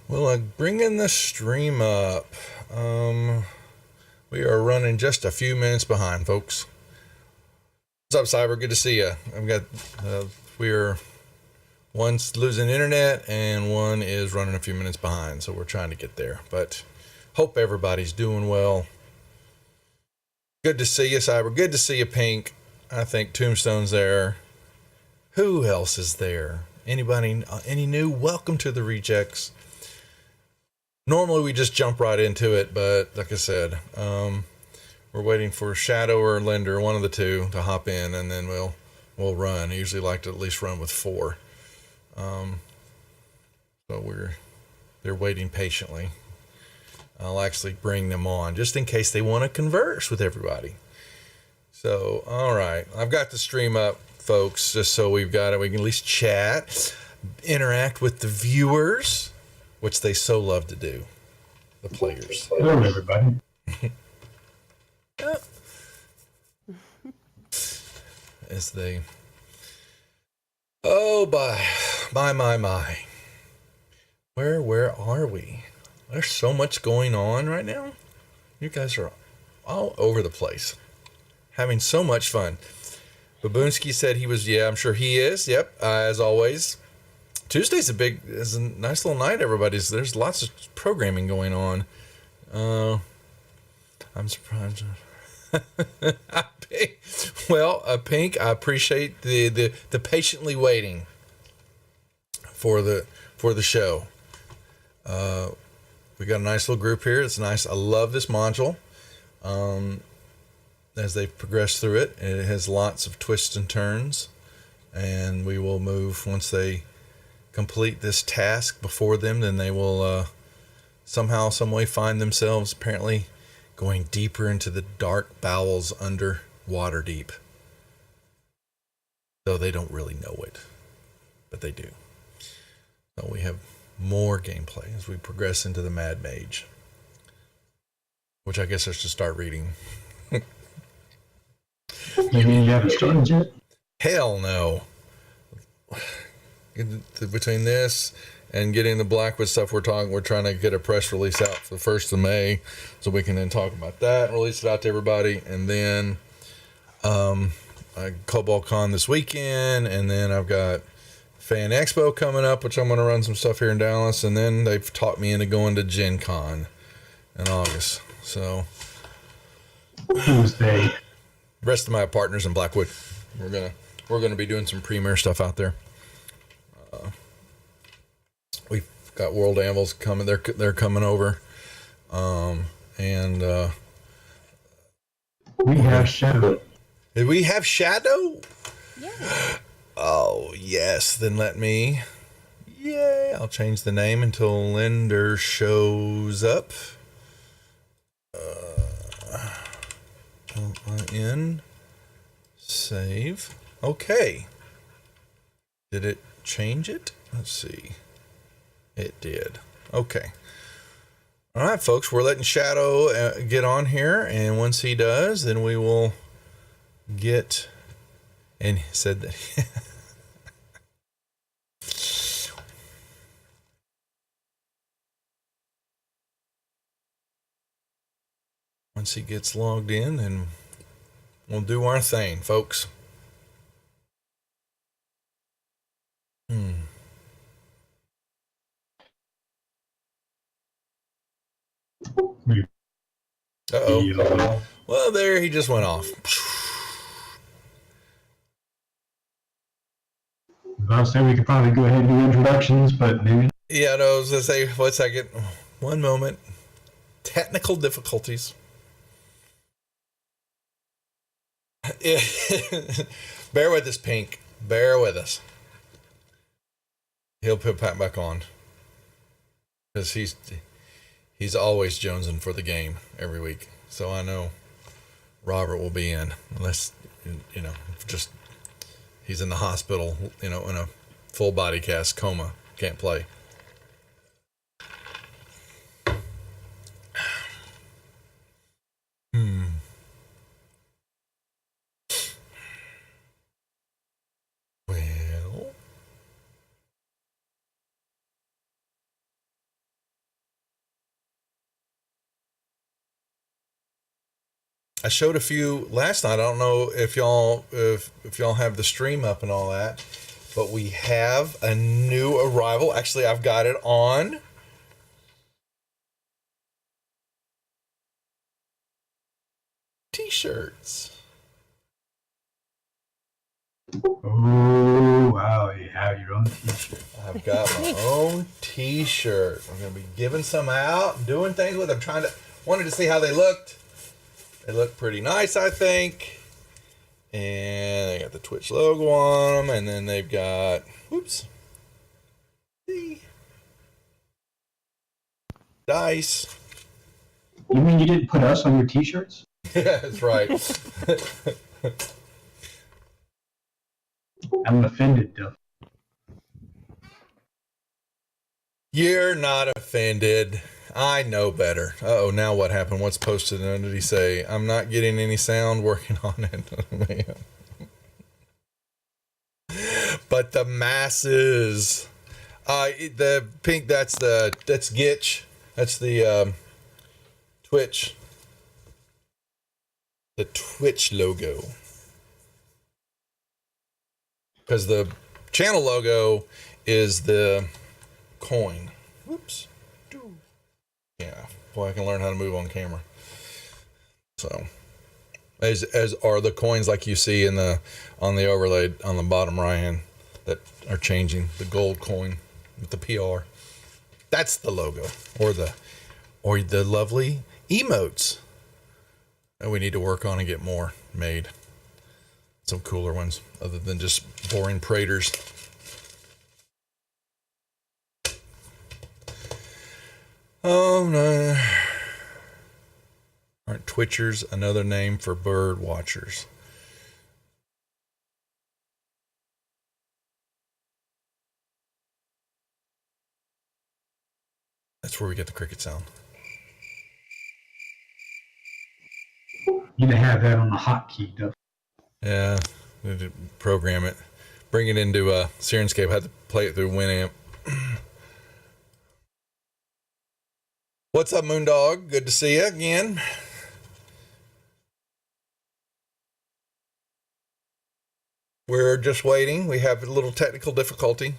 Well, bringing the stream up. We are running just a few minutes behind, folks. What's up, Cyber? Good to see you. I've got. We are. One's losing internet, and one is running a few minutes behind. So we're trying to get there. But hope everybody's doing well. Good to see you, Cyber. Good to see you, Pink. I think Tombstone's there. Who else is there? Anybody? Any new? Welcome to the Rejects. Normally we just jump right into it, but like I said, we're waiting for Shadow or Linder, one of the two, to hop in, and then we'll run. I usually like to at least run with 4. So they're waiting patiently. I'll actually bring them on just in case they want to converse with everybody. So, all right, I've got the stream up, folks, just so we've got it. We can at least chat, interact with the viewers, which they so love to do, the players. Hello, everybody. As they... Oh, my. Where are we? There's so much going on right now. You guys are all over the place, having so much fun. Baboonsky said he was, yeah, I'm sure he is. Yep, as always. Tuesday's is a nice little night, there's lots of programming going on. I'm surprised. Well, Pink, I appreciate the patiently waiting for the show. We got a nice little group here. It's nice. I love this module. As they progress through it, it has lots of twists and turns, and we will move once they complete this task before them. Then they will somehow, some way, find themselves apparently going deeper into the dark bowels under Waterdeep. Though they don't really know it, but they do. So we have more gameplay as we progress into the Mad Mage, which I guess I should start reading. You mean you haven't started yet? Hell no. Between this and getting the Blackwood stuff we're trying to get a press release out for the 1st of May so we can then talk about that and release it out to everybody. And then Cobalt Con this weekend, and then I've got Fan Expo coming up, which I'm going to run some stuff here in Dallas, and then they've talked me into going to Gen Con in August. So Who's they? the rest of my partners in Blackwood, we're gonna be doing some premier stuff out there. We've got World Anvils coming. They're coming over, and We have Shadow. did we have Shadow? Yeah. Oh yes. Then let me. Yay! I'll change the name until Linder shows up. L-I-N. Save. Okay. Did it change it? Let's see. It did. Okay. All right, folks. We're letting Shadow get on here, and once he does, then we will get. And he said that. Once he gets logged in, then we'll do our thing, folks. Uh-oh. Well, there he just went off. I'll say we could probably go ahead and do introductions, but maybe. Yeah, no, I was going to say, 1 second. One moment. Technical difficulties. Bear with us, Pink. Bear with us. He'll put Pat back on. Because he's always jonesing for the game every week. So I know Robert will be in. Unless, just he's in the hospital, in a full body cast coma. Can't play. Well, I showed a few last night. I don't know if y'all have the stream up and all that, but we have a new arrival. Actually, I've got it on t-shirts. Oh, wow. You have your own t-shirt. I've got my own t-shirt. I'm going to be giving some out and doing things with them. Wanted to see how they looked. They look pretty nice, I think. And they got the Twitch logo on them. And then they've got, whoops. See? Dice. You mean you didn't put us on your t-shirts? Yeah, that's right. I'm offended, though. You're not offended. I know better. Uh-oh, now what happened? What's posted? And did he say, I'm not getting any sound working on it? Man. But the masses. The pink, that's Gitch. That's the Twitch. The Twitch logo. Because the channel logo is the coin. Whoops. Yeah, boy, I can learn how to move on camera. So, as are the coins like you see on the overlay on the bottom right hand that are changing. The gold coin with the PR. That's the logo, or the lovely emotes that we need to work on and get more made. Some cooler ones other than just boring praters. Oh no. Aren't Twitchers another name for bird watchers? That's where we get the cricket sound. You can have that on a hotkey, though. Yeah, need to program it. Bring it into Sirenscape. I had to play it through Winamp. What's up, Moondog? Good to see you again. We're just waiting. We have a little technical difficulty.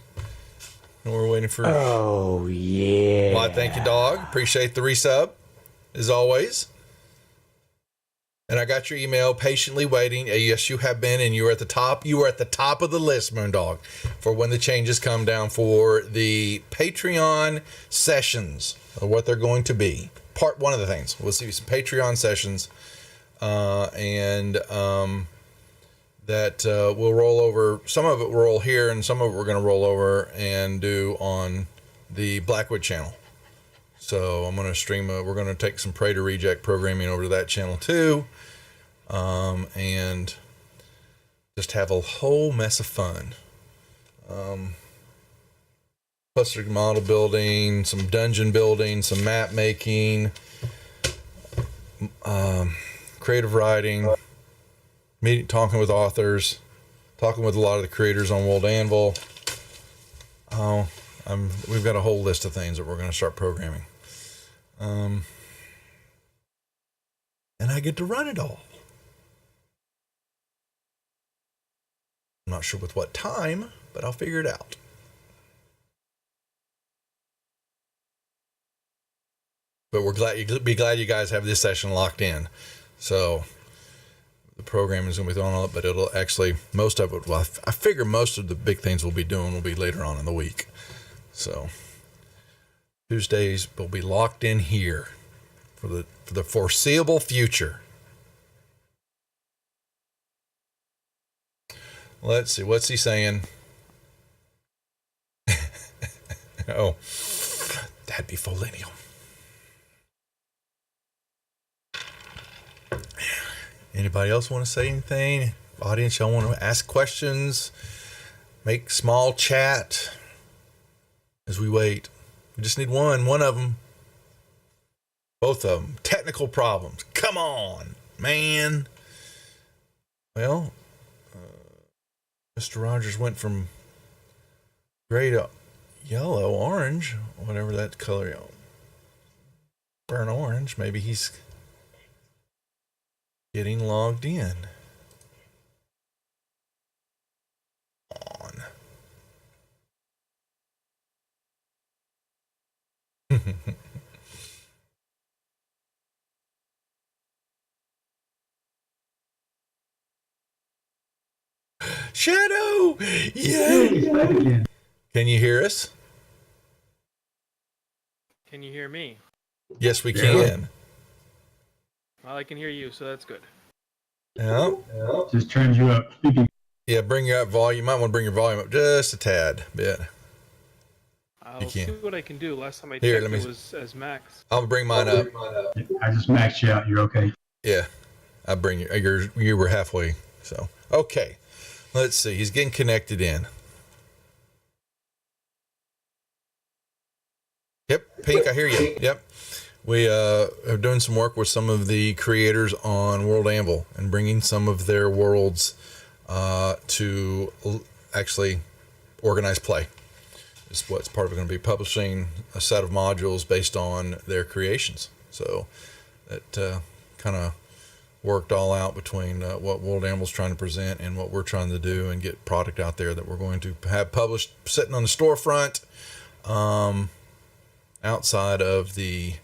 And we're waiting for... Oh, yeah. Well, thank you, dog. Appreciate the resub, as always. And I got your email, patiently waiting. Yes, you have been, and you are at the top. You are at the top of the list, Moondog, for when the changes come down for the Patreon sessions, or what they're going to be. Part one of the things. We'll see some Patreon sessions, that will roll over. Some of it will roll here, and some of it we're going to roll over and do on the Blackwood channel. So I'm going to stream. We're going to take some Praetor Reject programming over to that channel too, and just have a whole mess of fun. Cluster model building, some dungeon building, some map making, creative writing, talking with authors, talking with a lot of the creators on World Anvil. We've got a whole list of things that we're going to start programming. And I get to run it all. I'm not sure with what time, but I'll figure it out. But you'll be glad you guys have this session locked in. So the program is going to be thrown on it, but it'll actually, most of it, well, I figure most of the big things we'll be doing will be later on in the week. So Tuesdays will be locked in here for the foreseeable future. Let's see, what's he saying? Oh, that'd be Folinium. Anybody else want to say anything? Audience, y'all want to ask questions? Make small chat as we wait. We just need one of them. Both of them. Technical problems. Come on, man. Well, Mr. Rogers went from gray to yellow, orange, whatever that color. Burnt orange. Maybe he's Getting logged in. On. Shadow! Hey, Yay! it's back again. Can you hear us? Can you hear me? Yes, we Yeah. can. Well, I can hear you, so that's good. Yeah. Just turned you up. Speaking. Yeah, bring your volume. You might want to bring your volume up just a tad bit. I'll can. see what I can do. Last time I Here, checked, let me- it was as max. I'll bring mine up. I just maxed you out. You're okay. Yeah, I bring you. You were halfway. So okay, let's see. He's getting connected in. Yep, Pink, I hear you. Yep, we are doing some work with some of the creators on World Anvil and bringing some of their worlds to actually organize play. Is what's part of it going to be, publishing a set of modules based on their creations. So that kind of worked all out between what World Anvil's trying to present and what we're trying to do and get product out there that we're going to have published sitting on the storefront, outside of the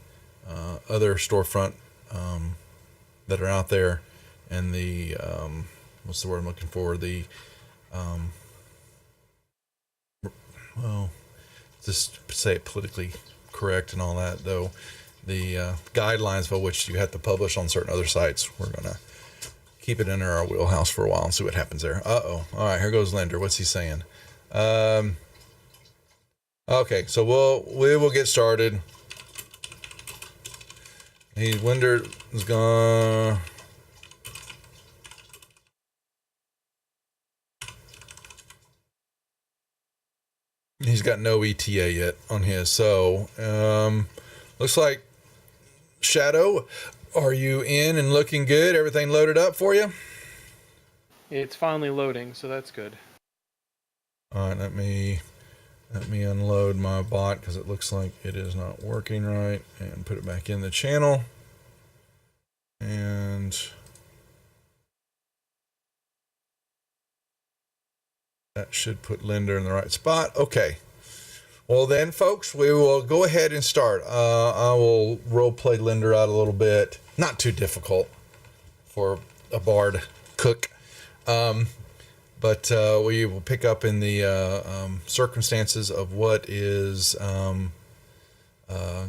other storefront that are out there, and the what's the word I'm looking for, the well, just say it politically correct and all that, though the guidelines for which you have to publish on certain other sites, we're gonna keep it in our wheelhouse for a while and see what happens there. All right, here goes Linder. What's he saying? Okay, so we will get started. Linder is gonna he's got no ETA yet on his, so looks like Shadow, are you in and looking good? Everything loaded up for you? It's finally loading, so that's good. All right, let me unload my bot because it looks like it is not working right, and put it back in the channel. And that should put Linder in the right spot. Okay. Well then, folks, we will go ahead and start. I will role play Linder out a little bit. Not too difficult for a bard cook. But we will pick up in the circumstances of what is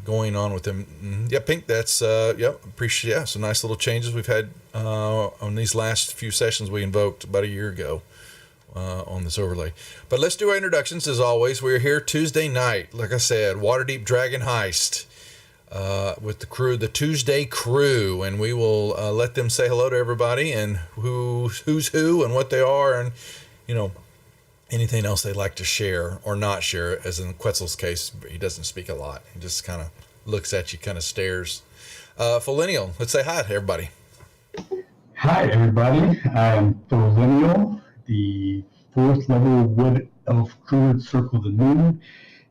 going on with him. Yeah, Pink, that's, yep, appreciate, yeah, some nice little changes we've had on these last few sessions we invoked about a year ago on this overlay. But let's do our introductions as always. We're here Tuesday night, like I said, Waterdeep Dragon Heist with the crew, the Tuesday crew, and we will let them say hello to everybody and who's who and what they are, and you know, anything else they'd like to share or not share. As in Quetzal's case, he doesn't speak a lot. He just kind of looks at you, kind of stares. Philenial, let's say hi to everybody. Hi, everybody. I'm Philenial, the 4th level Wood Elf Druid Circle the Moon.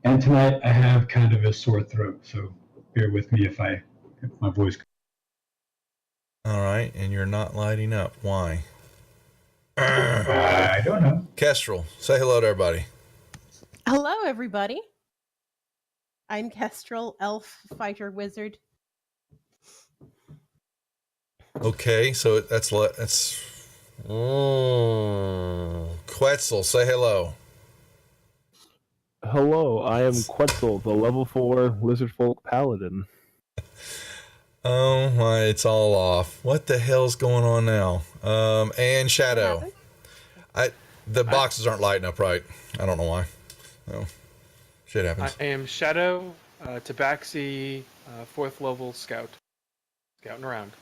And tonight I have kind of a sore throat, so bear with me if my voice. All right, and you're not lighting up. Why? I don't know. Kestrel, say hello to everybody. Hello, everybody. I'm Kestrel, elf fighter wizard. Okay, so that's Quetzal, say hello. Hello, I am Quetzal, the level 4 Lizardfolk Paladin. Oh my, it's all off. What the hell's going on now? And Shadow. The boxes aren't lighting up right. I don't know why. Oh, shit happens. I am Shadow, Tabaxi, 4th level scout. Scouting around.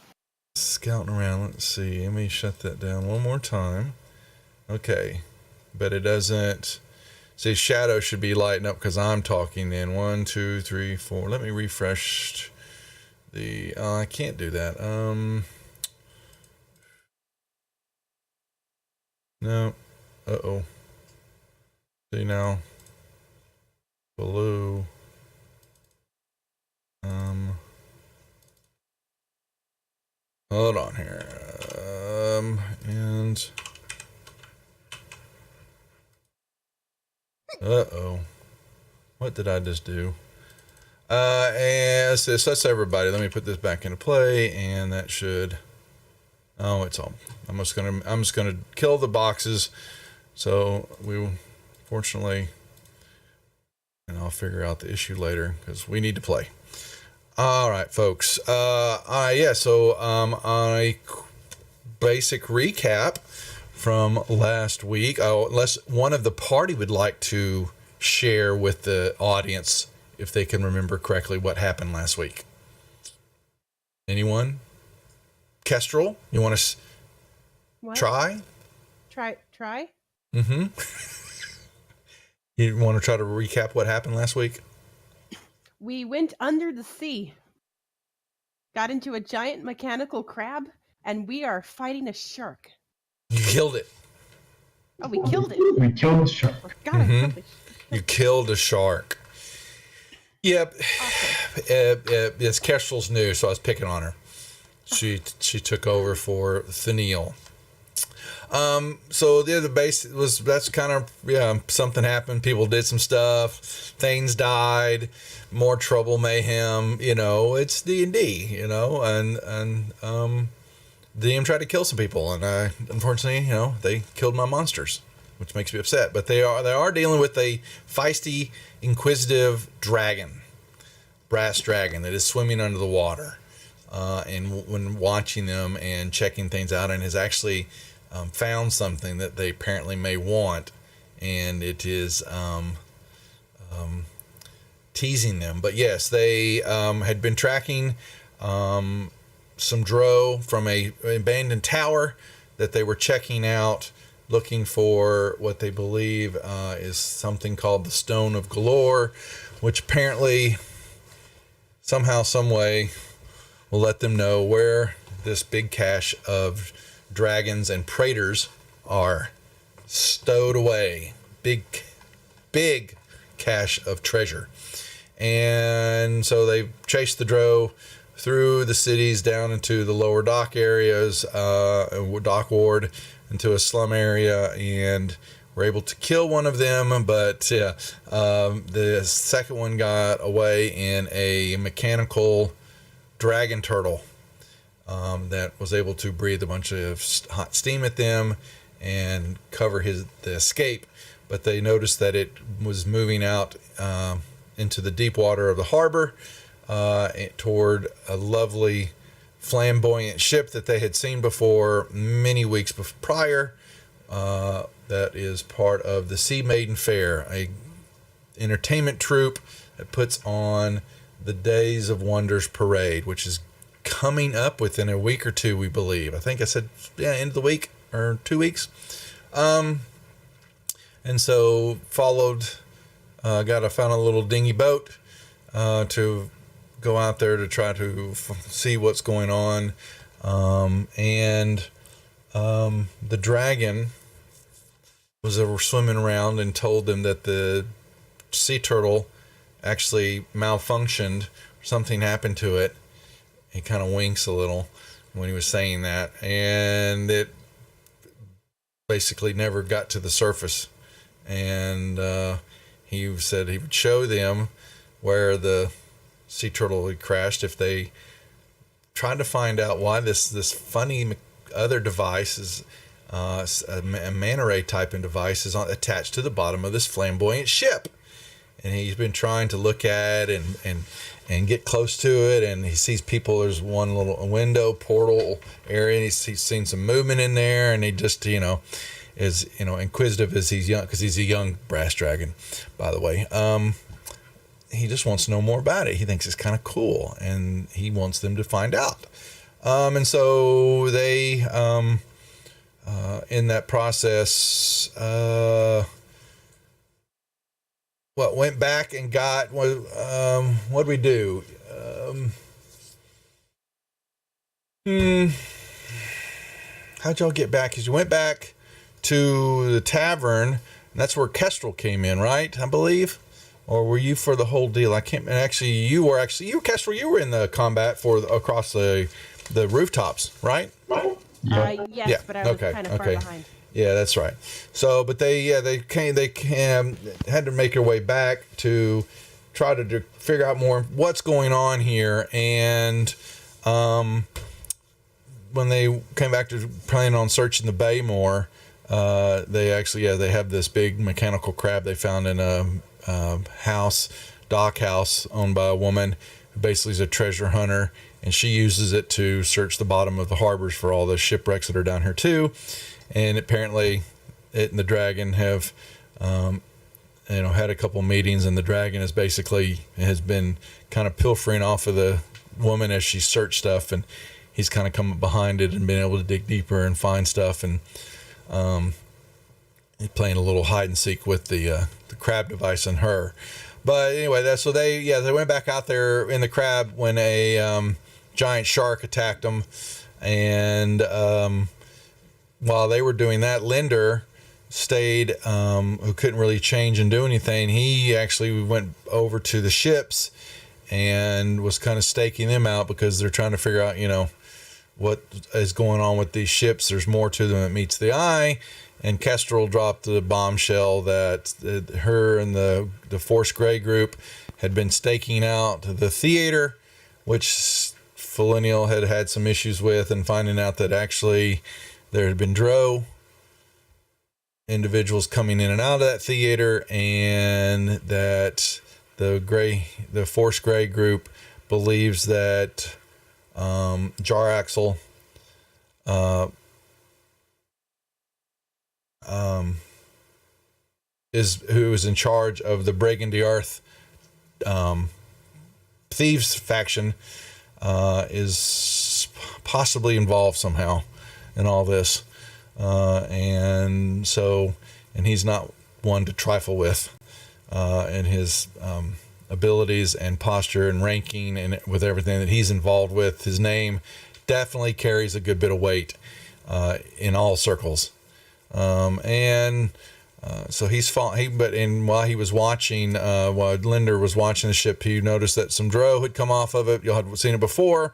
Scouting around. Let's see. Let me shut that down one more time. Okay. But it doesn't. See, Shadow should be lighting up because I'm talking then. 1, 2, 3, 4. Let me refresh the. I can't do that. No. Uh-oh. See now. Blue. Hold on here. Uh-oh. What did I just do? And so that's everybody. Let me put this back into play, and that should... Oh, it's all... I'm just gonna kill the boxes. So fortunately... And I'll figure out the issue later, because we need to play. All right, folks. So on a basic recap from last week, unless one of the party would like to share with the audience, if they can remember correctly, what happened last week. Anyone? Kestrel, you want to try? Try? Mm-hmm. You want to try to recap what happened last week? We went under the sea, got into a giant mechanical crab, and we are fighting a shark. You killed it. Oh, we killed it. We killed the shark. God, I killed it. You killed a shark. Yep. Awesome. It's Kestrel's new, so I was picking on her. She took over for Theniel. So the base that's kind of, something happened. People did some stuff. Things died. More trouble, mayhem. It's D&D. And DM tried to kill some people, and unfortunately, they killed my monsters, which makes me upset. But they are dealing with a feisty, inquisitive dragon, brass dragon that is swimming under the water, and when watching them and checking things out, and has actually found something that they apparently may want, and it is teasing them. But yes, they had been tracking some drow from a abandoned tower that they were checking out, looking for what they believe is something called the Stone of Galore, which apparently somehow, some way, will let them know where this big cache of dragons and praetors are stowed away. Big cache of treasure. And so they chased the drow through the cities down into the lower dock areas, dock ward, into a slum area, and were able to kill one of them. But the second one got away in a mechanical dragon turtle that was able to breathe a bunch of hot steam at them and cover the escape. But they noticed that it was moving out into the deep water of the harbor toward a lovely flamboyant ship that they had seen before many weeks prior. That is part of the Sea Maiden Fair, a entertainment troupe that puts on the Days of Wonders parade, which is coming up within a week or two, we believe. I think I said, end of the week or 2 weeks. And so found a little dinghy boat to go out there to try to see what's going on. And the dragon was swimming around and told them that the sea turtle actually malfunctioned. Something happened to it. He kind of winks a little when he was saying that, and it basically never got to the surface. And he said he would show them where the sea turtle had crashed if they tried to find out why this funny other device is a manta ray type of device is attached to the bottom of this flamboyant ship. And he's been trying to look at and get close to it, and he sees people. There's one little window portal area, and he's seen some movement in there, and he just is inquisitive as he's young, because he's a young brass dragon, by the way. He just wants to know more about it. He thinks it's kind of cool, and he wants them to find out. And so they in that process went back and got what'd we do? How'd y'all get back? Because you went back to the tavern, and that's where Kestrel came in, right? I believe. Or were you for the whole deal? I can't. Actually, you were Kestrel. You were in the combat across the rooftops, right? Yes, Yeah. but I was kind of far behind. Yeah, that's right. So, but they had to make their way back to try to figure out more what's going on here. And when they came back to planning on searching the bay more, they actually, they have this big mechanical crab they found in a dock house owned by a woman who basically is a treasure hunter, and she uses it to search the bottom of the harbors for all the shipwrecks that are down here too. And apparently it and the dragon have had a couple meetings, and the dragon has been kind of pilfering off of the woman as she searched stuff, and he's kind of come behind it and been able to dig deeper and find stuff, and he's playing a little hide and seek with the crab device and her. But anyway, they went back out there in the crab when a giant shark attacked them, and while they were doing that, Linder stayed, who couldn't really change and do anything. He actually went over to the ships and was kind of staking them out because they're trying to figure out, what is going on with these ships. There's more to them than meets the eye. And Kestrel dropped the bombshell that her and the Force Grey group had been staking out the theater, which Felinial had some issues with, and finding out that actually there had been Drow individuals coming in and out of that theater, and that the Force Grey group believes that Jaraxel who is in charge of the Brigandiarth thieves faction, is possibly involved somehow in all this, and he's not one to trifle with, in his abilities and posture and ranking, and with everything that he's involved with. His name definitely carries a good bit of weight in all circles. So he's fought. While he was watching, while Linder was watching the ship, he noticed that some Drow had come off of it. You had seen it before,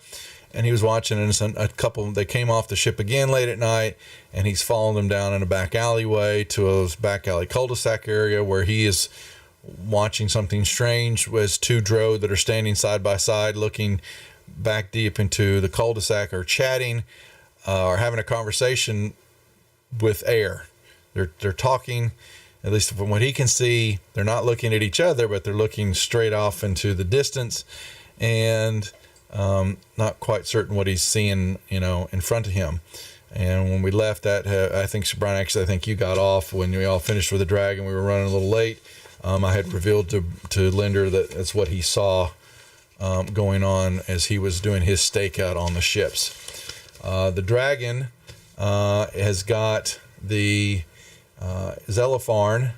and he was watching, and they came off the ship again late at night, and he's following them down in a back alleyway to a back alley cul-de-sac area where he is watching something strange. Was two Drow that are standing side by side, looking back deep into the cul-de-sac, or chatting, or having a conversation with air. They're talking, at least from what he can see. They're not looking at each other, but they're looking straight off into the distance, and not quite certain what he's seeing, in front of him. And when we left that, I think you got off when we all finished with the dragon. We were running a little late. I had revealed to Linder that that's what he saw going on as he was doing his stakeout on the ships. The dragon has got the Zelopharn,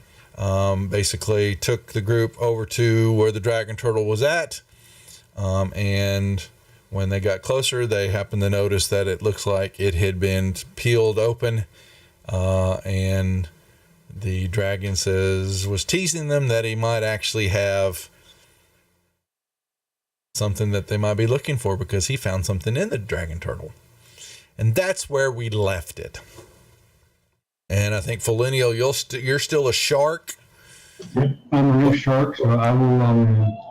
basically took the group over to where the dragon turtle was at, and when they got closer, they happened to notice that it looks like it had been peeled open, and the dragon was teasing them that he might actually have something that they might be looking for, because he found something in the dragon turtle. And that's where we left it. And I think, Felinio, you're still a shark. Yep, I'm a reef shark, so I will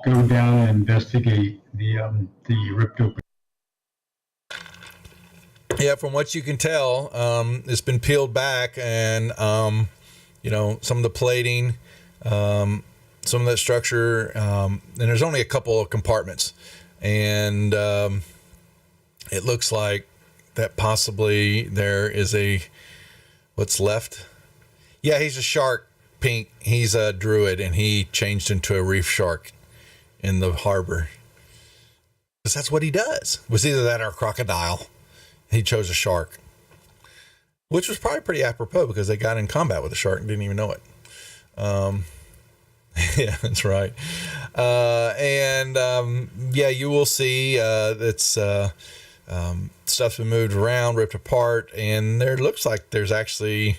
go down and investigate the ripped open. Yeah, from what you can tell, it's been peeled back, and some of the plating, some of that structure, and there's only a couple of compartments, and it looks like that possibly there is what's left. Yeah, he's a shark, Pink. He's a druid, and he changed into a reef shark in the harbor, because that's what he does. It was either that or a crocodile. He chose a shark, which was probably pretty apropos, because they got in combat with a shark and didn't even know it. Yeah, that's right. You will see that's stuff's been moved around, ripped apart, and there looks like there's actually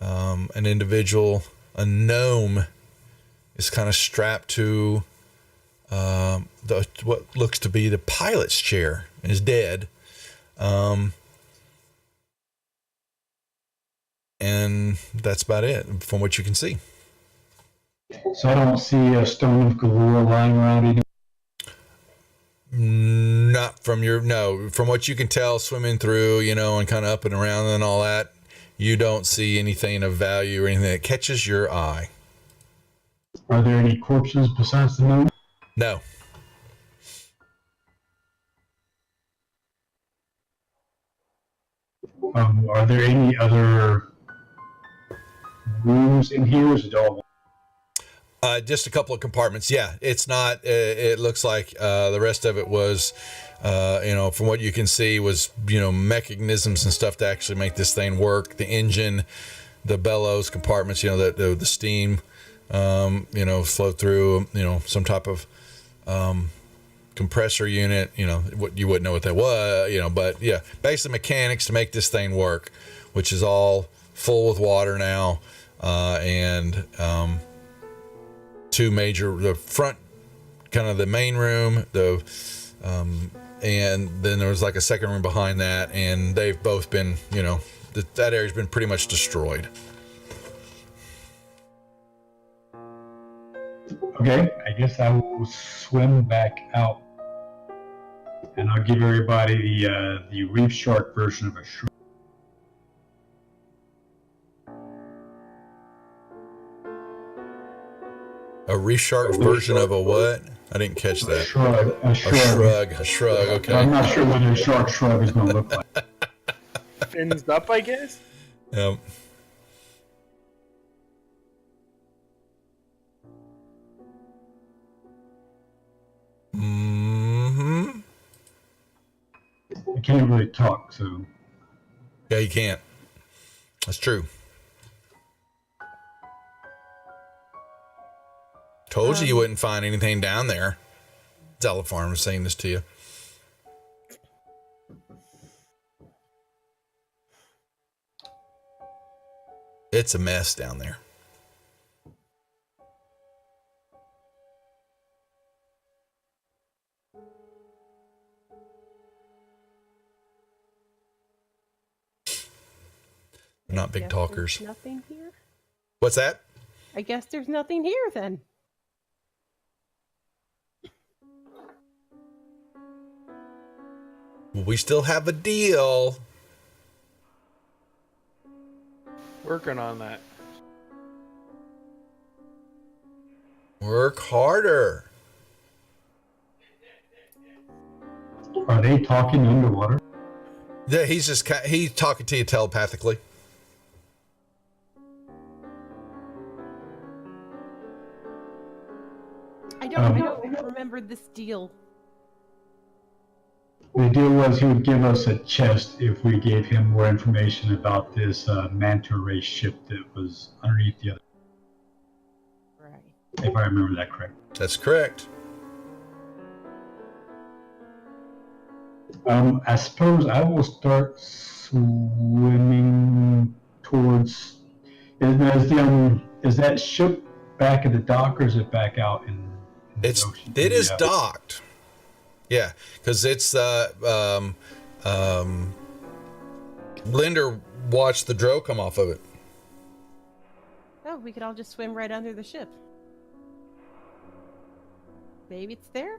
an individual, a gnome, is kind of strapped to what looks to be the pilot's chair, and is dead. and that's about it from what you can see. So I don't see a stone of galore lying around either. Not from from what you can tell swimming through, and kind of up and around and all that, you don't see anything of value or anything that catches your eye. Are there any corpses besides the gnome? No. Are there any other rooms in here? Is it all? Just a couple of compartments. Yeah, it's not. It looks like the rest of it was, from what you can see, was mechanisms and stuff to actually make this thing work. The engine, the bellows compartments. The steam, flow through. Some type of compressor unit. What you wouldn't know what that was. But yeah, basic mechanics to make this thing work, which is all full with water now, and. Two major, the front, kind of the main room, and then there was like a second room behind that, and they've both been, that area's been pretty much destroyed. Okay, I guess I will swim back out, and I'll give everybody the reef shark version of a shrug. A reef shark version of a what? I didn't catch that. A shrug. A shrug. Okay. I'm not sure what a shark shrug is going to look like. Fins up, I guess. Yep. Mm-hmm. I can't really talk, so. Yeah, you can't. That's true. Told you wouldn't find anything down there. Telefarm was saying this to you. It's a mess down there. They're not big talkers. Nothing here? What's that? I guess there's nothing here then. We still have a deal. Working on that. Work harder. Are they talking underwater? Yeah, he's talking to you telepathically. I don't remember this deal. The deal was he would give us a chest if we gave him more information about this manta ray ship that was underneath the other. Right. If I remember that correct. That's correct. I suppose I will start swimming towards. Is that ship back at the dock, or is it back out in the ocean? It is docked. Yeah, because it's Linder watched the drow come off of it. Oh, we could all just swim right under the ship. Maybe it's there?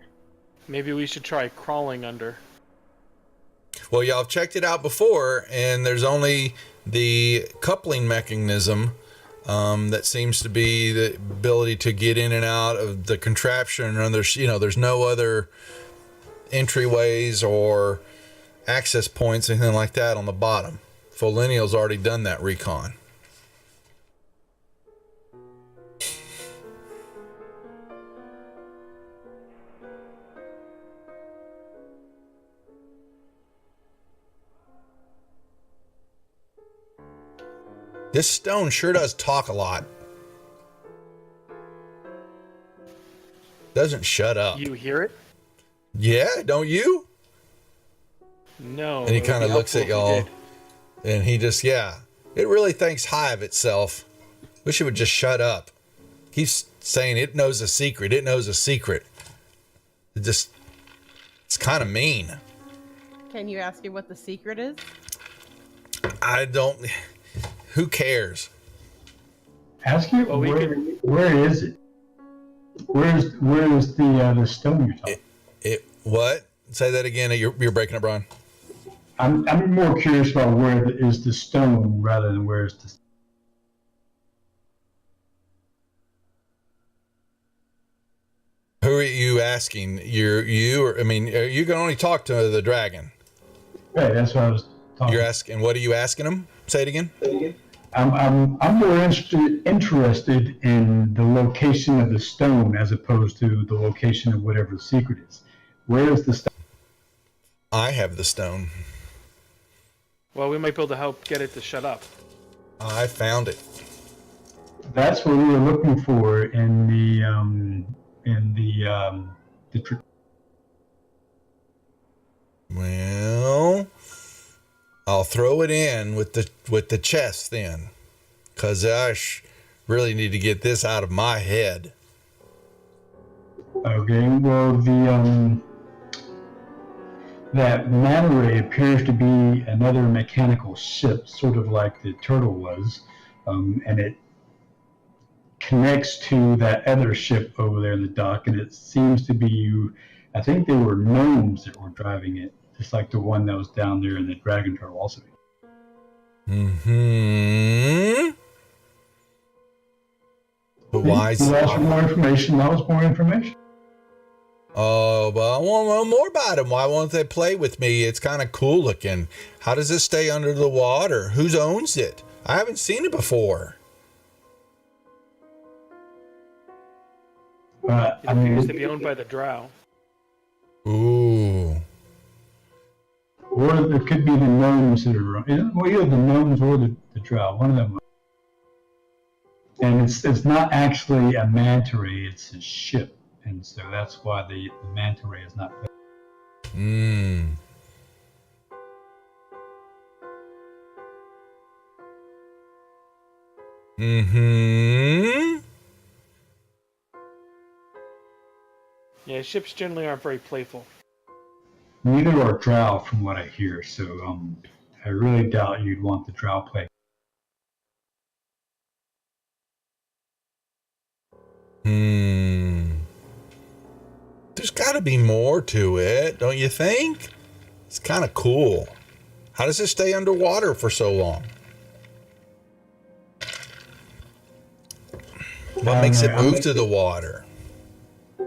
Maybe we should try crawling under. Well, y'all have checked it out before, and there's only the coupling mechanism that seems to be the ability to get in and out of the contraption, and there's no other entryways or access points, anything like that on the bottom. Folinial's already done that recon. This stone sure does talk a lot. Doesn't shut up. You hear it? Yeah, don't you? No. And he kind of looks at y'all, and he just, it really thinks high of itself. Wish it would just shut up. He's saying it knows a secret. It knows a secret. It's kind of mean. Can you ask it what the secret is? I don't. Who cares? Ask you Well, where is it? Where is the stone you're talking? It what? Say that again. You're breaking up, Brian. I'm more curious about where is the stone rather than where is the. Who are you asking? I mean, you can only talk to the dragon. Right, that's what I was talking. You're asking. What are you asking him? Say it again. I'm more interested in the location of the stone as opposed to the location of whatever the secret is. Where is the stone? I have the stone. Well, we might be able to help get it to shut up. I found it. That's what we were looking for in the Well, I'll throw it in with the chest then, cause I really need to get this out of my head. Okay, well that manta ray appears to be another mechanical ship, sort of like the turtle was, and it connects to that other ship over there in the dock, and it seems to be, I think they were gnomes that were driving it, just like the one that was down there in the dragon turtle also. Mm-hmm. But why? You lost more information. That was more information. Oh, but I want to know more about him. Why won't they play with me? It's kind of cool looking. How does it stay under the water? Who owns it? I haven't seen it before. It appears to be owned by the drow. Ooh. Or it could be the gnomes that are, well, either the gnomes or the drow, one of them. And it's not actually a manta ray, it's a ship. And so that's why the manta ray is not. Hmm. Mm-hmm. Yeah, ships generally aren't very playful. Neither are drow, from what I hear. So I really doubt you'd want the drow play. There's got to be more to it, don't you think? It's kind of cool. How does it stay underwater for so long? What makes it move to the water?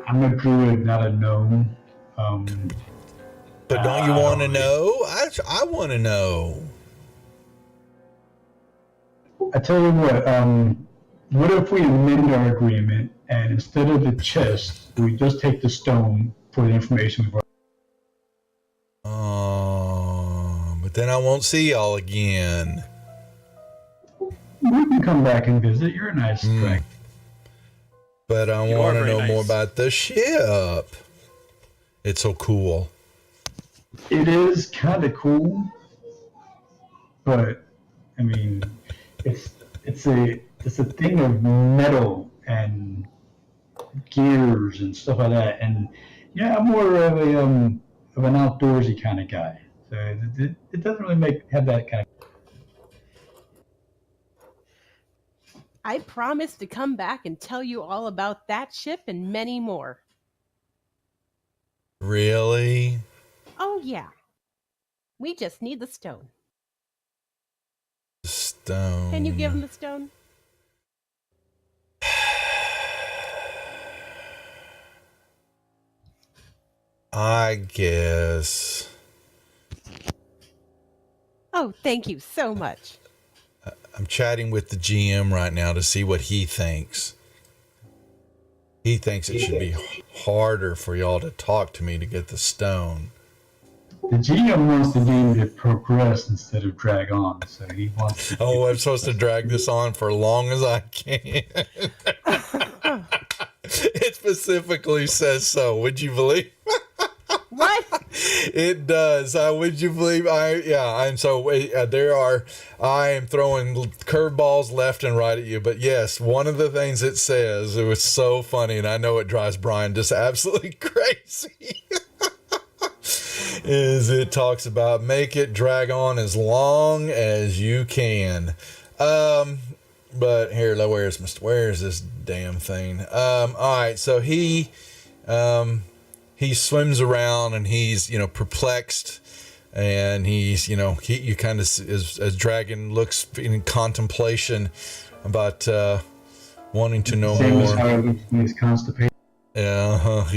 I'm a druid, not a gnome. But don't you want to know? I want to know. I tell you what if we amend our agreement and instead of the chest, we just take the stone for the information we've already. But then I won't see y'all again. We can come back and visit. You're a nice dragon. But I want to know more about the ship. It's so cool. It is kind of cool, but I mean, it's a thing of metal and gears and stuff like that. And yeah, I'm more of an outdoorsy kind of guy. So it doesn't really have that kind of. I promise to come back and tell you all about that ship and many more. Really? Oh, yeah. We just need the stone. Stone. Can you give him the stone? I guess. Oh, thank you so much. I'm chatting with the GM right now to see what he thinks. He thinks it should be harder for y'all to talk to me to get the stone. The GM wants the game to progress instead of drag on, so he wants to. Oh, I'm supposed to drag this on for as long as I can. It specifically says so. Would you believe? What? It does. Would you believe? I am throwing curveballs left and right at you. But yes, one of the things it says, it was so funny, and I know it drives Brian just absolutely crazy. Is it talks about make it drag on as long as you can. But here, where's this damn thing? All right, so he swims around and he's, perplexed, and he's, you kind of, as Dragon looks in contemplation about wanting to know Same as more. how he's constipated. Don't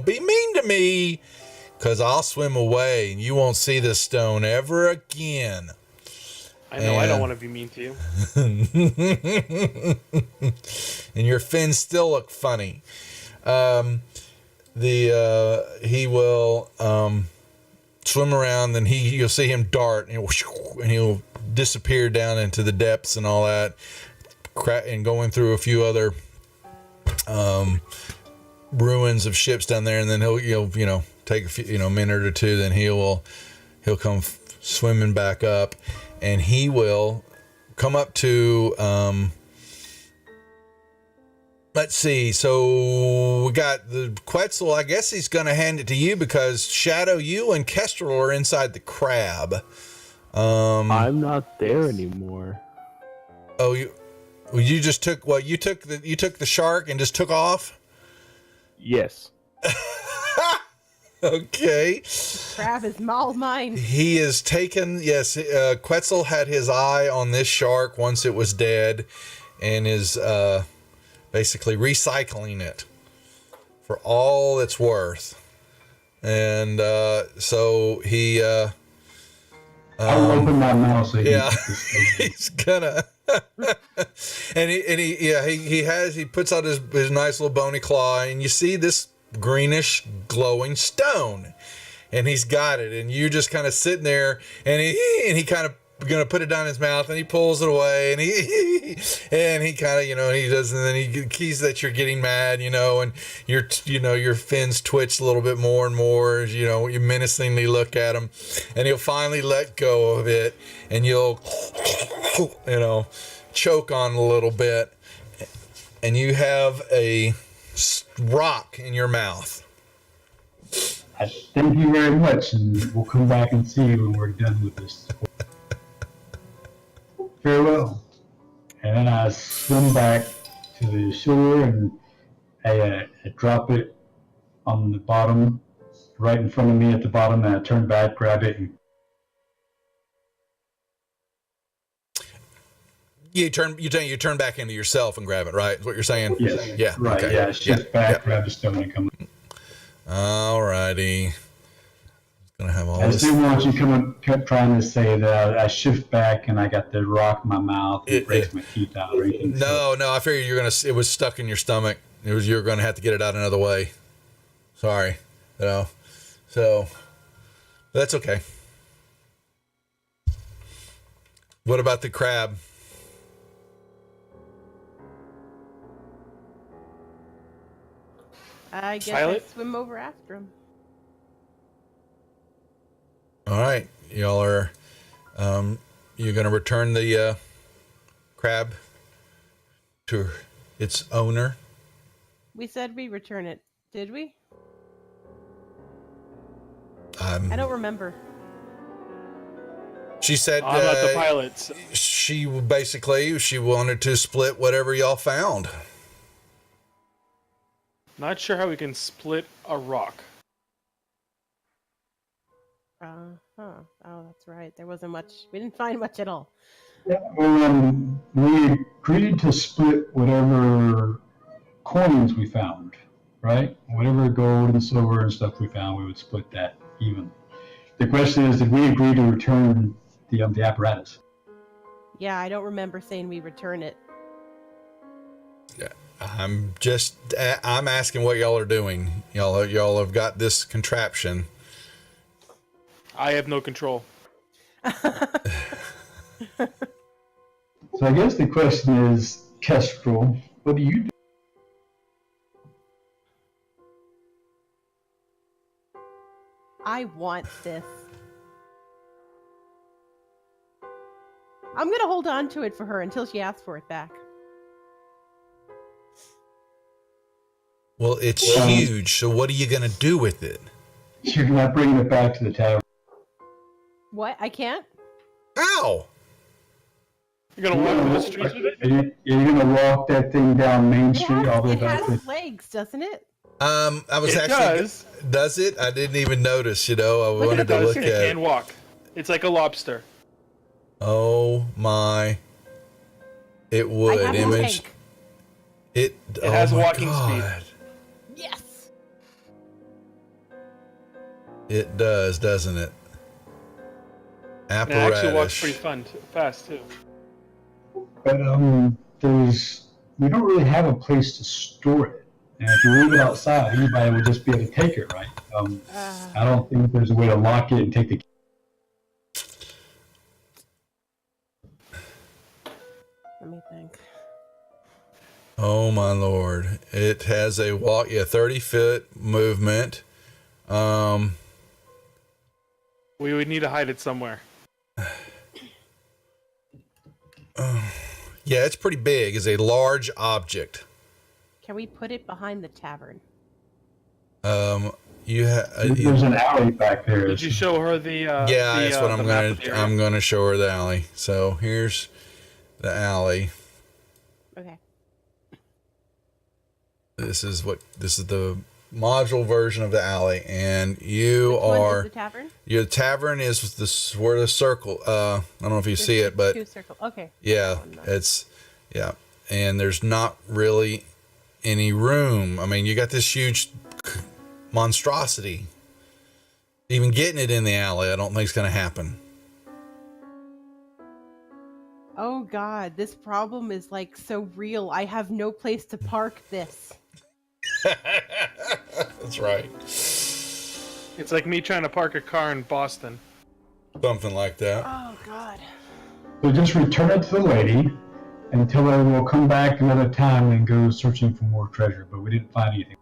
be mean to me, because I'll swim away and you won't see this stone ever again. I know, I don't want to be mean to you. And your fins still look funny. He will swim around, then you'll see him dart, and he'll disappear down into the depths and all that, and going through a few other ruins of ships down there, and then he'll take a few, a minute or two, then he'll come swimming back up, and he will come up to let's see, so we got the Quetzal. I guess he's gonna hand it to you because Shadow, you and Kestrel are inside the crab. I'm not there anymore. Oh, you just took what? You took the shark and just took off? Yes. Okay. Crab is all mine. He is taken. Yes, Quetzal had his eye on this shark once it was dead, and is basically recycling it for all it's worth. And so he. I'll open my mouth so he's gonna. and he puts out his nice little bony claw, and you see this greenish glowing stone, and he's got it, and you're just kind of sitting there, and he kind of gonna put it down his mouth, and he pulls it away, and he kind of he does, and then he keys that you're getting mad, and your fins twitch a little bit more and more as you menacingly look at him, and he'll finally let go of it, and you'll choke on a little bit, and you have a rock in your mouth. Thank you very much, and we'll come back and see you when we're done with this. Farewell. And then I swim back to the shore, and I drop it on the bottom, right in front of me at the bottom, and I turn back, grab it, and you turn back into yourself and grab it, right? Is what you're saying? yes, Yeah. right, Okay. yeah, shift back, grab the stone, and come. All righty. Gonna have all I this. didn't want you kept trying to say that I shift back and I got the rock in my mouth and it breaks my teeth out or anything. No, I figured it was stuck in your stomach. You're gonna have to get it out another way. Sorry, so that's okay. What about the crab? I guess Violet? I swim over after him. All right, y'all are. You're gonna return the crab to its owner. We said we return it, did we? I don't remember. She said I'm not the pilot. So. she wanted to split whatever y'all found. Not sure how we can split a rock. Oh, that's right. There wasn't much. We didn't find much at all. Yeah, well, we agreed to split whatever coins we found, right? Whatever gold and silver and stuff we found, we would split that even. The question is, did we agree to return the apparatus? Yeah, I don't remember saying we return it. Yeah, I'm asking what y'all are doing. Y'all have got this contraption. I have no control. So I guess the question is, Kestrel, what do you do? I want this. I'm gonna hold on to it for her until she asks for it back. Well, it's huge, so what are you gonna do with it? You're not bringing it back to the tavern. What? I can't? Ow! You're gonna walk through the streets with it? You're gonna walk that thing down Main Street all the way It back to. has legs, doesn't it? I was It actually. does. Does it? I didn't even notice. You know, I at wanted to those look It at. can walk. It's like a lobster. Oh my! It I would have a image. tank. It has oh my walking speed. God. Yes. It does, doesn't it? And it actually walks pretty fast too. But we don't really have a place to store it. And if you leave it outside, anybody would just be able to take it, right? I don't think there's a way to lock it and take the. Let me think. Oh my Lord! It has a 30-foot movement. We would need to hide it somewhere. Yeah, it's pretty big. It's a large object. Can we put it behind the tavern? There's an alley back there. Did you show her the? Yeah, that's what the I'm map gonna. of the area? I'm gonna show her the alley. So here's the alley. Okay. This is the module version of the alley, and you Which one are. is the tavern? Your tavern is where the circle. I don't know if you see it, but Two circle. Okay. yeah, and there's not really any room. I mean, you got this huge monstrosity. Even getting it in the alley, I don't think is going to happen. Oh God, this problem is like so real. I have no place to park this. That's right. It's like me trying to park a car in Boston. Something like that. Oh God. So just return it to the lady and tell her we'll come back another time and go searching for more treasure, but we didn't find anything.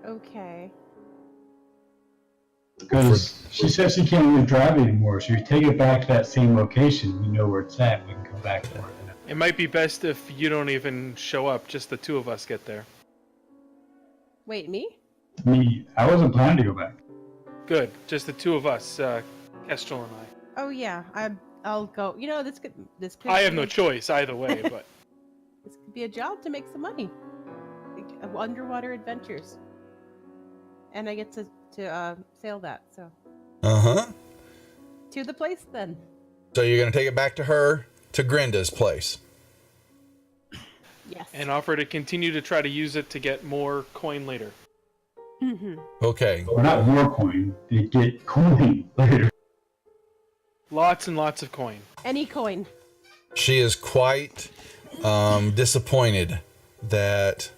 Okay. Because she says she can't really drive it anymore, so you take it back to that same location. We know where it's at. We can come back for it. It might be best if you don't even show up. Just the two of us get there. Wait, me? I wasn't planning to go back. Good. Just the two of us, Kestrel and I. Oh yeah, I'll go. You know, this could. I have no choice either way, but This could be a job to make some money. Like, underwater adventures. And I get to sail that. So to the place then. So you're going to take it back to her, to Grenda's place. Yes. and offer to continue to try to use it to get more coin later. Mm-hmm. Okay. Or not more coin. They get coin later. Lots and lots of coin. Any coin. She is quite disappointed that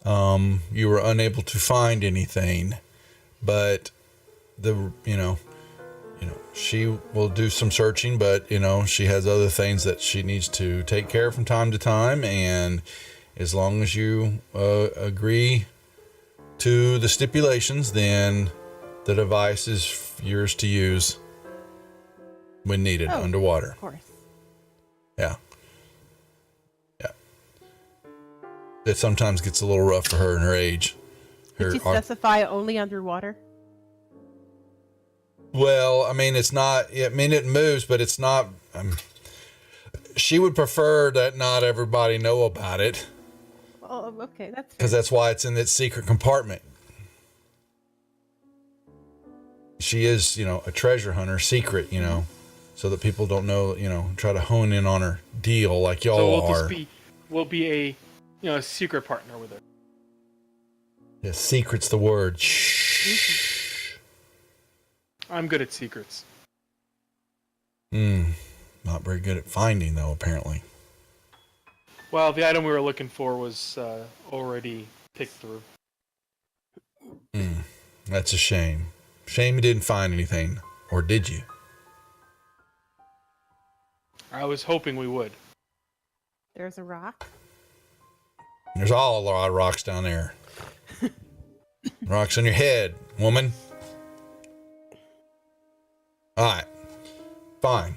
you were unable to find anything, but she will do some searching, but she has other things that she needs to take care of from time to time, and as long as you agree to the stipulations, then the device is yours to use when needed underwater. Of course. Yeah. It sometimes gets a little rough for her and her age. Did you specify only underwater? Well, I mean, it's not. I mean, it moves, but it's not. She would prefer that not everybody know about it. Oh, okay, that's because that's why it's in its secret compartment. She is, a treasure hunter, secret, so that people don't know, try to hone in on her deal like y'all are. We'll be a secret partner with her. Yeah, secret's the word. Shh. I'm good at secrets. Not very good at finding, though, apparently. Well, the item we were looking for was already picked through. That's a shame. Shame you didn't find anything. Or did you? I was hoping we would. There's a rock. There's all a lot of rocks down there. Rocks on your head, woman. All right. Fine.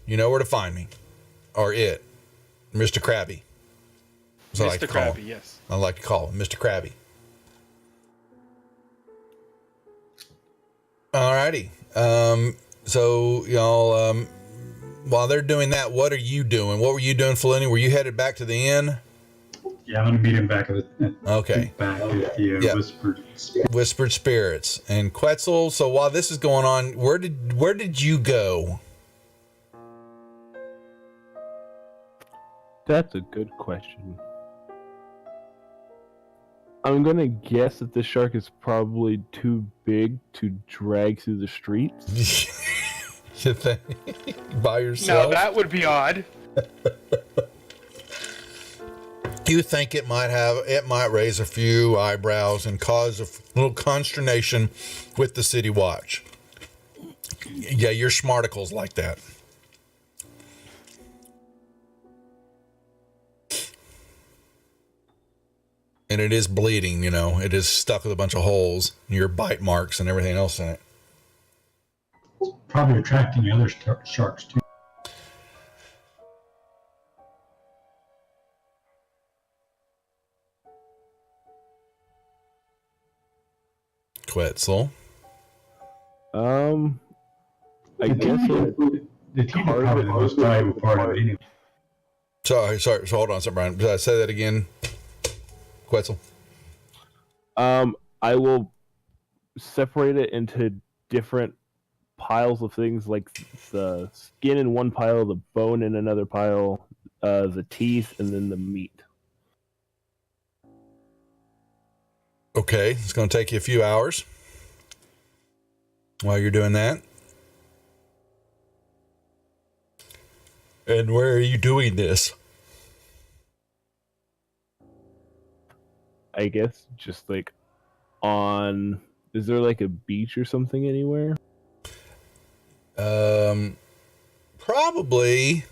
You know where to find me. Or it. Mr. Krabby. Mr. Krabby, yes. I like to call him Mr. Krabby. Alrighty. So y'all, while they're doing that, what are you doing? What were you doing, Felicity? Were you headed back to the inn? Yeah, I'm gonna meet him back at the Okay. back at the Yeah. Whispered Spirits and Quetzal. So while this is going on, where did you go? That's a good question. I'm gonna guess that this shark is probably too big to drag through the streets. You think by Now yourself? that would be odd. You think it might raise a few eyebrows and cause a little consternation with the city watch. Yeah, your smarticles like that. And it is bleeding, it is stuck with a bunch of holes, your bite marks and everything else in it. Probably attracting other sharks too. Quetzal. I guess The teeth are probably the most valuable part of it anyway. Sorry. So hold on, Brian. Say that again, Quetzal. I will separate it into different piles of things, like the skin in one pile, the bone in another pile, the teeth, and then the meat. Okay, it's going to take you a few hours while you're doing that. And where are you doing this? I guess just like on. Is there like a beach or something anywhere? Probably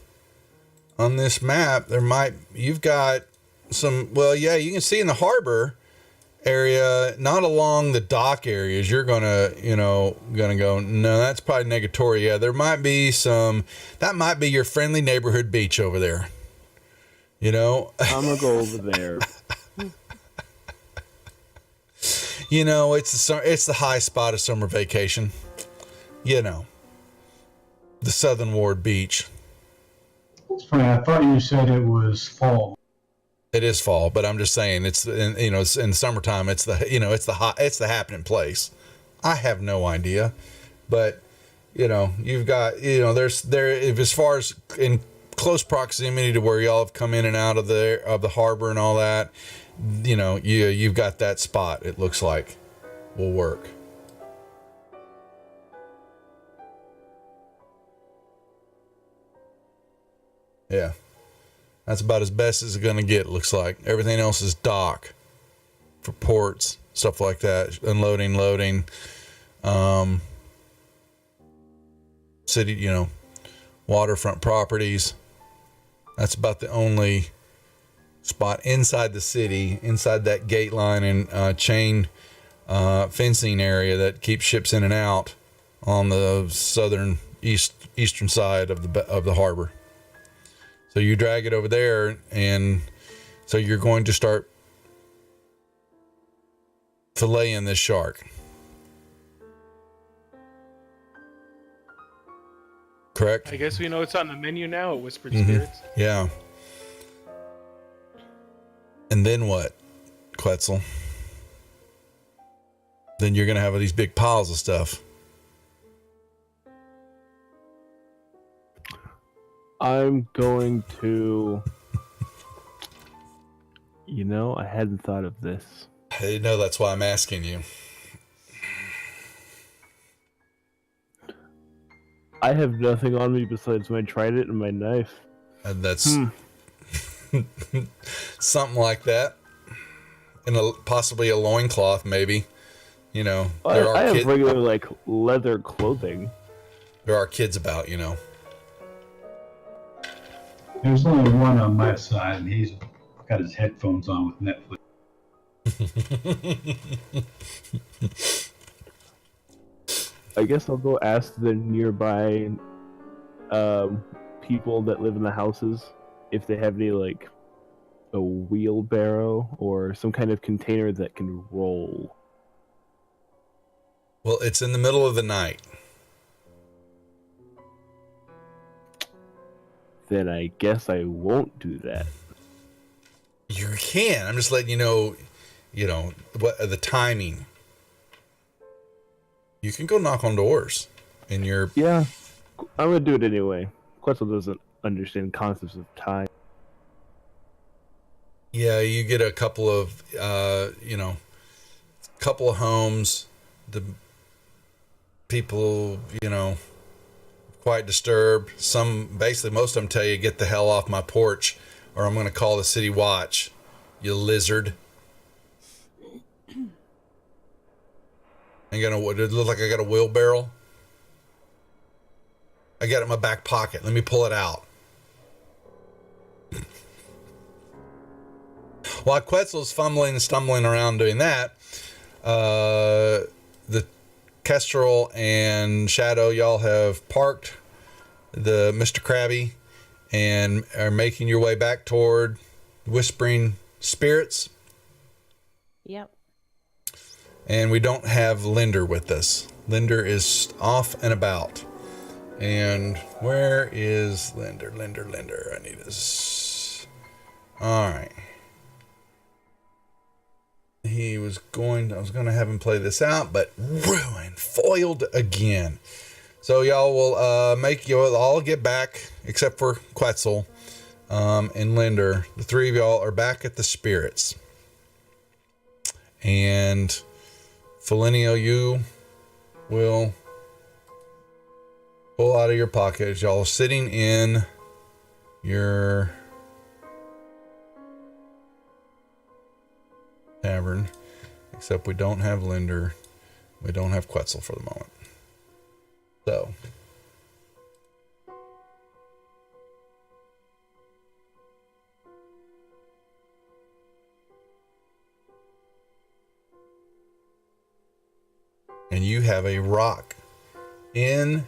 on this map you've got some, well, yeah, you can see in the harbor area, not along the dock areas. You're gonna go, no, that's probably negatory. Yeah, there might be that might be your friendly neighborhood beach over there. I'm gonna go over there. It's the high spot of summer vacation. The Southern Ward Beach. It's funny. I thought you said it was fall. It is fall, but I'm just saying it's in the summertime. It's it's the happening place. I have no idea, but you've got there's as far as in close proximity to where y'all have come in and out of the harbor and all that. You've got that spot. It looks like will work. Yeah. That's about as best as it's going to get, looks like. Everything else is dock for ports, stuff like that. Unloading, loading. City, waterfront properties. That's about the only spot inside the city, inside that gate line and chain fencing area that keeps ships in and out on the eastern side of the harbor. So you drag it over there, and so you're going to start filleting this shark. Correct? I guess we know it's on the menu now at Whispered Spirits. Yeah. And then what, Quetzal? Then you're going to have these big piles of stuff. I'm going to. I hadn't thought of this. I know, that's why I'm asking you. I have nothing on me besides my trident and my knife. And that's something like that. And possibly a loincloth, maybe. I have regular, leather clothing. There are kids about, There's only one on my side, and he's got his headphones on with Netflix. I guess I'll go ask the nearby people that live in the houses if they have any, a wheelbarrow or some kind of container that can roll. Well, it's in the middle of the night. Then I guess I won't do that. You can. I'm just letting you know what the timing. You can go knock on doors in your. Yeah, I'm gonna do it anyway. Quetzal doesn't understand concepts of time. Yeah, you get a couple of couple of homes. The people, quite disturbed. Basically, most of them tell you, get the hell off my porch or I'm going to call the city watch, you lizard. Does it look like I got a wheelbarrow? I got it in my back pocket. Let me pull it out. While Quetzal's fumbling and stumbling around doing that, the Kestrel and Shadow, y'all have parked the Mr. Krabby and are making your way back toward Whispering Spirits. Yep. And we don't have Linder with us. Linder is off and about. And where is Linder? Linder. I need his. All right. I was going to have him play this out, but ruined, foiled again. So y'all will you'll all get back except for Quetzal and Linder. The three of y'all are back at the Spirits. And Felinio, you will pull out of your pocket. Y'all are sitting in your tavern, except we don't have Linder. We don't have Quetzal for the moment. So. And you have a rock in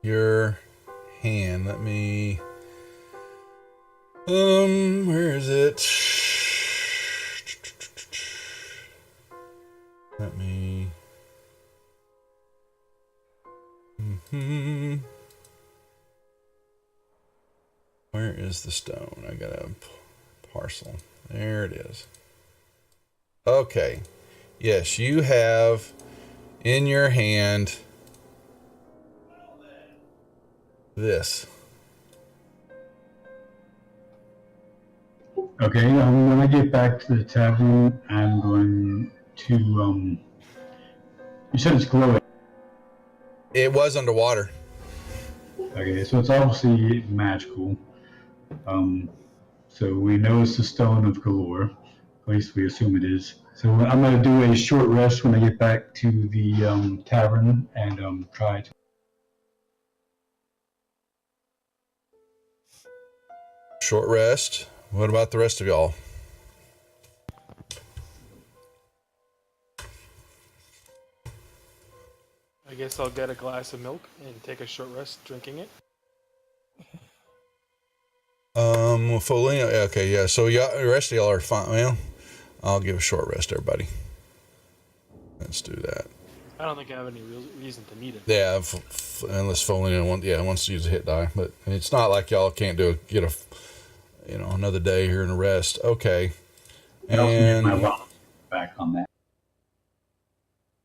your hand. Let me, where is it? Let me, where is the stone? I got a parcel. There it is. Okay. Yes, you have in your hand this. Okay, when I get back to the tavern, I'm going to, you said it's glowing. It was underwater. Okay, so it's obviously magical. So we know it's the Stone of Galore. At least we assume it is. So I'm going to do a short rest when I get back to the tavern and try to. Short rest. What about the rest of y'all? I guess I'll get a glass of milk and take a short rest drinking it. Folino, okay, yeah. So y'all, the rest of y'all are fine. Well, I'll give a short rest, everybody. Let's do that. I don't think I have any real reason to need it. Yeah, unless Folino wants to use a hit die, but it's not like y'all can't get another day here in a rest. Okay. I also need my And rock back on that.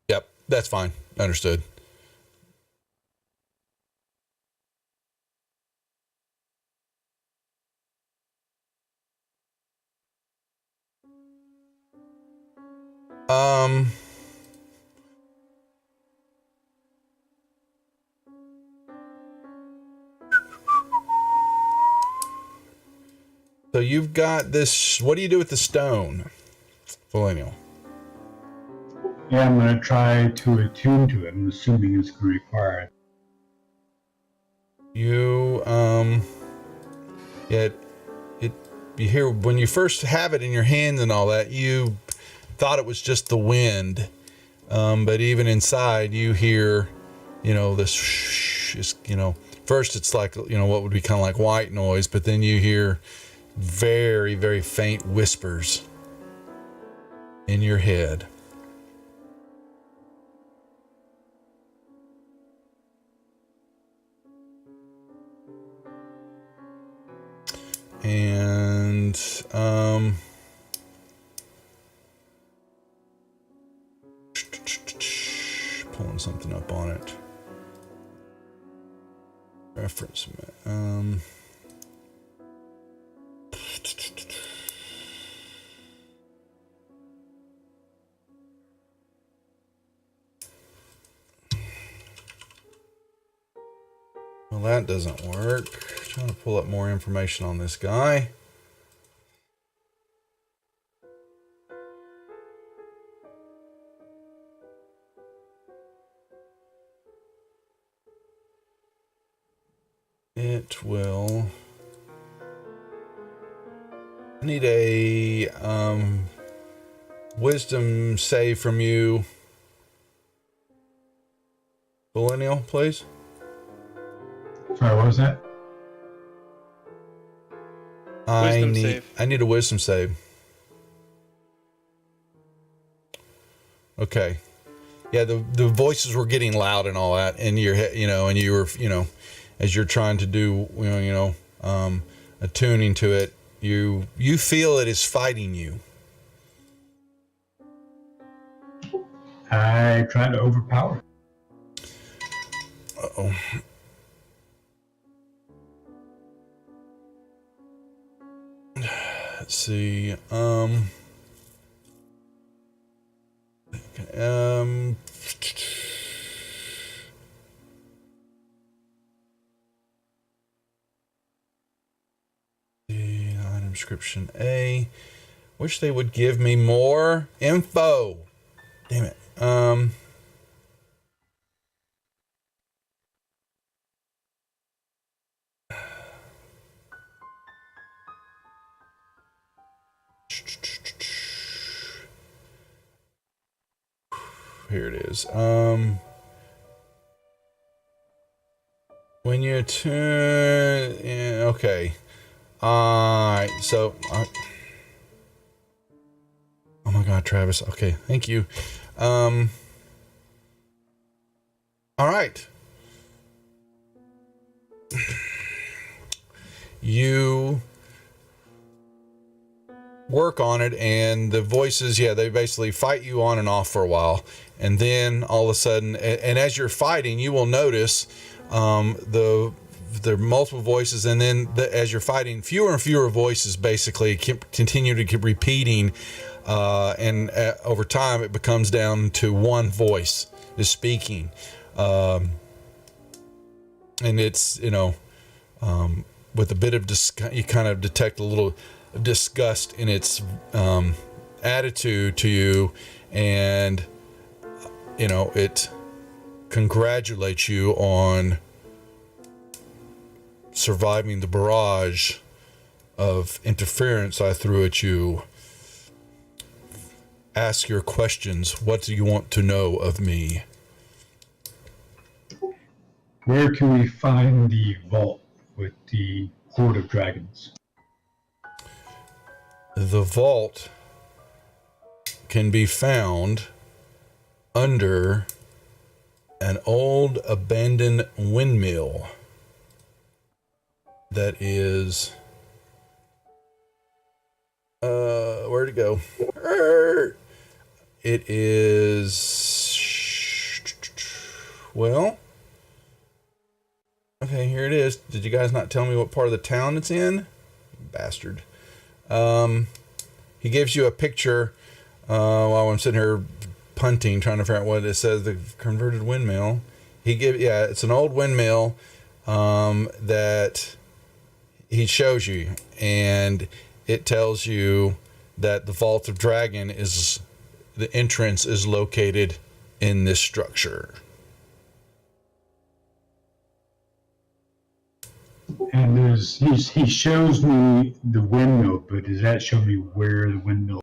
yep, that's fine. Understood. So you've got this. What do you do with the stone, Felinial? Yeah, I'm going to try to attune to it. I'm assuming it's going to require it. You you hear when you first have it in your hand and all that, you thought it was just the wind, but even inside you hear, this first it's like, what would be kind of like white noise, but then you hear very, very faint whispers in your head. And pulling something up on it. Reference. Well, that doesn't work. Trying to pull up more information on this guy. It will. I need a wisdom save from you, Millennial, please. Sorry, what was that? Wisdom save. I need a wisdom save. Okay. Yeah, the voices were getting loud and all that, and your head, and you were, as you're trying to do, attuning to it, you feel it is fighting you. I tried to overpower. Uh-oh. Let's see. The item description A. Wish they would give me more info. Damn it. Here it is. When you turn, yeah, okay. Alright, so, oh my God, Travis. Okay, thank you. Alright. You work on it, and the voices, they basically fight you on and off for a while, and then all of a sudden, and as you're fighting, you will notice the multiple voices, and then as you're fighting, fewer and fewer voices basically continue to keep repeating, and over time it becomes down to one voice is speaking, and it's with a bit of you kind of detect a little disgust in its attitude to you, and it congratulates you on surviving the barrage of interference I threw at you. Ask your questions. What do you want to know of me? Where can we find the vault with the Horde of Dragons? The vault can be found under an old abandoned windmill that is where'd it go? It is, well, okay, here it is. Did you guys not tell me what part of the town it's in? Bastard. He gives you a picture while I'm sitting here punting, trying to figure out what it says. The converted windmill. It's an old windmill that he shows you, and it tells you that the Vault of Dragon the entrance is located in this structure. And he shows me the windmill, but does that show me where the windmill?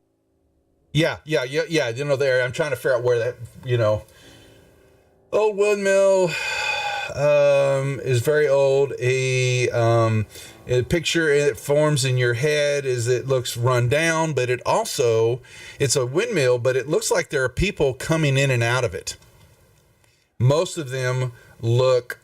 Yeah. There. I'm trying to figure out where that, old windmill is very old. A picture it forms in your head is it looks run down, but it's a windmill, but it looks like there are people coming in and out of it. Most of them look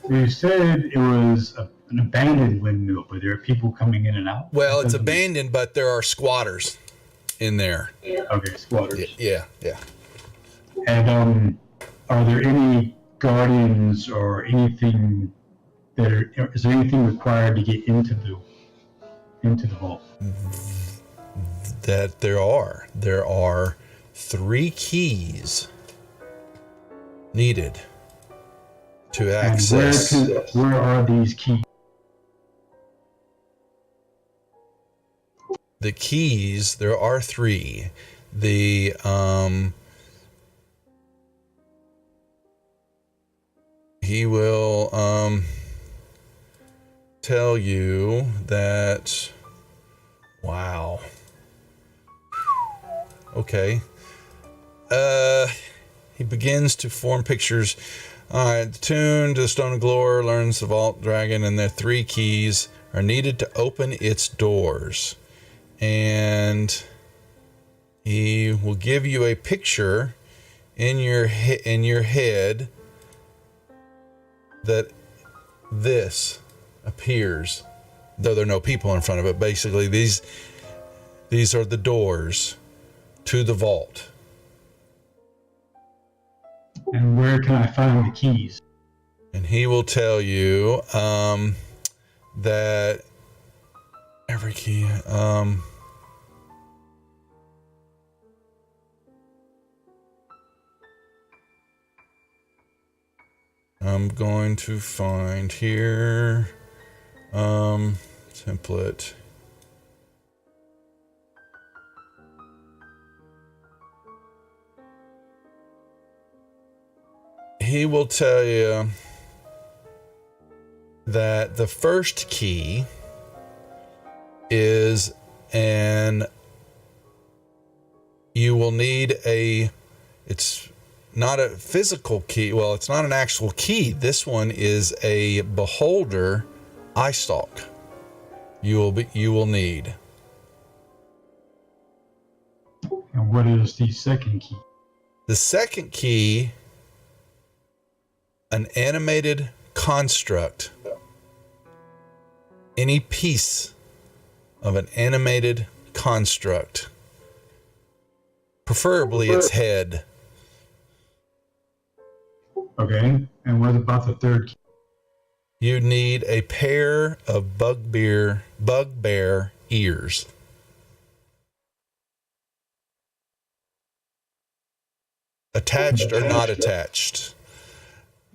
You said it was an abandoned windmill, but there are people coming in and out. Well, it's abandoned, but there are squatters in there. Okay, squatters. Yeah. And are there any guardians or anything is there anything required to get into the vault? That there are 3 keys needed to access. And where are these keys? The keys, there are 3. He will tell you that. Wow. Okay. He begins to form pictures. All right, the tune to the Stone of Glory learns the Vault Dragon, and their 3 keys are needed to open its doors. And he will give you a picture in your head that this appears, though there are no people in front of it. Basically, these are the doors to the vault. And where can I find the keys? And he will tell you that every key. I'm going to find here template. He will tell you that the first key is you will need it's not a physical key. Well, it's not an actual key. This one is a beholder eye stalk. You will need. And what is the second key? The second key, an animated construct. Any piece of an animated construct. Preferably its head. Okay, and what about the third key? You need a pair of bugbear ears. Attached or not attached.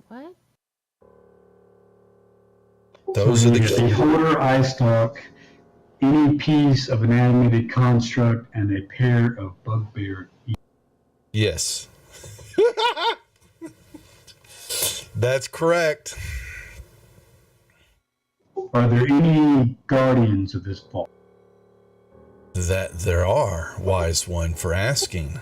What? Those So are the a keys. beholder eye stalk, any piece of an animated construct, and a pair of bugbear ears. Yes. That's correct. Are there any guardians of this vault? That there are, wise one, for asking.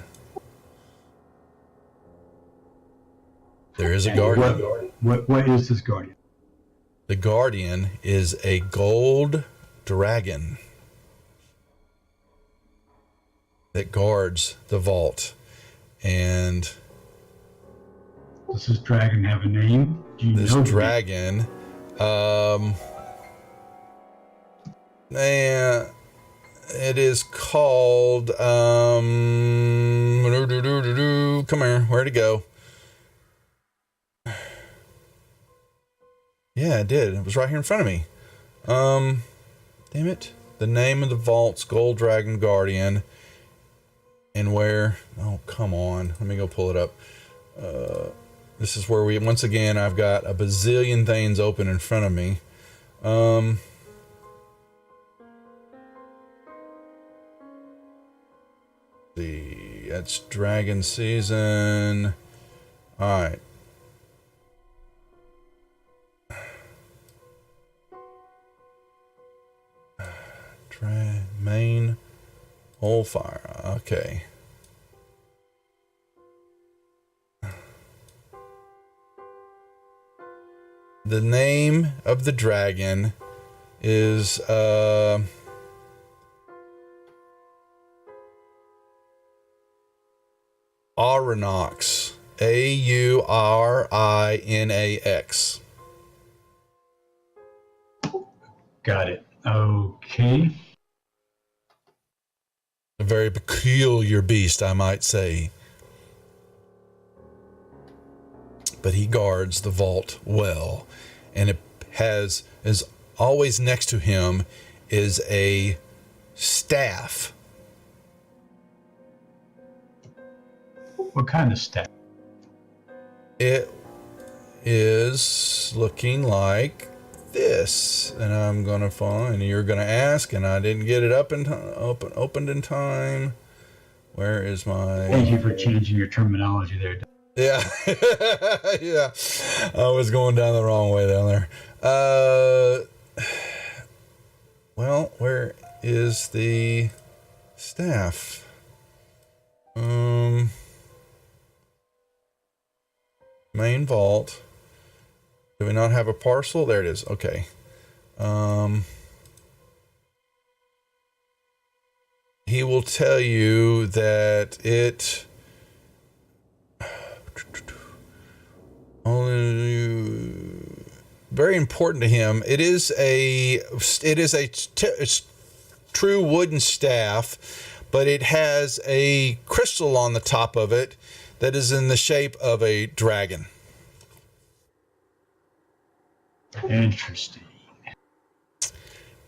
There is a guardian. What is this guardian? The guardian is a gold dragon that guards the vault. And Does this dragon have a name? Do you this know dragon, it is called, come here, where'd it go? Yeah, it did. It was right here in front of me. Damn it. The name of the vault's Gold Dragon Guardian. And where? Oh, come on. Let me go pull it up. This is where once again, I've got a bazillion things open in front of me. See, that's Dragon Season. All right. Main whole fire. Okay. The name of the dragon is Aurinax. Aurinax. Got it. Okay. A very peculiar beast, I might say. But he guards the vault well, and it is always next to him is a staff. What kind of staff? It is looking like this, and I'm gonna find, and you're gonna ask, and I didn't get it opened in time. Where is my? Thank you for changing your terminology there. Yeah, yeah. I was going down the wrong way down there. Well, where is the staff? Main vault. Do we not have a parcel? There it is. Okay. He will tell you that it very important to him. It is a true wooden staff, but it has a crystal on the top of it that is in the shape of a dragon. Interesting.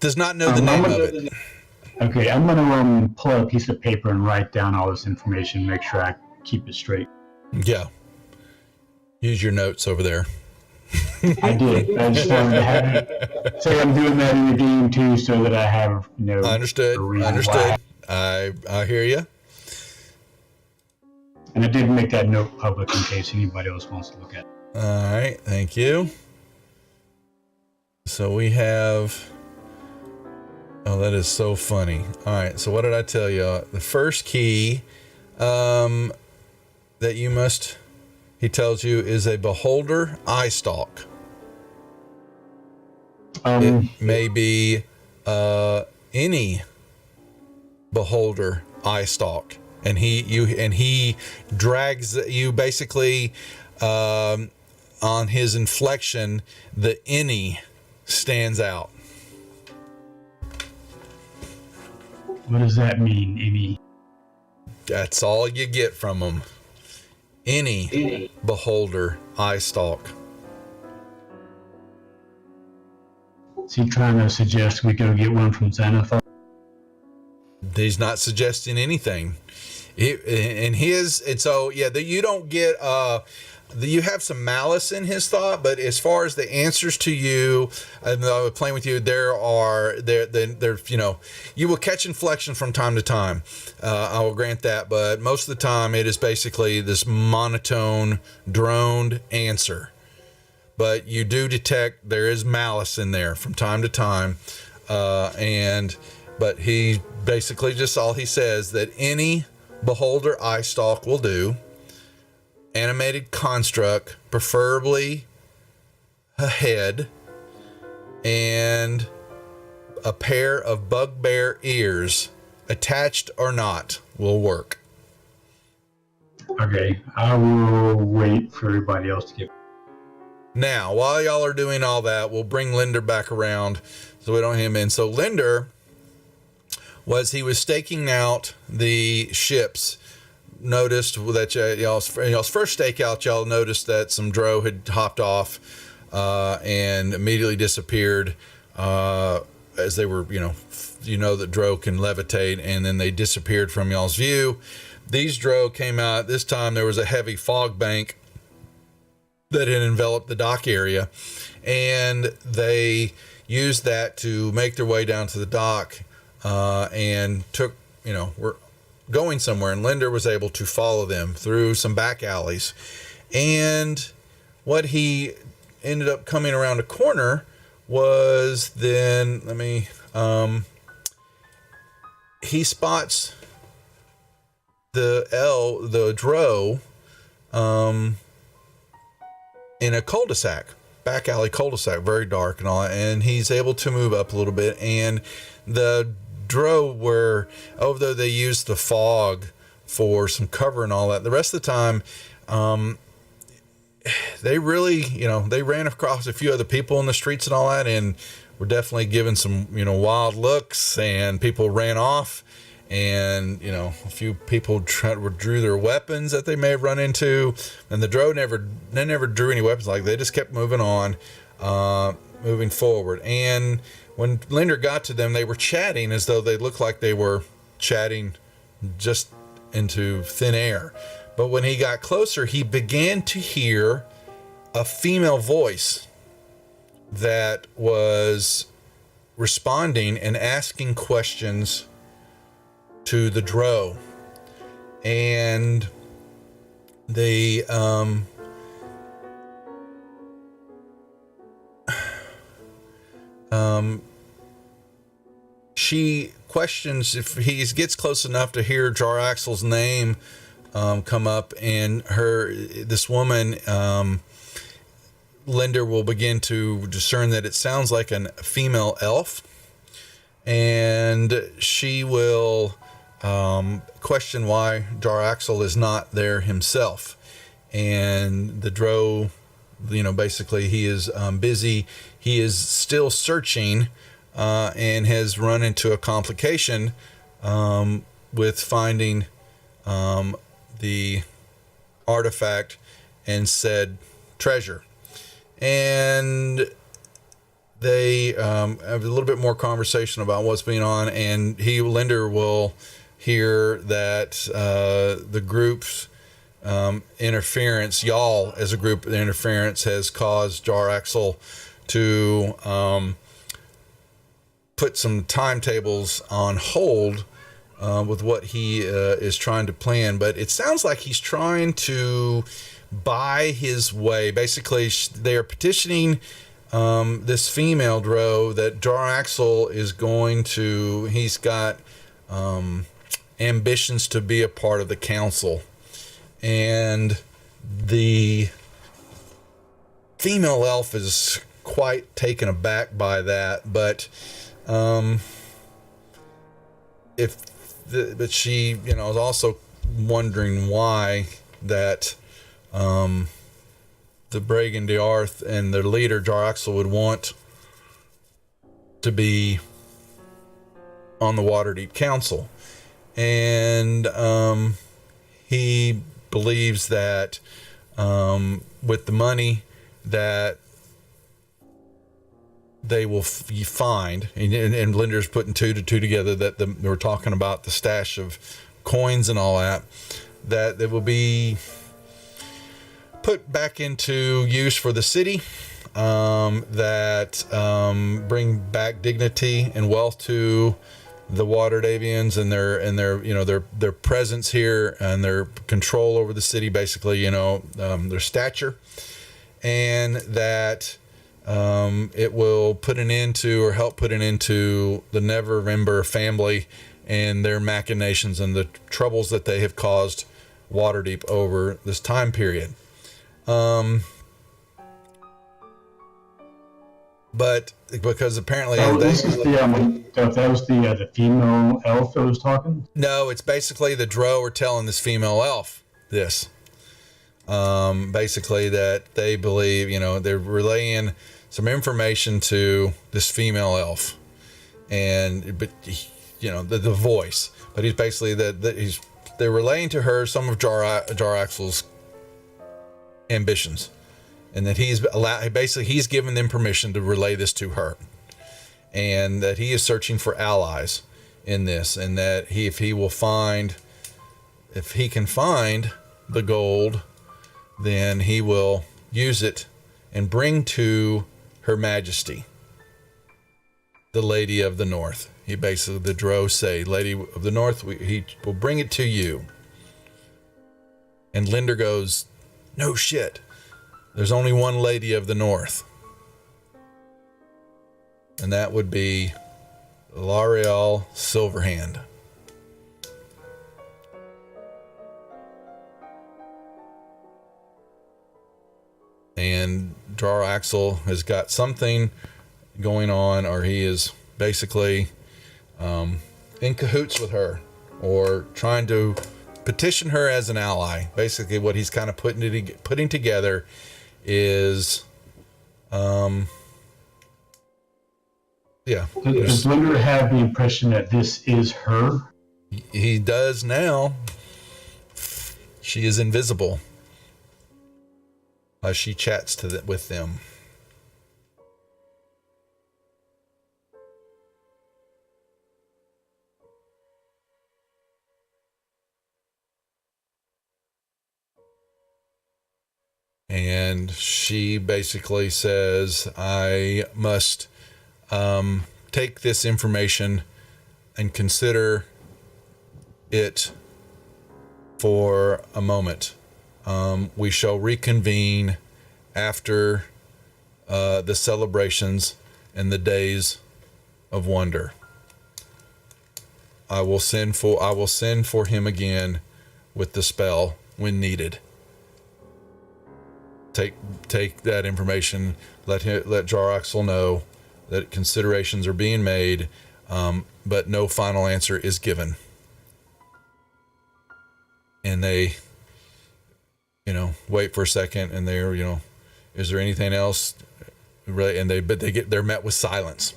Does not know the name of it. Okay, I'm gonna pull out a piece of paper and write down all this information. Make sure I keep it straight. Yeah. Use your notes over there. I did. I just wanted to have it. Say I'm doing that in the game too, so that I have Understood. I hear you. And I did make that note public in case anybody else wants to look at it. All right. Thank you. So we have. Oh, that is so funny. All right. So what did I tell you? The first key that you must, he tells you, is a beholder eye stalk. It may be any beholder eye stalk, and he drags you basically on his inflection. The any stands out. What does that mean, any? That's all you get from him. Any beholder eye stalk. Is he trying to suggest we go get one from Xanathar? He's not suggesting anything. You don't get you have some malice in his thought, but as far as the answers to you, and playing with you, you will catch inflection from time to time. I will grant that, but most of the time it is basically this monotone, droned answer. But you do detect there is malice in there from time to time, but he basically just all he says that any beholder eye stalk will do. Animated construct, preferably a head, and a pair of bugbear ears, attached or not, will work. Okay, I will wait for everybody else to get. Now, while y'all are doing all that, we'll bring Linder back around so we don't have him in. So Linder was staking out the ships. Noticed that y'all's first stakeout, y'all noticed that some drow had hopped off and immediately disappeared as they were, that drow can levitate, and then they disappeared from y'all's view. These drow came out. This time there was a heavy fog bank that had enveloped the dock area, and they used that to make their way down to the dock and took, were going somewhere, and Linder was able to follow them through some back alleys. And what he ended up coming around a corner was then, he spots the drow in a cul-de-sac, back alley cul-de-sac, very dark and all that, and he's able to move up a little bit, and the drow were, although they used the fog for some cover and all that, the rest of the time they really, they ran across a few other people in the streets and all that, and were definitely given some, wild looks, and people ran off. And, a few people drew their weapons that they may have run into. And the Drow never drew any weapons. Like, they just kept moving on, moving forward. And when Linder got to them, they were chatting as though they looked like they were chatting just into thin air. But when he got closer, he began to hear a female voice that was responding and asking questions to the Drow. And they she questions if he gets close enough to hear Jar Axel's name come up, and this woman, Linder will begin to discern that it sounds like a female elf, and she will question why Jar Axel is not there himself. And the Drow, basically he is busy. He is still searching and has run into a complication with finding the artifact and said treasure. And they have a little bit more conversation about what's going on, and Linder will hear that the group's interference, y'all as a group interference, has caused Jar Axel to put some timetables on hold with what he is trying to plan. But it sounds like he's trying to buy his way. Basically, they are petitioning this female Drow that Jar Axel is he's got ambitions to be a part of the council. And the female elf is quite taken aback by that, but she, is also wondering why that the Bragan Diarth and their leader Jar Axel would want to be on the Waterdeep Council. And he believes that with the money that they will find, and Linder's putting two to two together, that they were talking about the stash of coins and all that they will be put back into use for the city, that bring back dignity and wealth to the Waterdavians and their presence here and their control over the city, basically, their stature, and that it will put an end to, or help put an end to, the Neverember family and their machinations and the troubles that they have caused Waterdeep over this time period. But because apparently that was the female elf that was talking. No, it's basically the Drow are telling this female elf this. Basically that they believe, they're relaying some information to this female elf, but the voice. But he's basically they're relaying to her some of Jar Axel's ambitions, and that he's given them permission to relay this to her, and that he is searching for allies in this, and that if he can find the gold, then he will use it and bring to Her Majesty, the Lady of the North. The Drow say, Lady of the North, he will bring it to you. And Linder goes, no shit. There's only one Lady of the North. And that would be L'Ariel Silverhand. And Jar Axel has got something going on, or he is basically in cahoots with her, or trying to petition her as an ally. Basically, what he's kind of putting together is Yeah. Does Linder have the impression that this is her? He does now. She is invisible as she chats with them. And she basically says, I must take this information and consider it for a moment. We shall reconvene after the celebrations and the days of wonder. I will send for him again with the spell when needed. Take that information. Let Jaraxel know that considerations are being made, but no final answer is given. And they, wait for a second, and they're, is there anything else? Really? And they're met with silence.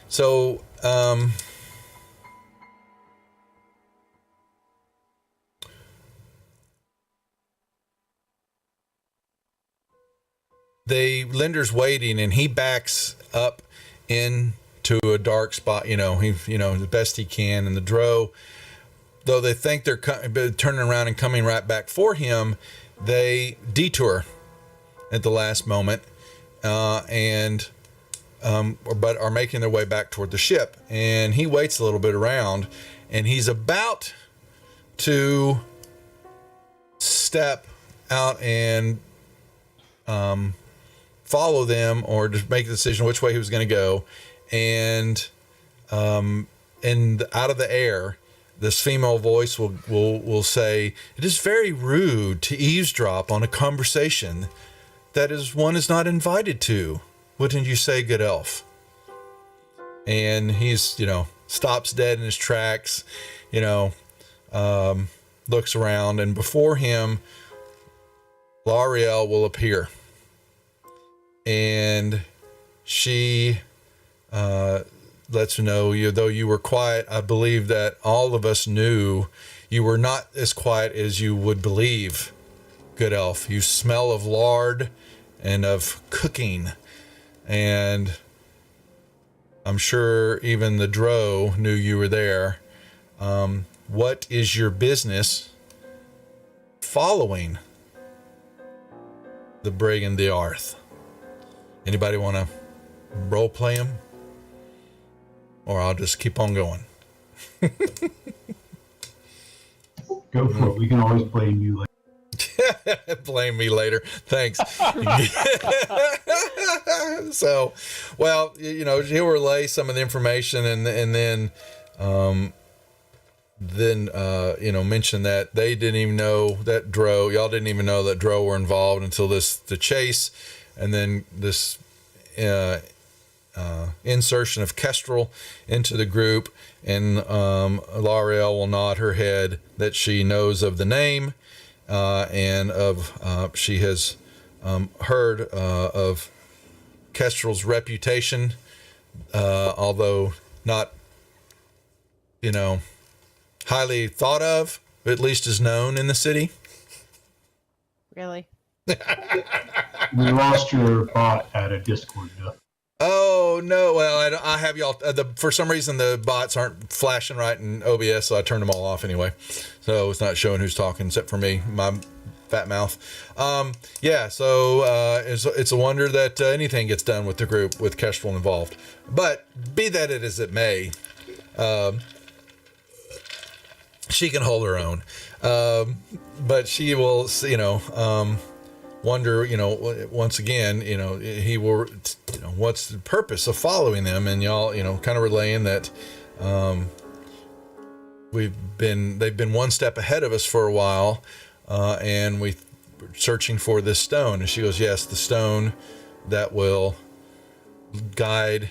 So, Linder's waiting, and he backs up into a dark spot. The best he can. And the Drow, though they think they're turning around and coming right back for him, they detour at the last moment, but are making their way back toward the ship. And he waits a little bit around, and he's about to step out and follow them, or to make a decision which way he was going to go. And out of the air, this female voice will say, "It is very rude to eavesdrop on a conversation that one is not invited to. Wouldn't you say, good elf?" And he's, stops dead in his tracks, looks around, and before him, L'Ariel will appear. And she lets you know, though you were quiet, I believe that all of us knew you were not as quiet as you would believe, good elf. You smell of lard and of cooking. And I'm sure even the Drow knew you were there. What is your business following the Brigand the Arth? Anybody want to role play him? Or I'll just keep on going. Go for it. We can always blame you later. Blame me later. Thanks. So, well, he'll relay some of the information, and then mention that they didn't even know that y'all didn't even know that Drow were involved until the chase, and then this insertion of Kestrel into the group. And L'Ariel will nod her head that she knows of the name, and she has heard of Kestrel's reputation, although not, highly thought of, at least is known in the city. Really? We lost your bot at a Discord, Jeff. Oh no! Well, I have y'all. For some reason, the bots aren't flashing right in OBS, so I turned them all off anyway. So it's not showing who's talking except for me, my fat mouth. Yeah. So it's a wonder that anything gets done with the group with Kestrel involved. But be that it as it may, she can hold her own. But she will, wonder, once again, he will, what's the purpose of following them? And y'all, kind of relaying that they've been one step ahead of us for a while, and we're searching for this stone. And she goes, yes, the stone that will guide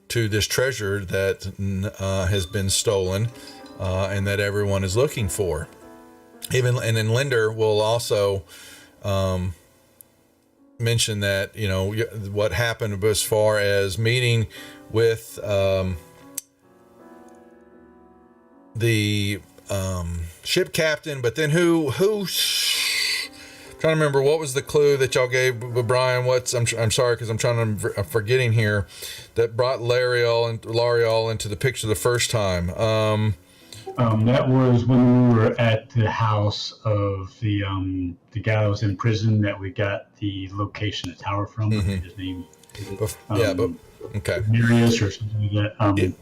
to this treasure that has been stolen, and that everyone is looking for. and then Linder will also mention that, you know, what happened as far as meeting with the ship captain, but then who trying to remember what was the clue that y'all gave Brian. I'm sorry, because I'm forgetting here, that brought L'Ariel into the picture the first time. That was when we were at the house of the guy that was in prison that we got the location of the tower from. I forget his name. Okay. Marius or something like that.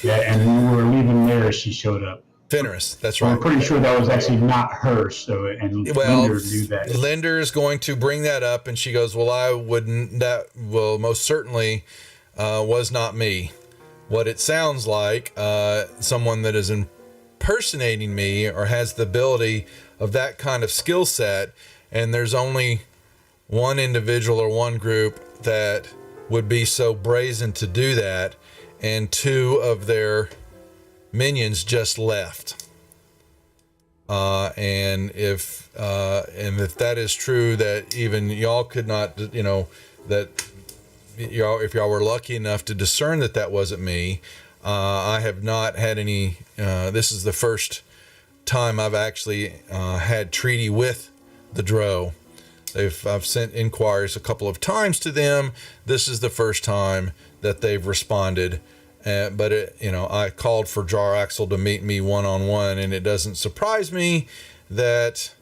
Yeah, and when we were leaving there, she showed up. Fenris, that's right. I'm pretty sure that was actually not her. So, and Linder knew that. Linder is going to bring that up, and she goes, "Well, I wouldn't. That will most certainly was not me. What it sounds like, someone that is impersonating me or has the ability of that kind of skill set, and there's only one individual or one group that would be so brazen to do that, and two of their minions just left. And if that is true, that even y'all could not, you know, that y'all, if y'all were lucky enough to discern that that wasn't me, I have not had any. This is the first time I've actually had treaty with the Drow. I've sent inquiries a couple of times to them. This is the first time that they've responded. But I called for Jar Axel to meet me one-on-one, and it doesn't surprise me that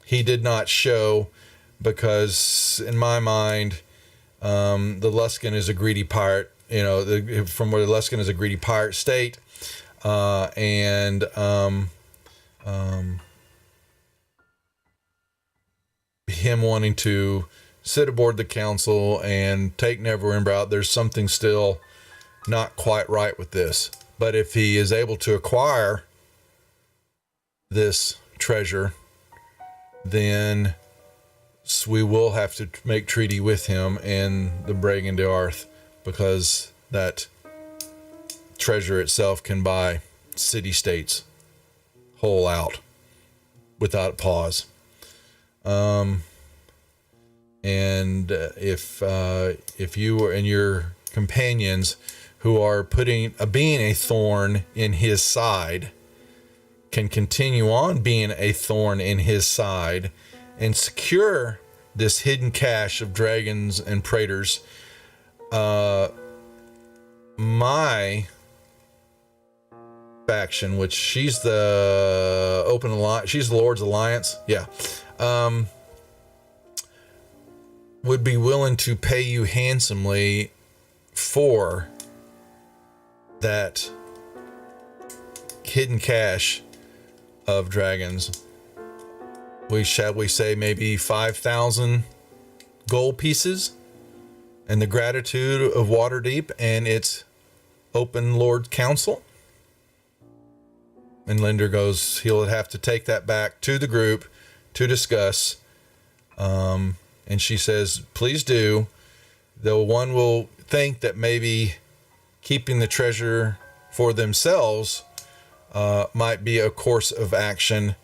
he did not show, because in my mind, the Luskan is a greedy pirate. You know, from where the Luskan is a greedy pirate state, and him wanting to sit aboard the council and take Neverember out, there's something still not quite right with this. But if he is able to acquire this treasure, then we will have to make treaty with him and the Bregan de Arth, because that treasure itself can buy city-states whole out without pause. And if you and your companions who are being a thorn in his side can continue on being a thorn in his side and secure this hidden cache of dragons and praetors, my faction, which she's the Open Alliance, she's the Lord's Alliance, would be willing to pay you handsomely for that hidden cache of dragons. Shall we say maybe 5,000 gold pieces, and the gratitude of Waterdeep and its Open Lord Council? And Linder goes, he'll have to take that back to the group to discuss. And she says, please do. Though one will think that maybe keeping the treasure for themselves might be a course of action,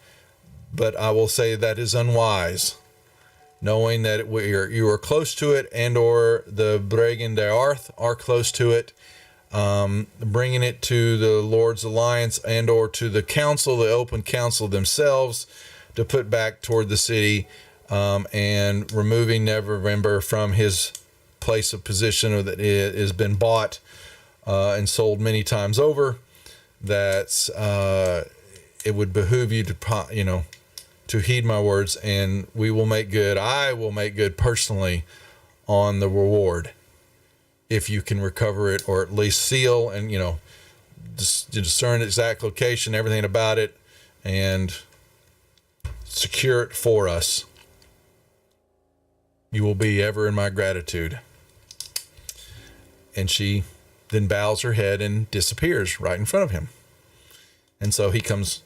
but I will say that is unwise. Knowing that you are close to it, and or the Bregan de Arth are close to it, bringing it to the Lord's Alliance and or to the council, the Open Council themselves, to put back toward the city, and removing Neverember from his place of position that it has been bought and sold many times over. That it would behoove you to heed my words, and we will make good. I will make good personally on the reward if you can recover it, or at least seal and discern its exact location, everything about it, and secure it for us. You will be ever in my gratitude. And she then bows her head and disappears right in front of him. And so he comes,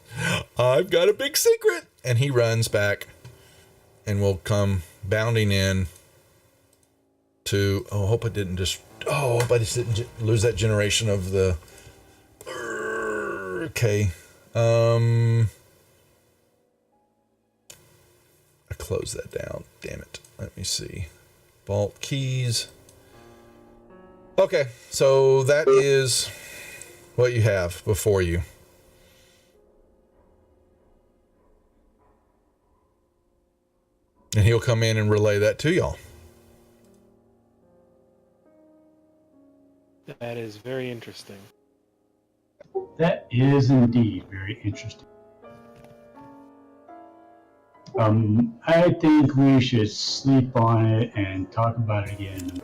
I've got a big secret. And he runs back and will come bounding in to, I hope I didn't lose that generation of the, okay. I closed that down. Damn it. Let me see. Vault keys. Okay, so that is what you have before you. And he'll come in and relay that to y'all. That is very interesting. That is indeed very interesting. I think we should sleep on it and talk about it again.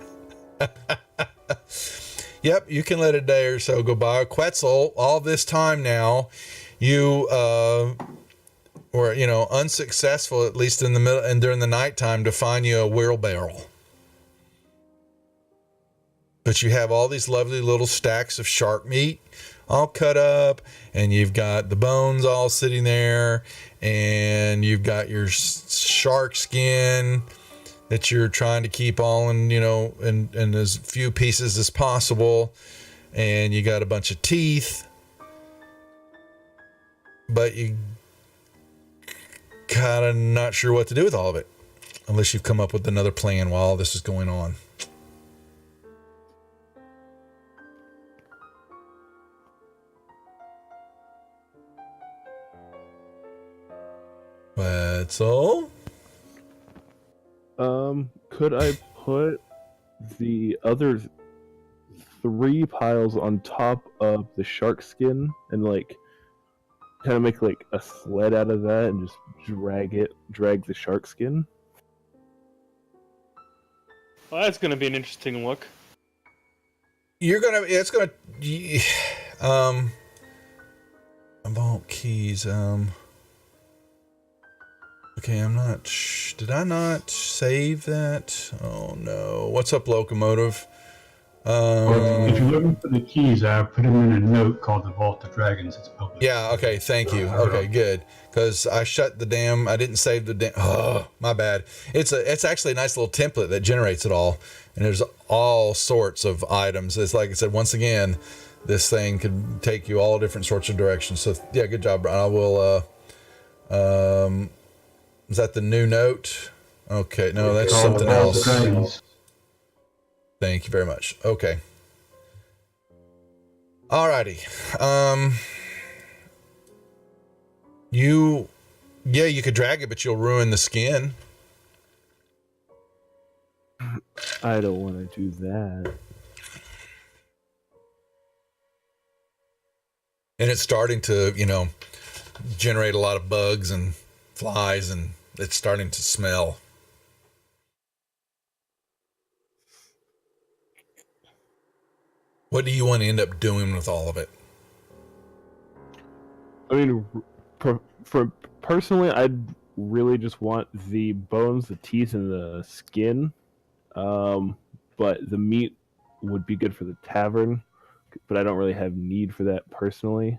Yep, you can let a day or so go by. Quetzal, all this time now, you were, unsuccessful, at least in the middle and during the nighttime, to find you a wheelbarrow. But you have all these lovely little stacks of shark meat all cut up, and you've got the bones all sitting there, and you've got your shark skin that you're trying to keep all in as few pieces as possible, and you got a bunch of teeth, but you kind of not sure what to do with all of it, unless you've come up with another plan while all this is going on. That's all. Could I put the other 3 piles on top of the shark skin and kind of make a sled out of that and just drag the shark skin? Well, that's going to be an interesting look. Vault keys, okay, I'm not, did I not save that? Oh no. What's up, Locomotive? If you're looking for the keys, I put them in a note called the Vault of Dragons. It's public. Yeah, okay, thank you. Okay, good. Because I didn't save the oh, my bad. It's actually a nice little template that generates it all. And there's all sorts of items. It's like I said, once again, this thing could take you all different sorts of directions. So yeah, good job, Brian. I will, is that the new note? Okay, no, that's something else. Thank you very much. Okay. Alrighty. You could drag it, but you'll ruin the skin. I don't want to do that. And it's starting to, generate a lot of bugs and flies, and it's starting to smell. What do you want to end up doing with all of it? I mean, for personally, I'd really just want the bones, the teeth, and the skin. But the meat would be good for the tavern, but I don't really have need for that personally.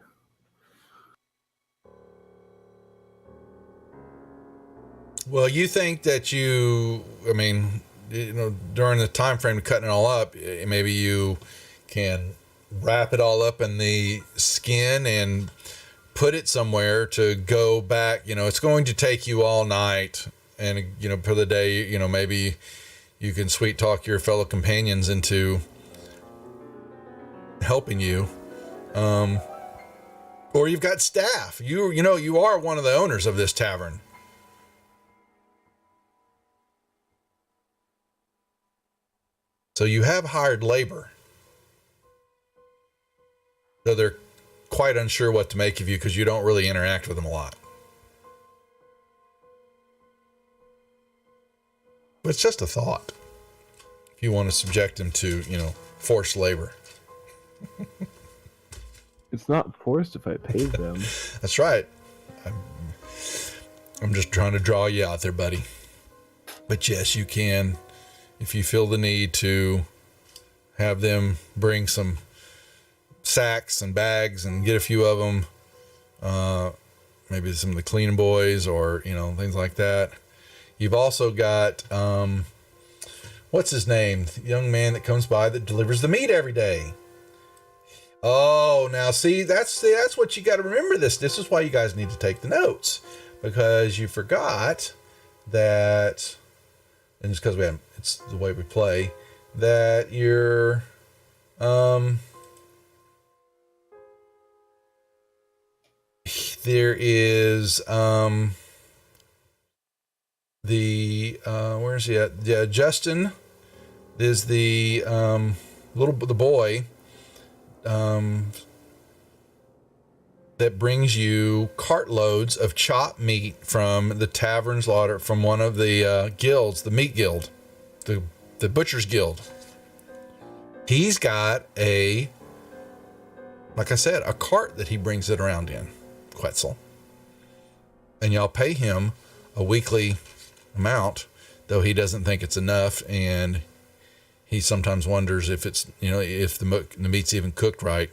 Well, you think that during the time frame of cutting it all up, maybe you can wrap it all up in the skin and put it somewhere to go back. It's going to take you all night, and for the day, maybe you can sweet talk your fellow companions into helping you, or you've got staff. You are one of the owners of this tavern. So you have hired labor. So they're quite unsure what to make of you because you don't really interact with them a lot. But it's just a thought. If you want to subject them to, forced labor. It's not forced if I pay them. That's right. I'm just trying to draw you out there, buddy. But yes, you can, if you feel the need to have them bring some sacks and bags and get a few of them, maybe some of the cleaning boys or things like that. You've also got what's his name, the young man that comes by that delivers the meat every day, Oh, now see, that's what you got to remember. This is why you guys need to take the notes, because you forgot that, and it's because it's the way we play, that you're there is the where's he at? Yeah, Justin is the the boy that brings you cartloads of chopped meat from the tavern's larder, from one of the guilds, the meat guild, the butcher's guild. He's got like I said, a cart that he brings it around in, Quetzal. And y'all pay him a weekly amount, though he doesn't think it's enough, and he sometimes wonders if it's, if the meat's even cooked right.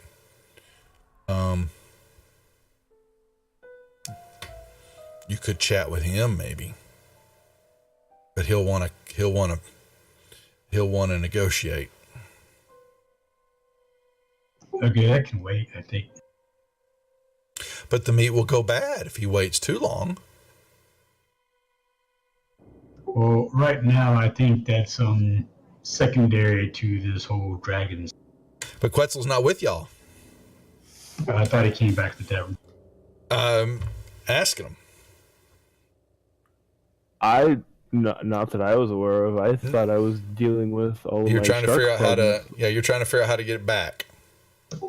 You could chat with him maybe, but he'll want to negotiate. Okay, that can wait, I think. But the meat will go bad if he waits too long. Well, right now, I think that's secondary to this whole dragons. But Quetzal's not with y'all. I thought he came back to the tavern. Asking him. Not that I was aware of. I thought I was dealing with all of You're my trying to shark figure out how to. problems. Yeah, you're trying to figure out how to get it back.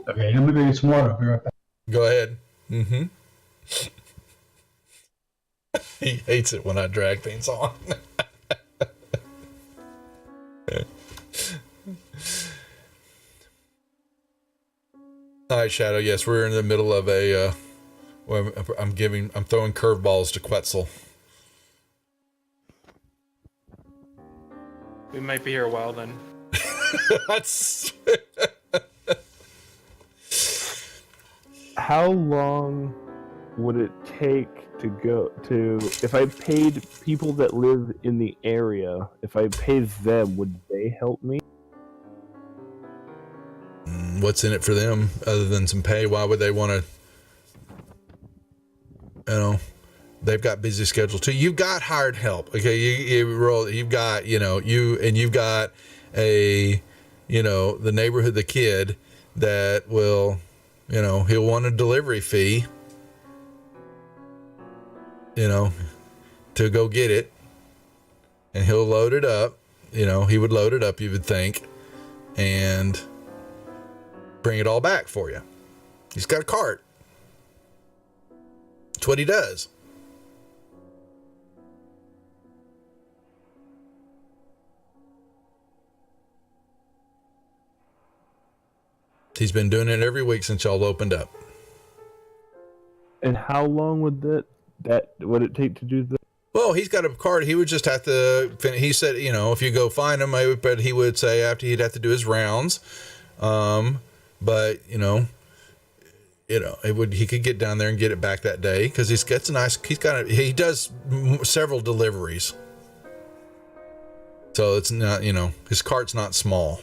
Okay, I'm gonna go get some water. I'll be right back. Go ahead. Mm-hmm. He hates it when I drag things on. All right, Shadow. Yes, we're in the middle of a. I'm throwing curveballs to Quetzal. We might be here a while then. That's. How long would it take to go to, if I paid people that live in the area, if I paid them, would they help me? What's in it for them other than some pay? Why would they want to? They've got busy schedules too. You've got hired help. Okay, you've got you've got the neighborhood, the kid that will, he'll want a delivery fee, to go get it, and he'll load it up. He would load it up, you would think, and bring it all back for you. He's got a cart. That's what he does. He's been doing it every week since y'all opened up. And how long would would it take to do that? Well, he's got a card. He would just have to finish. He said, if you go find him, but he would say after he'd have to do his rounds. But he could get down there and get it back that day because he does several deliveries. So it's not, his cart's not small.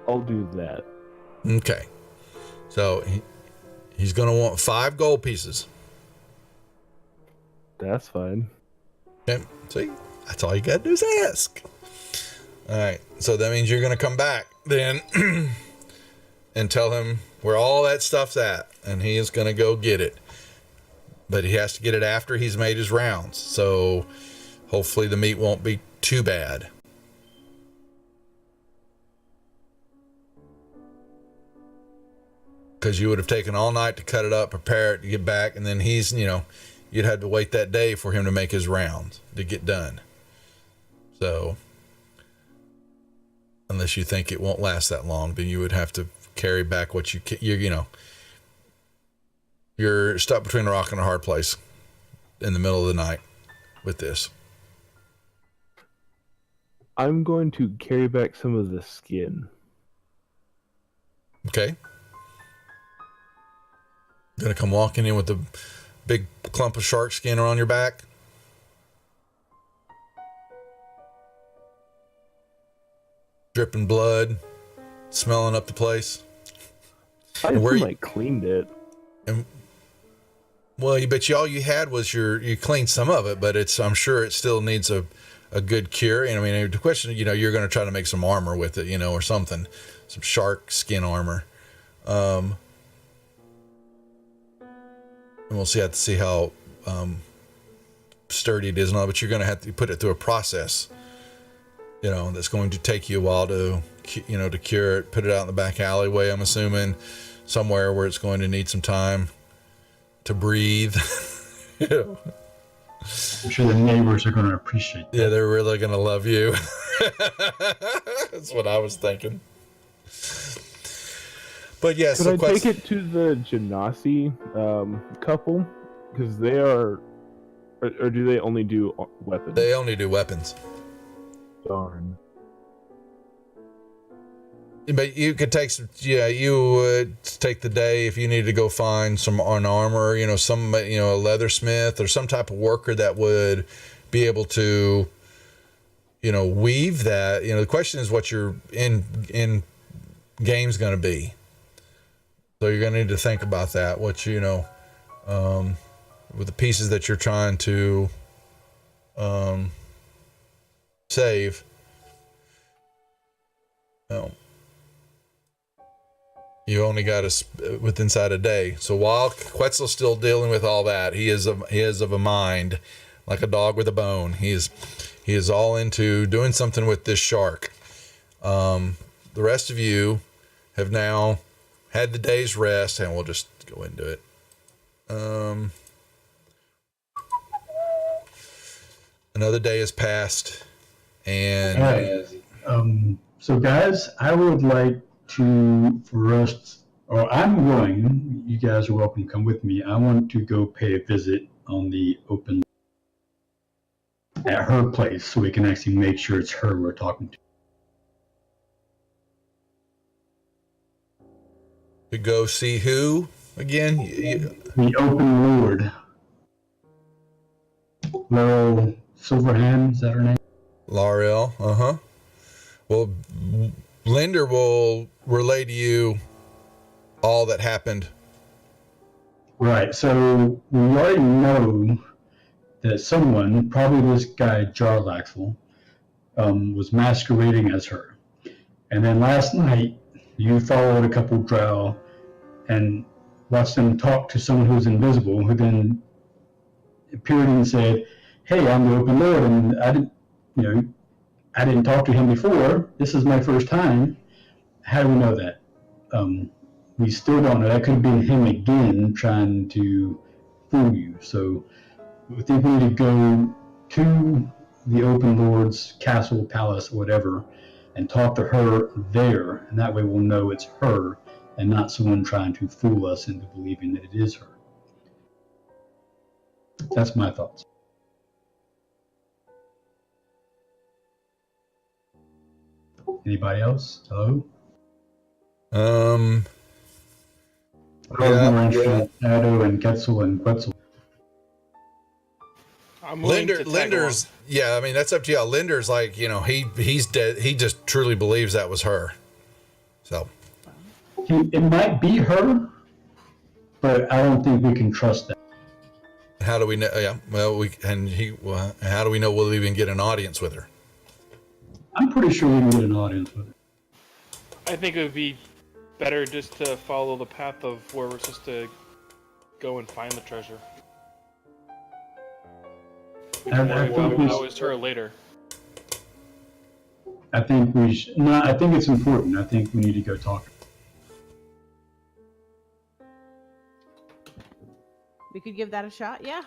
I'll do that. Okay. So he's going to want 5 gold pieces. That's fine. Okay. See, that's all you got to do is ask. All right. So that means you're going to come back then and tell him where all that stuff's at, and he is going to go get it. But he has to get it after he's made his rounds. So hopefully the meat won't be too bad. Because you would have taken all night to cut it up, prepare it, to get back, and then he's, you'd have to wait that day for him to make his rounds to get done. So, unless you think it won't last that long, then you would have to carry back what you're stuck between a rock and a hard place in the middle of the night with this. I'm going to carry back some of the skin. Okay. Gonna come walking in with a big clump of shark skin on your back. dripping blood, smelling up the place. I And where assume you- I cleaned it. And well, all you had was you cleaned some of it, but I'm sure it still needs a good cure. And I mean, the question, you're going to try to make some armor with it, or something, some shark skin armor. And we'll have to see how sturdy it is and all, but you're going to have to put it through a process, that's going to take you a while to cure it, put it out in the back alleyway, I'm assuming, somewhere where it's going to need some time to breathe. I'm sure the neighbors are going to appreciate that. Yeah, they're really going to love you. That's what I was thinking. But yes, Could I take it to the Genasi couple? Because they are, or do they only do weapons? They only do weapons. Darn. But you could take you would take the day if you need to go find an armor, a leathersmith or some type of worker that would be able to, weave that. The question is what your in game's going to be. So you're going to need to think about that. What with the pieces that you're trying to save. You only got inside a day. So while Quetzal's still dealing with all that, he is of a mind like a dog with a bone. He is all into doing something with this shark. The rest of you have now had the day's rest, and we'll just go into it. Another day has passed, and Alright. So guys, I would like I'm going, you guys are welcome to come with me. I want to go pay a visit on the open at her place so we can actually make sure it's her we're talking to go see who again? The open lord. Laurel Silverhand, is that her name? Laurel, Well, Linder will relay to you all that happened. Right, so we already know that someone, probably this guy Jarlaxle, was masquerading as her. And then last night, you followed a couple drow and watched them talk to someone who was invisible, who then appeared and said, "Hey, I'm the Open Lord, and I didn't talk to him before. This is my first time." How do we know that? We still don't know. That could have been him again trying to fool you. So I think we need to go to the Open Lord's castle, palace, whatever, and talk to her there. And that way we'll know it's her and not someone trying to fool us into believing that it is her. That's my thoughts. Anybody else? Hello? Ado and Quetzal and Quetzal. I'm willing to tag Linder's, yeah, I mean, that's up to you. Linder's like, he's dead. He just truly believes that was her. So. It might be her, but I don't think we can trust that. How do we know? Yeah, well, how do we know we'll even get an audience with her? I'm pretty sure we can get an audience with her. I think it would be better just to follow the path of where we're supposed to go and find the treasure. We can worry about how it's her later. I think we should. No, I think it's important. I think we need to go talk. We could give that a shot, yeah.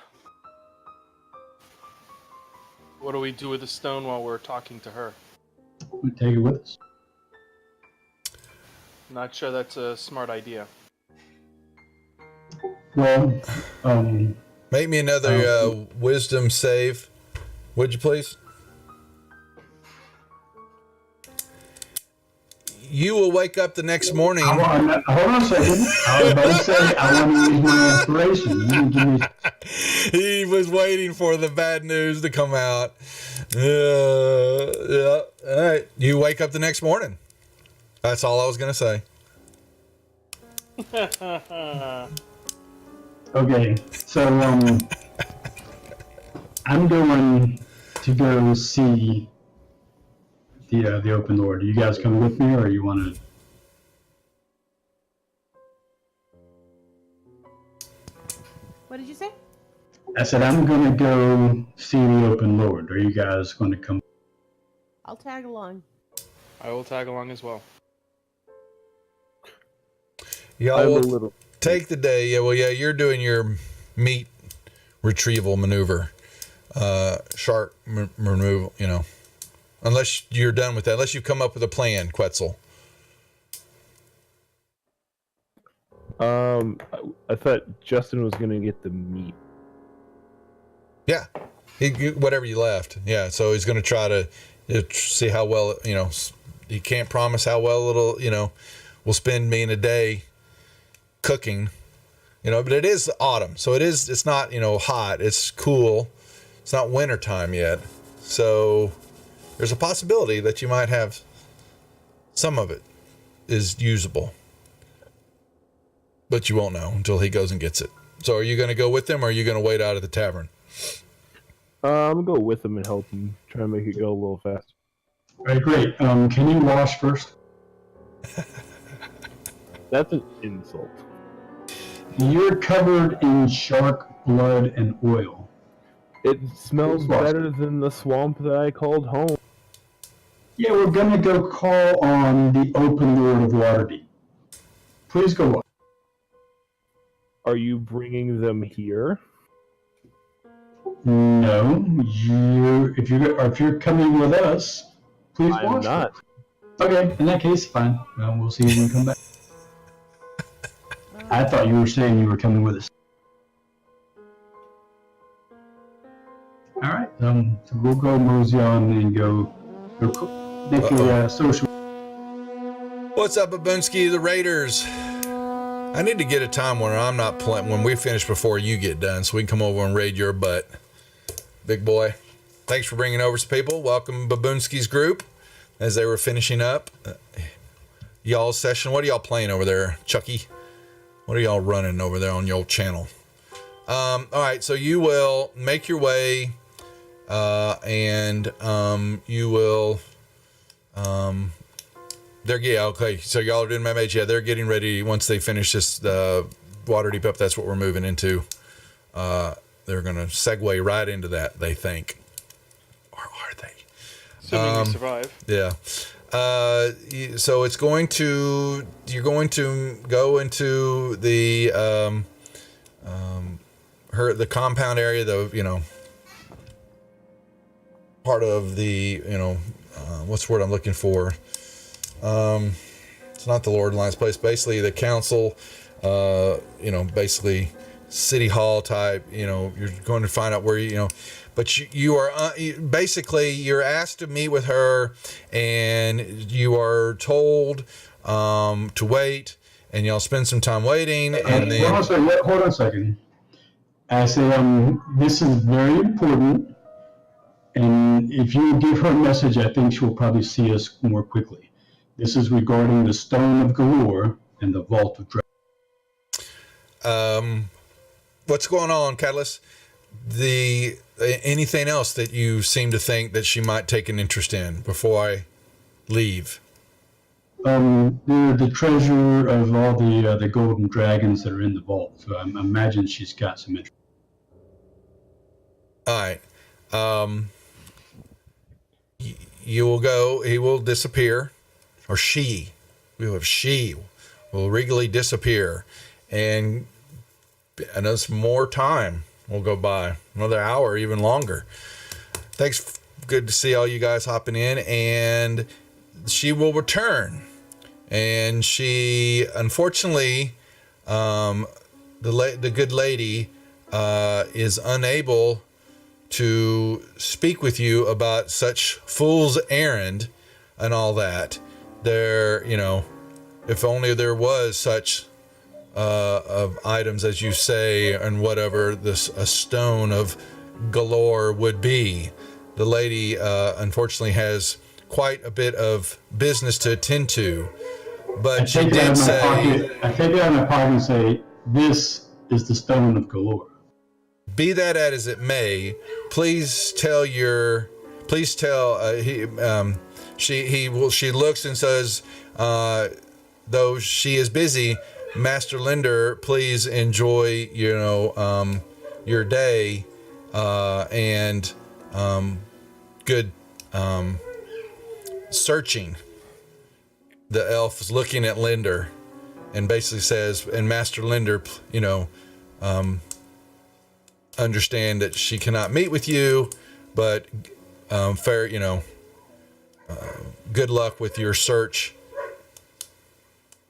What do we do with the stone while we're talking to her? We take it with us. Not sure that's a smart idea. Well, Make me another wisdom save, would you please? You will wake up the next morning. hold on a second. I was about to say I want to use my inspiration. You can give me. He was waiting for the bad news to come out. Yeah. All right. You wake up the next morning. That's all I was gonna say. Okay, so I'm going to go see the open Lord. Are you guys coming with me, or you want to? What did you say? I said I'm going to go see the open Lord. Are you guys going to come? I'll tag along. I will tag along as well. Y'all I'm a will little. take the day. Yeah, well, yeah, you're doing your meat retrieval maneuver, shark removal. You know, unless you're done with that, unless you've come up with a plan, Quetzal. I thought Justin was gonna get the meat. Yeah, whatever you left. Yeah, so he's going to try to see how well, you know, he can't promise how well it'll, you know, will spend me in a day cooking, you know, but it is autumn. So it's not, you know, hot. It's cool. It's not winter time yet. So there's a possibility that you might have some of it is usable. But you won't know until he goes and gets it. So are you going to go with him, or are you going to wait out at the tavern? I'm gonna go with him and help him try and make it go a little faster. All right, great. Can you wash first? That's an insult. You're covered in shark blood and oil. It smells Wash. better than the swamp that I called home. Yeah, we're going to go call on the open Lord of Waterdeep. Please go wash. Are you bringing them here? No, if you're coming with us, please I'm wash. not. Okay, in that case, fine. Well, we'll see when we come back. I thought you were saying you were coming with us. All right, so we'll go mosey on and go make your social. What's up, Babunski, the Raiders? I need to get a time when I'm not playing, when we finish before you get done, so we can come over and raid your butt. Big boy. Thanks for bringing over some people. Welcome Babunski's group as they were finishing up y'all's session. What are y'all playing over there, Chucky? What are y'all running over there on your channel? All right, so you will make your way and you will okay, so y'all are doing my mage. Yeah, they're getting ready once they finish this Waterdeep up. That's what we're moving into. They're gonna segue right into that, they think, or are they? Assuming we survive. Yeah. So it's going to, you're going to go into the the compound area, the part of the what's the word I'm looking for? It's not the Lord Alliance place. Basically, the council. Basically city hall type. You're going to find out where but you are basically you're asked to meet with her, and you are told to wait, and y'all spend some time waiting, and then Hold on a second. I say this is very important, and if you give her a message, I think she will probably see us more quickly. This is regarding the Stone of Galore and the Vault of Dragon. What's going on, Catalyst? Anything else that you seem to think that she might take an interest in before I leave? The treasure of all the golden dragons that are in the vault. So I imagine she's got some interest. All right. You will go. He will disappear, or she will regally disappear, and some more time will go by, another hour, even longer. Thanks. Good to see all you guys hopping in, and she will return. And she, unfortunately, the good lady is unable to speak with you about such fool's errand and all that. If only there was such of items as you say, and whatever a stone of galore would be. the lady unfortunately has quite a bit of business to attend to. But she did say, I take it out of my pocket and say, "This is the stone of Galore." be that as it may, please tell she looks and says, though she is busy, Master Linder, please enjoy your day and good searching. The elf is looking at Linder and basically says, and Master Linder, understand that she cannot meet with you, but good luck with your search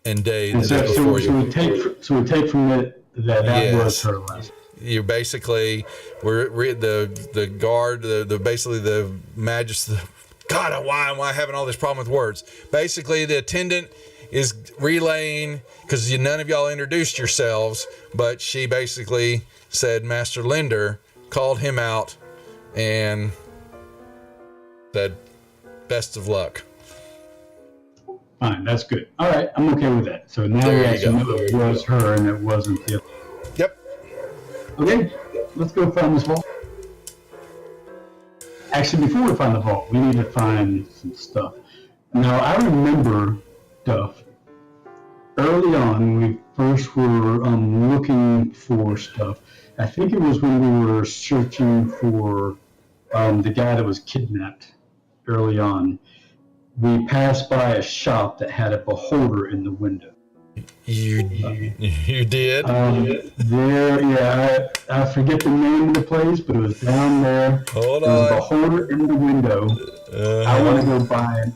and day that is before you. So we take from it that Yes. was her last. You basically the guard, basically the magistrate. God, why am I having all this problem with words? Basically, the attendant is relaying, because none of y'all introduced yourselves, but she basically said Master Linder, called him out, and said, best of luck. Fine, that's good. All right, I'm okay with that. So now There we you actually go. know it was her and it wasn't the other. Yep. Okay, let's go find this vault. Actually, before we find the vault, we need to find some stuff. Now, I remember stuff early on when we first were looking for stuff. I think it was when we were searching for the guy that was kidnapped early on. We passed by a shop that had a beholder in the window. You did? I forget the name of the place, but it was down there. Hold There was a on. beholder in the window. I want to go buy it.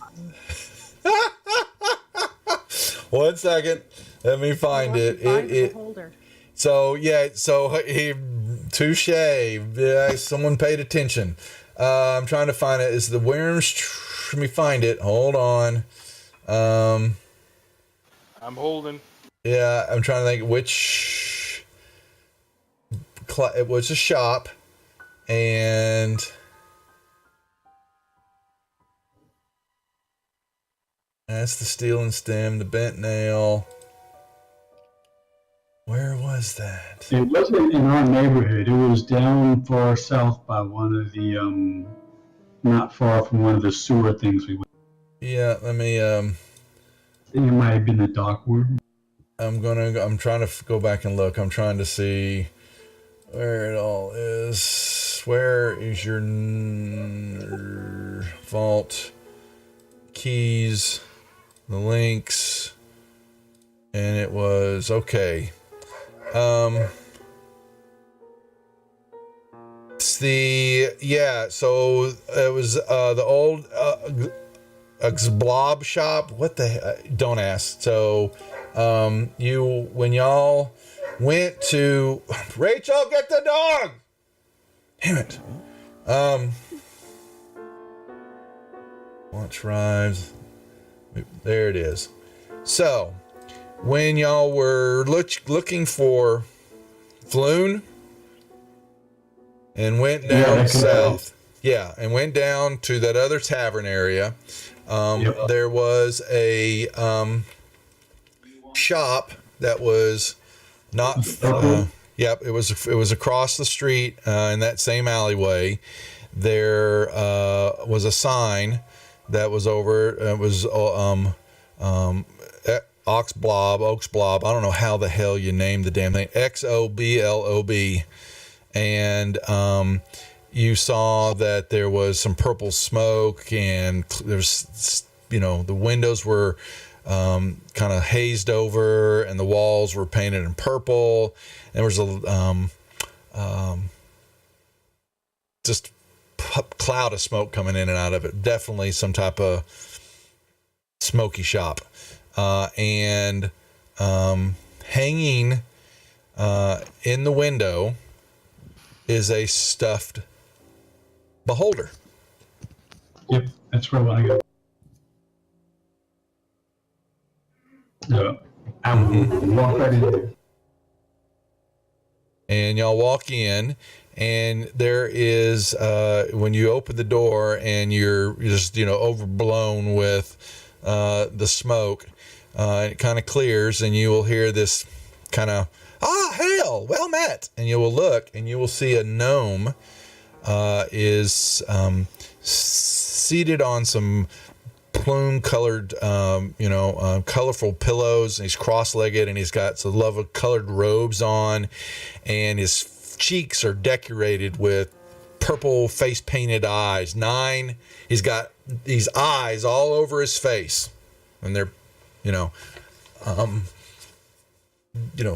1 second. Let me find it. Holder. So he touche. Yeah, someone paid attention. I'm trying to find it. Is the worms? Let me find it. Hold on. I'm holding. Yeah, I'm trying to think which. It was a shop, and that's the steel and stem, the bent nail. Where was that? It wasn't in our neighborhood. It was down far south by one of the not far from one of the sewer things we went. Yeah, let me. It might have been the dock worm. I'm trying to go back and look. I'm trying to see where it all is. Where is your vault keys, the links, and it was okay. It's so it was the old blob shop. What the don't ask. So when y'all went to Rachel, get the dog. Damn it. Watch Rives. There it is. So when y'all were looking for Floon and went down south, and went down to that other tavern area, there was a shop that was not. It was across the street in that same alleyway. There was a sign that was over. It was Oaks Blob. I don't know how the hell you named the damn thing. XOBLOB. And you saw that there was some purple smoke, and there's the windows were kind of hazed over, and the walls were painted in purple. And there was a just cloud of smoke coming in and out of it. Definitely some type of smoky shop. And hanging in the window is a stuffed beholder. Yep, that's where I want to go. No, I will walk right in there. And y'all walk in, and there is when you open the door and you're just overblown with the smoke, it kind of clears, and you will hear this kind of hail, well met, and you will look and you will see a gnome is seated on some plume-colored, colorful pillows, and he's cross-legged, and he's got some colored robes on, and his cheeks are decorated with purple face-painted eyes. He's got these eyes all over his face, and they're,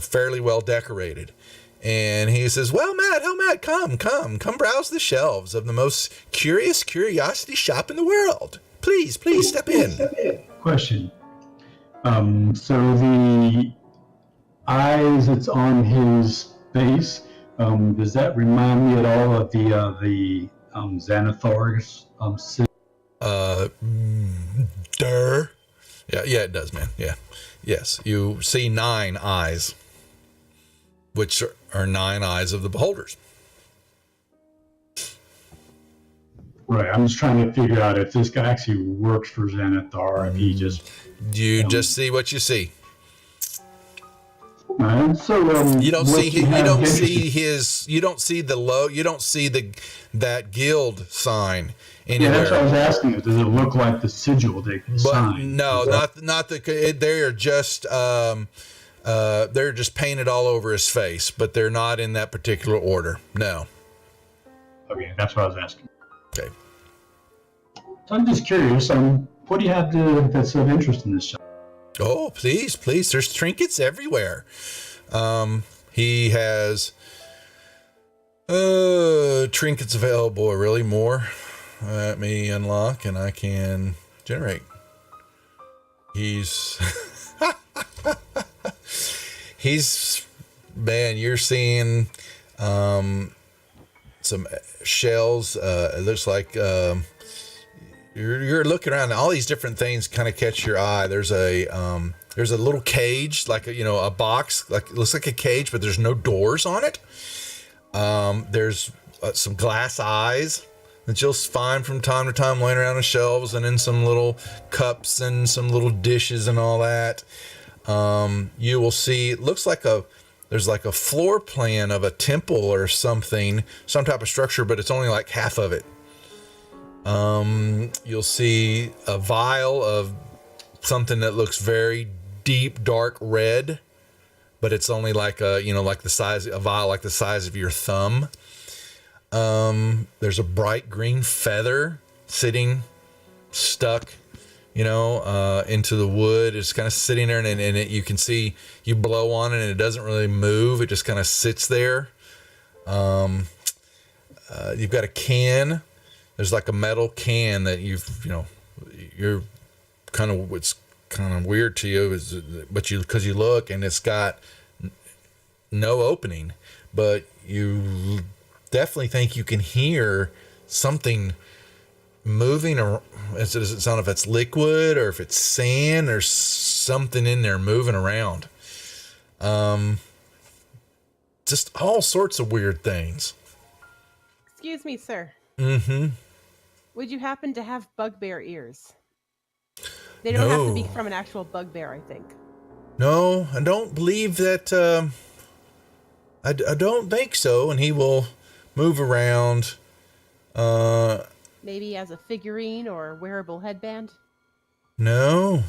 fairly well decorated. And he says, well, Matt, come browse the shelves of the most curious curiosity shop in the world. Please step in. Question. So the eyes that's on his face, does that remind me at all of the Xanathar's Yeah, it does, man. Yeah. Yes, you see 9 eyes, which are 9 eyes of the beholders. Right, I'm just trying to figure out if this guy actually works for Xanathar, if he just... You just see what you see. So you don't see that guild sign anywhere. Yeah, that's what I was asking. Does it look like the sigil, the sign? No, not the. They are just they're just painted all over his face, but they're not in that particular order. No. Okay, that's what I was asking. Okay. So I'm just curious. What do you have that's of interest in this shop? Oh, please. There's trinkets everywhere. He has trinkets available, really more. Let me unlock and I can generate. He's man, you're seeing some shells. It looks like you're looking around, and all these different things kind of catch your eye. There's a little cage, like a box, like it looks like a cage, but there's no doors on it. There's some glass eyes that you'll find from time to time laying around the shelves, and in some little cups and some little dishes and all that. You will see, it looks like there's like a floor plan of a temple or something, some type of structure, but it's only like half of it. You'll see a vial of something that looks very deep, dark red, but it's only like a vial like the size of your thumb. There's a bright green feather sitting stuck, into the wood. It's kind of sitting there, and you can see you blow on it and it doesn't really move. It just kind of sits there. You've got a can. There's like a metal can that you're it's kind of weird to you, because you look and it's got no opening, but you definitely think you can hear something moving, or does it sound if it's liquid or if it's sand or something in there moving around. Just all sorts of weird things. Excuse me, sir. Mm-hmm. Would you happen to have bugbear ears? They don't have to be from an actual bugbear, I think. No, I don't believe that. I don't think so. And he will move around. Maybe as a figurine or wearable headband? No.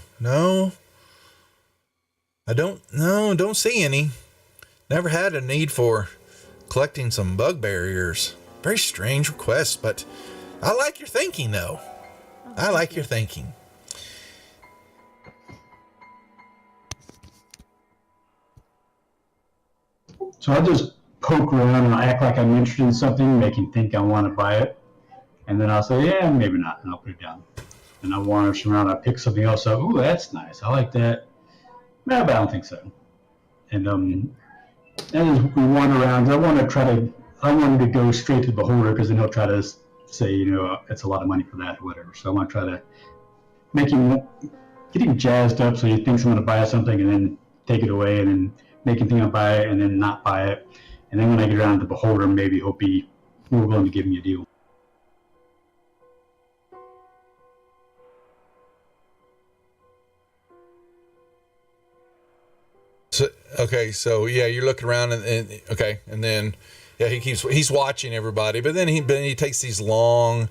I don't see any. Never had a need for collecting some bugbear ears. Very strange request, but I like your thinking, though. I like your thinking. So I'll just poke around and I'll act like I'm interested in something, make him think I want to buy it. And then I'll say, yeah, maybe not. And I'll put it down. And I'll wander around. I'll pick something else up. Ooh, that's nice. I like that. No, but I don't think so. And as we wander around, I want him to go straight to the beholder, because then he'll try to say, it's a lot of money for that or whatever. So I want to try to get him jazzed up so he thinks I'm going to buy something and then take it away, and then make him think I'll buy it and then not buy it. And then when I get around to the beholder, maybe he'll be more willing to give me a deal. So, okay, so yeah, you're looking around and okay, and then yeah, he's watching everybody, but then he takes these long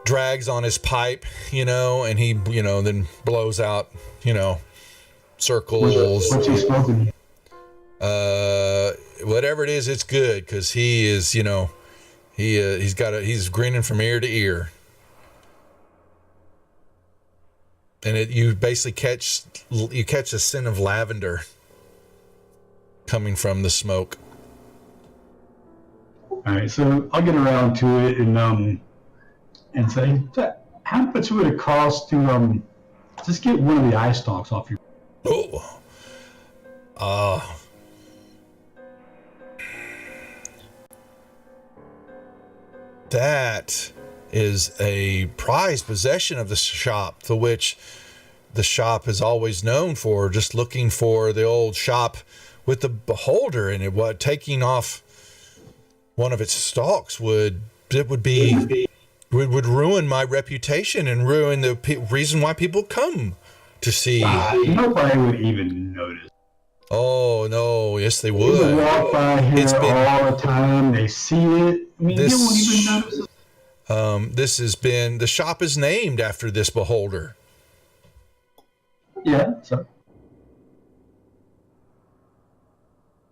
drags on his pipe, and he then blows out circles. What's he smoking? Whatever it is, it's good because he is he's grinning from ear to ear. And you basically catch a scent of lavender coming from the smoke. All right, so I'll get around to it and say, how much would it cost to just get one of the eye stalks off your? That is a prized possession of the shop, for which the shop is always known for, just looking for the old shop with the beholder in it. What taking off one of its stalks would ruin my reputation and ruin the reason why people come to see. Nobody would even notice. Oh no, yes they would. People walk by here all the time. They see it. I mean, they won't even notice it. The shop is named after this beholder. Yeah, so.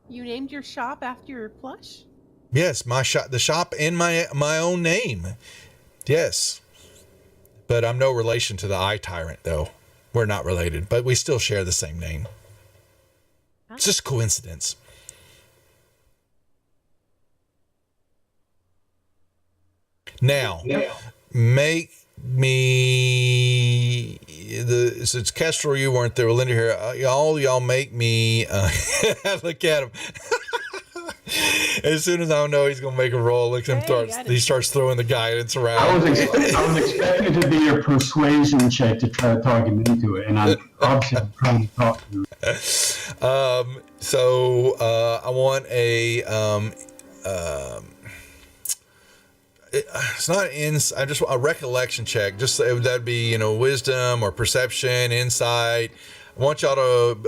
You named your shop after your plush? Yes, the shop in my own name. Yes. But I'm no relation to the Eye Tyrant, though. We're not related, but we still share the same name. It's just coincidence. Now, make me since Kestrel, you weren't there, Linda here. Y'all make me look at him. As soon as I know he's gonna make a roll, he starts throwing the guidance around. I was expecting it to be a persuasion check to try to talk him into it, and I'm obviously trying to talk to him. So I want a it's not I just want a recollection check. Just that'd be wisdom or perception, insight. I want y'all to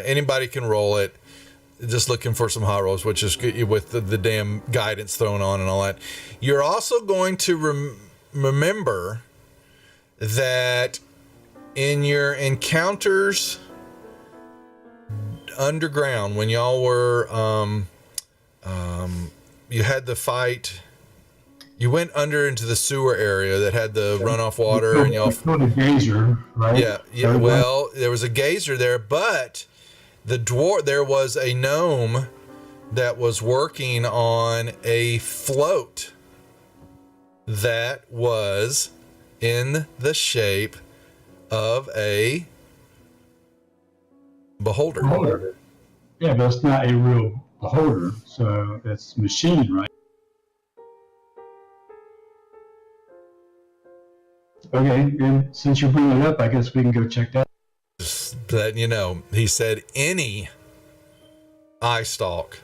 anybody can roll it. Just looking for some high rolls, which is good with the damn guidance thrown on and all that. You're also going to remember that in your encounters underground, when y'all were you had the fight. You went under into the sewer area that had the runoff water, and y'all. The geyser, right? Yeah. Well, there was a geyser there, but there was a gnome that was working on a float that was in the shape of a beholder. Yeah, but it's not a real beholder, so it's machine, right? Okay, and since you bring it up, I guess we can go check that. Just letting you know, he said any eye stalk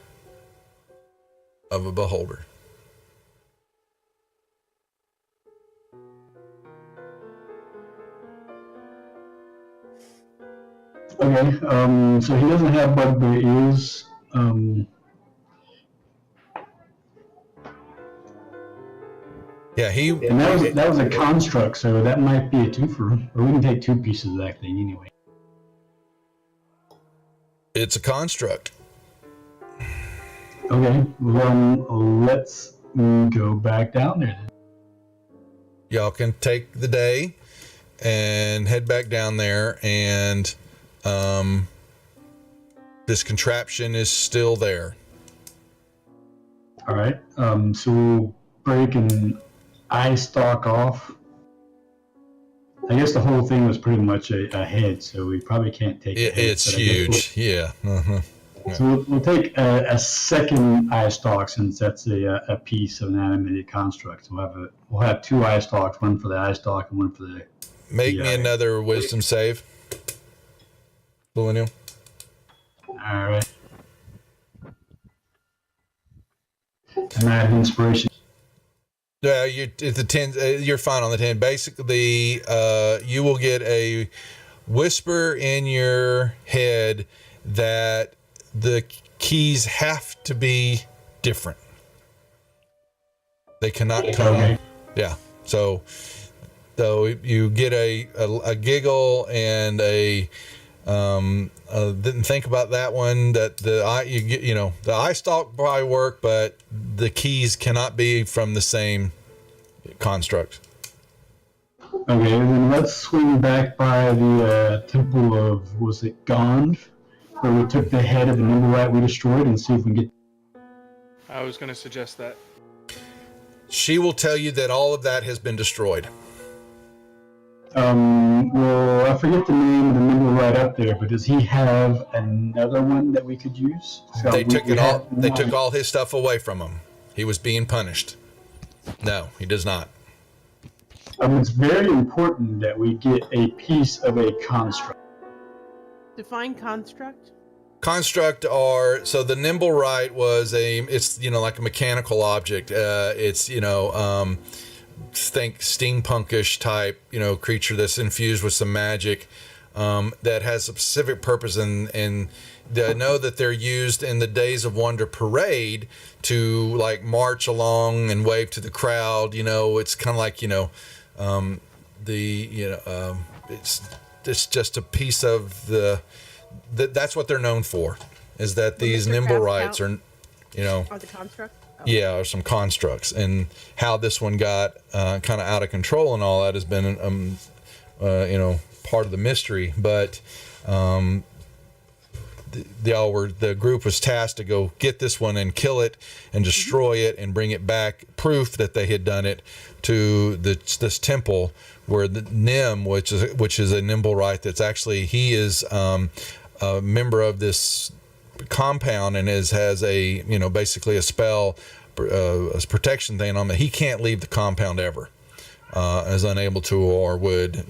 of a beholder. Okay, so he doesn't have bugbear ears. Yeah, and that was a construct, so that might be a twofer. Or we can take two pieces of that thing anyway. It's a construct. Okay, let's go back down there then. Y'all can take the day and head back down there, and this contraption is still there. All right, so we'll break an eye stalk off. I guess the whole thing was pretty much a head, so we probably can't take it. It's huge, yeah. Uh-huh. So we'll take a second eye stalk, since that's a piece of an animated construct. So we'll have two eye stalks, one for the eye stalk and one for the. Make me another wisdom save, Millennial. All right. And I have inspiration. Yeah, the 10. You're fine on the 10. Basically, you will get a whisper in your head that the keys have to be different. They cannot come. Okay. Yeah. So you get a giggle and didn't think about that one. That the eye stalk probably work, but the keys cannot be from the same construct. Okay, then let's swing back by the temple of, was it Gond? Where we took the head of the Nimblewright we destroyed and see if we can get... I was going to suggest that. She will tell you that all of that has been destroyed. Well, I forget the name of the Nimblewright up there, but does he have another one that we could use? So They took we it all. have They one. took all his stuff away from him. He was being punished. No, he does not. It's very important that we get a piece of a construct. Define construct. Construct are so the Nimblewright was it's like a mechanical object. It's think steampunkish type creature that's infused with some magic that has a specific purpose and I know that they're used in the Days of Wonder parade to like march along and wave to the crowd. It's kind of like it's just a piece of that's what they're known for, is that these Nimblewrights are Or the construct. Oh. yeah, or some constructs, and how this one got kind of out of control and all that has been part of the mystery. But the group was tasked to go get this one and kill it and destroy it and bring it back, proof that they had done it, to this temple where the Nim, which is a Nimblewright that's actually he is a member of this compound and has a basically a spell, a protection thing on that he can't leave the compound ever, is unable to, or would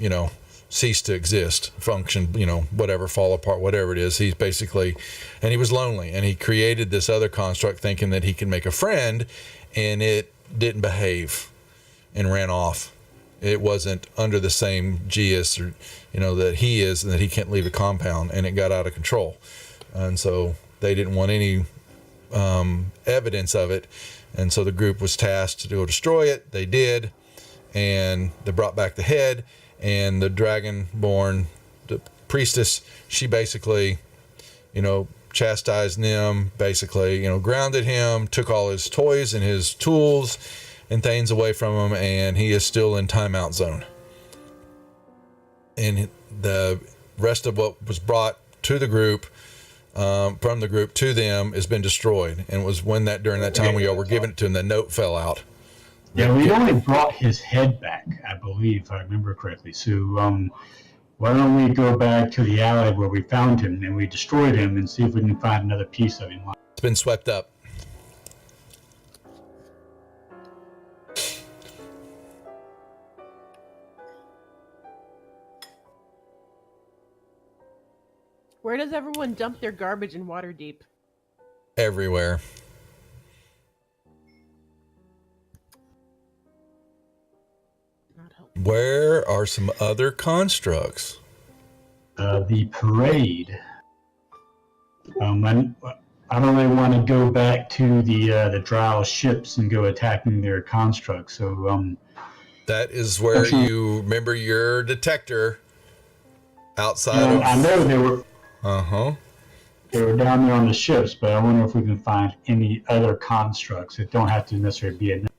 cease to exist, function, whatever, fall apart, whatever it is. He's basically, and he was lonely, and he created this other construct thinking that he can make a friend, and it didn't behave and ran off. It wasn't under the same GS or that he is, and that he can't leave the compound, and it got out of control. And so they didn't want any evidence of it, and so the group was tasked to go destroy it. They did, and they brought back the head, and the dragonborn, the priestess, she basically chastised Nim, basically grounded him, took all his toys and his tools and things away from him, and he is still in timeout zone. And the rest of what was brought to the group, from the group to them, has been destroyed. And it was during that time we all were giving it to him, the note fell out. Yeah, we only brought his head back, I believe, if I remember correctly. So why don't we go back to the alley where we found him and we destroyed him and see if we can find another piece of him. It's been swept up. Where does everyone dump their garbage in Waterdeep? Everywhere. Not helpful. Where are some other constructs? The parade. I don't really want to go back to the Drow ships and go attacking their constructs. So that is where you remember your detector outside of. I know they were. They were down there on the ships, but I wonder if we can find any other constructs that don't have to necessarily be a. That's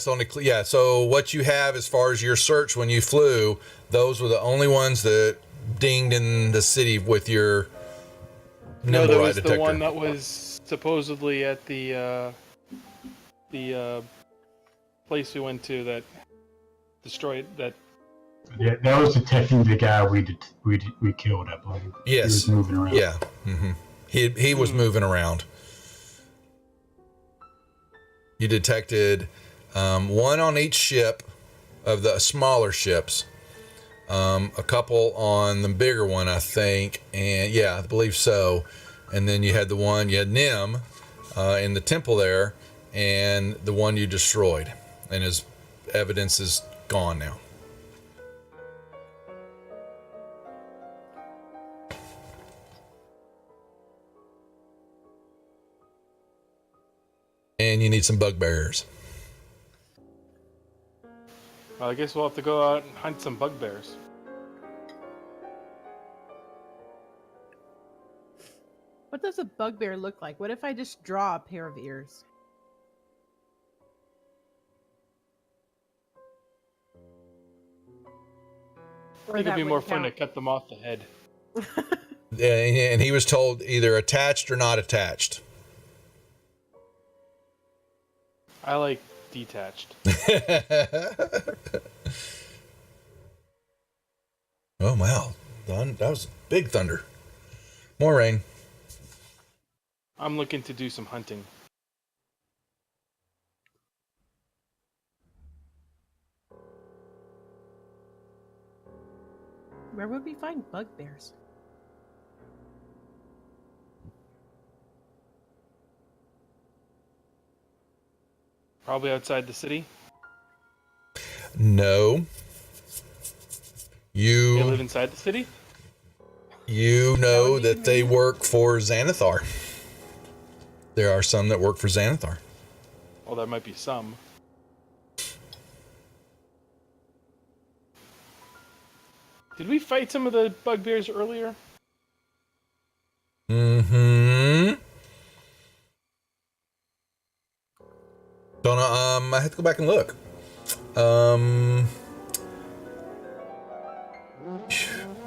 the only. Yeah. So what you have as far as your search when you flew, those were the only ones that dinged in the city with your. No, there was detector. the one that was supposedly at the place we went to that destroyed that. Yeah, that was detecting the guy we killed, I believe. Yes. He was moving around. Yeah. Mm-hmm. He was moving around. You detected one on each ship of the smaller ships, a couple on the bigger one, I think, and yeah, I believe so. And then you had Nim in the temple there, and the one you destroyed, and his evidence is gone now. And you need some bugbears. Well, I guess we'll have to go out and hunt some bugbears. What does a bugbear look like? What if I just draw a pair of ears? I think it'd be more fun to cut them off the head. Yeah, and he was told either attached or not attached. I like detached. Oh, wow. That was big thunder. More rain. I'm looking to do some hunting. Where would we find bugbears? Probably outside the city. No. They live inside the city? You know that they work for Xanathar. There are some that work for Xanathar. Well, there might be some. Did we fight some of the bugbears earlier? Mm-hmm. Don't know. I have to go back and look.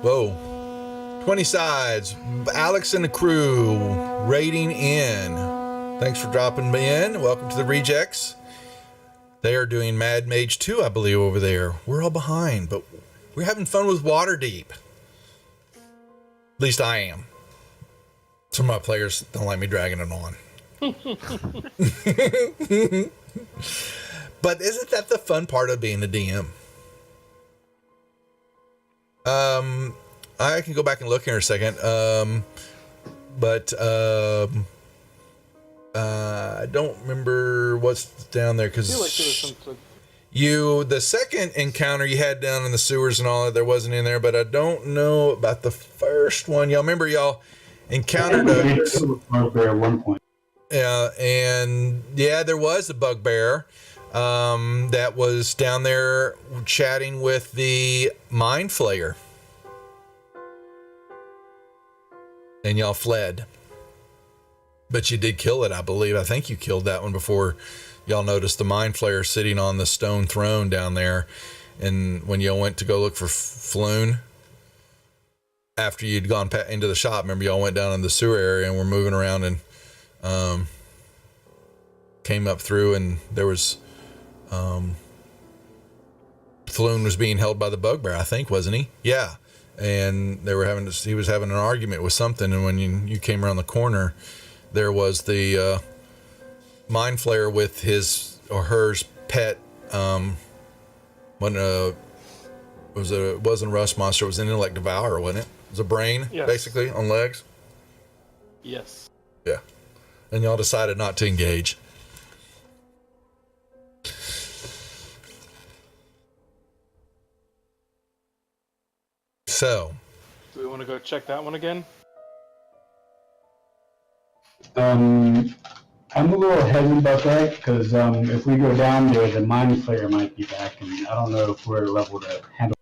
Whoa. 20 sides. Alex and the crew raiding in. Thanks for dropping in. Welcome to the Rejects. They are doing Mad Mage 2, I believe, over there. We're all behind, but we're having fun with Waterdeep. At least I am. Some of my players don't like me dragging it on. But isn't that the fun part of being a DM? I can go back and look here in a second. I don't remember what's down there because I feel like there was some. the second encounter you had down in the sewers and all that, there wasn't in there, but I don't know about the first one. Y'all remember y'all encountered bugbear at one point. and yeah, there was a bugbear that was down there chatting with the mind flayer. And y'all fled. But you did kill it, I believe. I think you killed that one before y'all noticed the mind flayer sitting on the stone throne down there. And when y'all went to go look for Floon, after you'd gone into the shop, remember y'all went down in the sewer area and were moving around and came up through, and there was Floon was being held by the bugbear, I think, wasn't he? Yeah. And they were he was having an argument with something, and when you came around the corner, there was the mind flayer with his or hers pet. It wasn't a rust monster. It was an intellect devourer, wasn't it? It was a brain, yes. Basically, on legs. Yes. Yeah. And y'all decided not to engage. So, do we want to go check that one again? I'm a little hesitant about that because if we go down there, the mind flayer might be back, and I don't know if we're level to handle.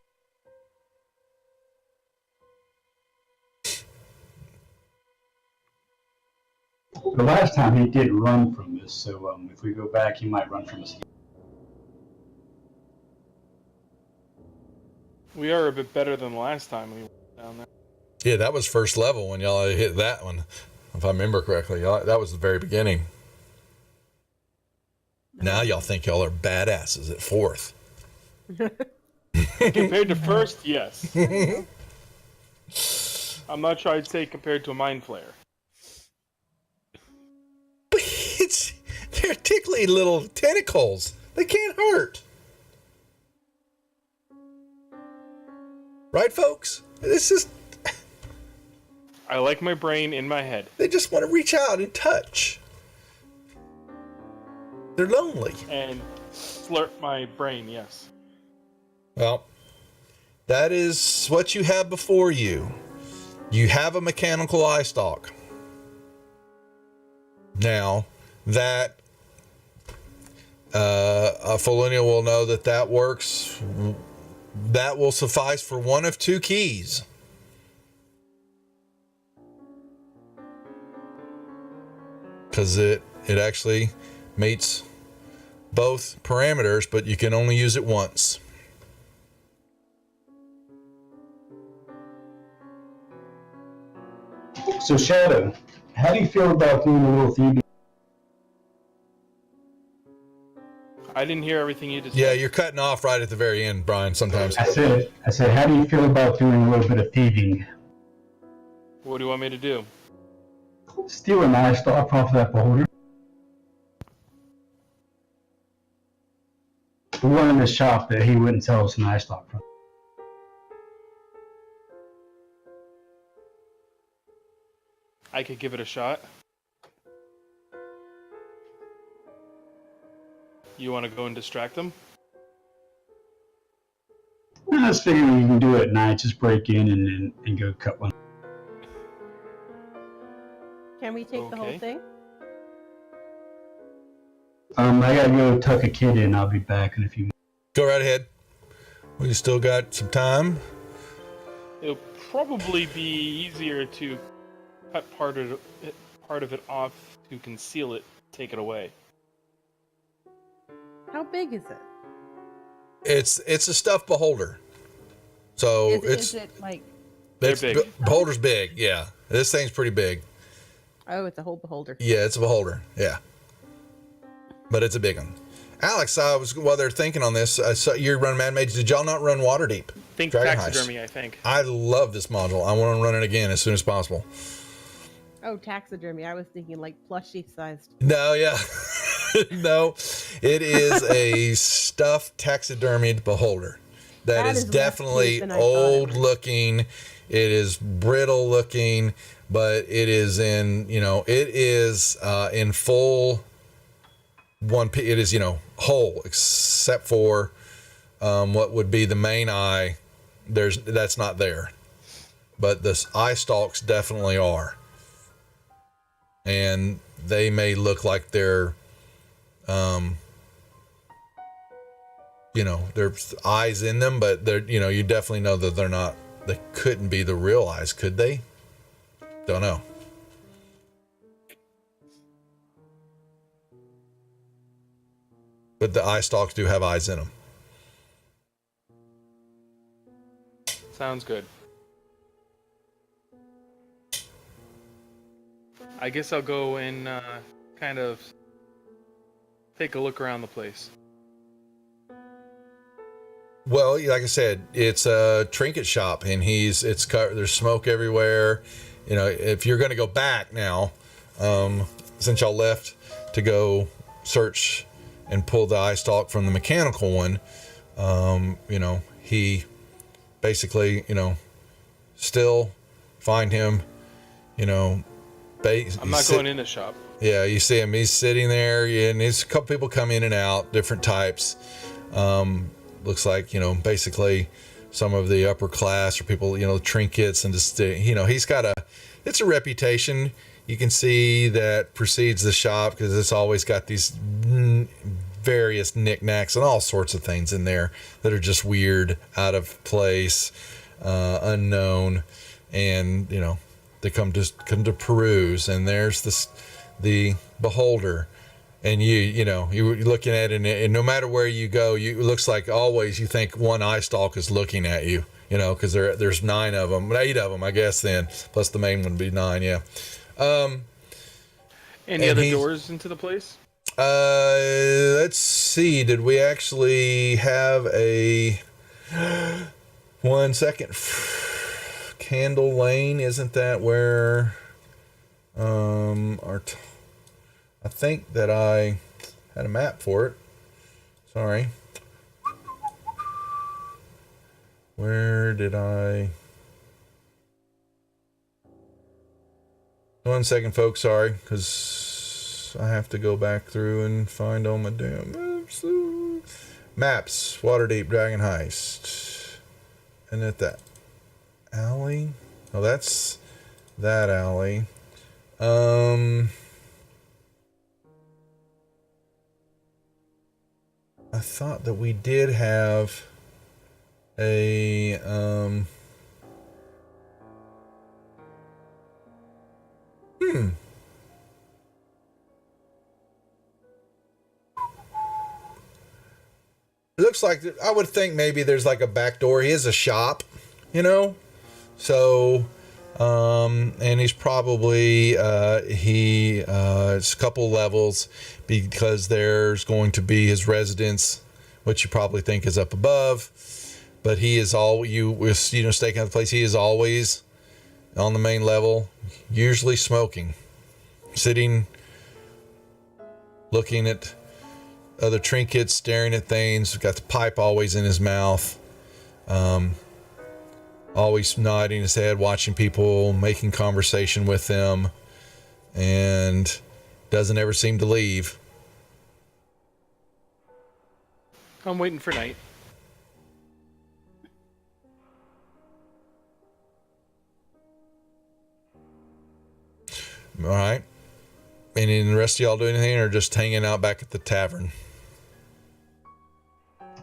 The last time he did run from us, so if we go back, he might run from us. We are a bit better than the last time we went down there. yeah, that was first level when y'all hit that one, if I remember correctly. That was the very beginning. Now y'all think y'all are badasses at fourth. Compared to first, yes. I'm not sure I'd say compared to a mind flayer. But they're tickly little tentacles. They can't hurt. Right, folks? This is, I like my brain in my head. they just want to reach out and touch. They're lonely. And slurp my brain, yes. Well, that is what you have before you. You have a mechanical eye stalk. Now, that a Felonial will know that works. That will suffice for one of two keys. Because it actually meets both parameters, but you can only use it once. So Shadow, how do you feel about doing a little thieving? I didn't hear everything you just Yeah, said. you're cutting off right at the very end, Brian, sometimes. I said, how do you feel about doing a little bit of thieving? What do you want me to do? Steal an eye stalk off that beholder. The one in the shop that he wouldn't sell us an eye stalk from. I could give it a shot. You want to go and distract them? I was figuring you can do it at night, just break in and go cut one. Can we take the whole Okay. thing? I gotta go tuck a kid in. I'll be back in a few minutes. Go right ahead. We still got some time. It'll probably be easier to cut part of it off to conceal it, take it away. How big is it? It's a stuffed beholder. So Is it like? They're it's big. beholder's big, yeah. This thing's pretty big. Oh, it's a whole beholder. Yeah, it's a beholder, yeah. But it's a big one. Alex, while they're thinking on this, I saw you run Mad Mage. Did y'all not run Waterdeep? Think Dragon taxidermy, Heist. I think. I love this module. I want to run it again as soon as possible. Oh, taxidermy. I was thinking like plushie sized. No, yeah. No, it is a stuffed taxidermied beholder. That That is is less definitely cute than I thought it old was. looking. It is brittle looking, but it is in, it is in full one piece. It is, whole except for what would be the main eye. That's not there, but the eye stalks definitely are. And they may look like they're, there's eyes in them, but they're, you definitely know that they're not, they couldn't be the real eyes, could they? Don't know. But the eye stalks do have eyes in them. Sounds good. I guess I'll go and kind of take a look around the place. Well, like I said, it's a trinket shop, and there's smoke everywhere. If you're going to go back now, since y'all left to go search and pull the eye stalk from the mechanical one, he basically, still find him, I'm not going in the shop. Yeah, you see him. He's sitting there, and there's a couple people come in and out, different types. Looks like, basically some of the upper class or people, trinkets and just, he's got it's a reputation you can see that precedes the shop, because it's always got these various knickknacks and all sorts of things in there that are just weird, out of place, unknown, and, they come to peruse. And there's the beholder. And you're looking at it, and no matter where you go, it looks like always you think one eye stalk is looking at you, because there's 9 of them, 8 of them, I guess, then, plus the main one would be 9, yeah. Any other doors into the place? Let's see, did we actually have a... 1 second. Candle Lane, isn't that where I think that I had a map for it. Sorry. Where did I? 1 second, folks. Sorry, because I have to go back through and find all my damn maps. Maps. Waterdeep Dragon Heist. And at that alley. Oh, that's that alley. I thought that we did have a It looks like I would think maybe there's like a back door. He is a shop, you know, so and he's probably it's a couple levels because there's going to be his residence, which you probably think is up above, but he is staking out the place. He is always on the main level, usually smoking, sitting, looking at other trinkets, staring at things. Got the pipe always in his mouth. Always nodding his head, watching people, making conversation with them, and doesn't ever seem to leave. I'm waiting for night. All right. Any of the rest of y'all do anything, or just hanging out back at the tavern?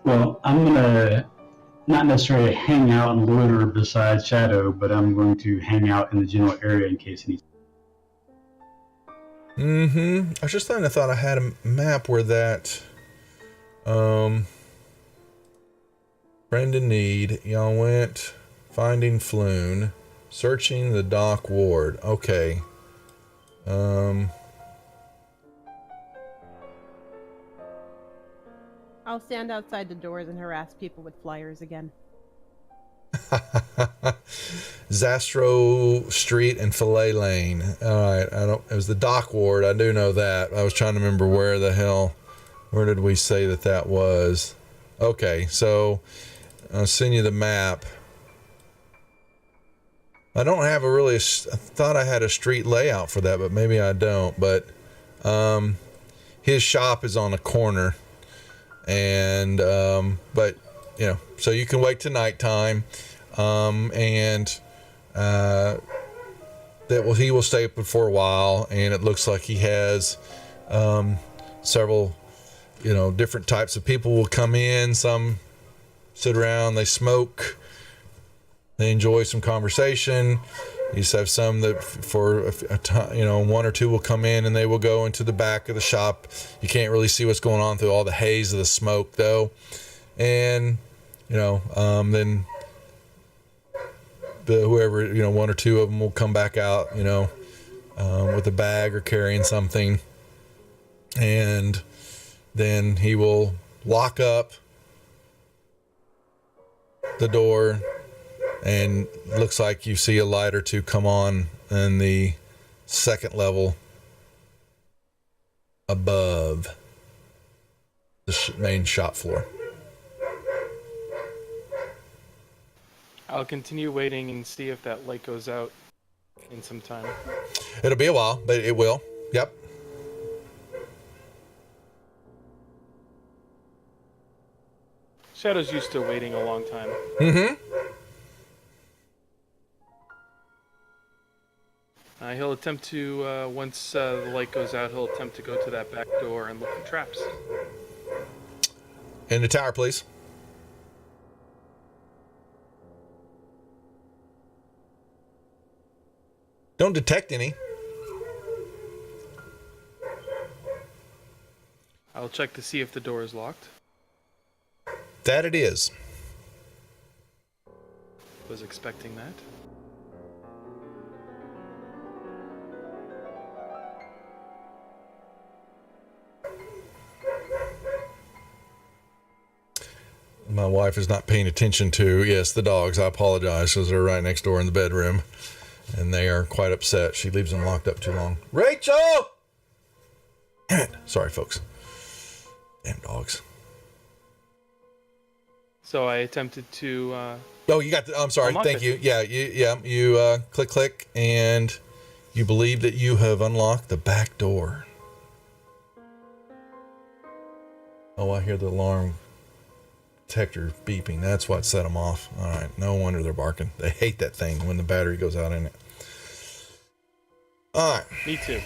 Well, I'm gonna not necessarily hang out and loiter beside Shadow, but I'm going to hang out in the general area in case he needs. I was just thinking, I thought I had a map where that friend in need. Y'all went finding Floon, searching the dock ward. Okay. I'll stand outside the doors and harass people with flyers again. Zastro Street and Fillet Lane. All right, it was the dock ward. I do know that. I was trying to remember where did we say that was? Okay, so I'll send you the map. I don't have I thought I had a street layout for that, but maybe I don't. But his shop is on a corner, and but so you can wait till nighttime, and he will stay open for a while, and it looks like he has several different types of people will come in. Some sit around, they smoke, they enjoy some conversation. You just have some that for a time, one or two will come in and they will go into the back of the shop. You can't really see what's going on through all the haze of the smoke though. And then whoever, one or two of them will come back out, with a bag or carrying something. And then he will lock up the door, and looks like you see a light or two come on in the second level above the main shop floor. I'll continue waiting and see if that light goes out in some time. It'll be a while, but it will. Yep. Shadow's used to waiting a long time. He'll attempt to, once the light goes out, he'll attempt to go to that back door and look for traps. In the tower, please. Don't detect any. I'll check to see if the door is locked. That it is. Was expecting that. My wife is not paying attention to, yes, the dogs. I apologize, because they're right next door in the bedroom, and they are quite upset. She leaves them locked up too long. Rachel! Damn it. Sorry, folks. Damn dogs. So I attempted to Oh, you got the. I'm sorry. Unlock Thank it. you. Yeah, you click, and you believe that you have unlocked the back door. Oh, I hear the alarm detector beeping. That's what set them off. All right. No wonder they're barking. They hate that thing when the battery goes out in it. All right. Me too.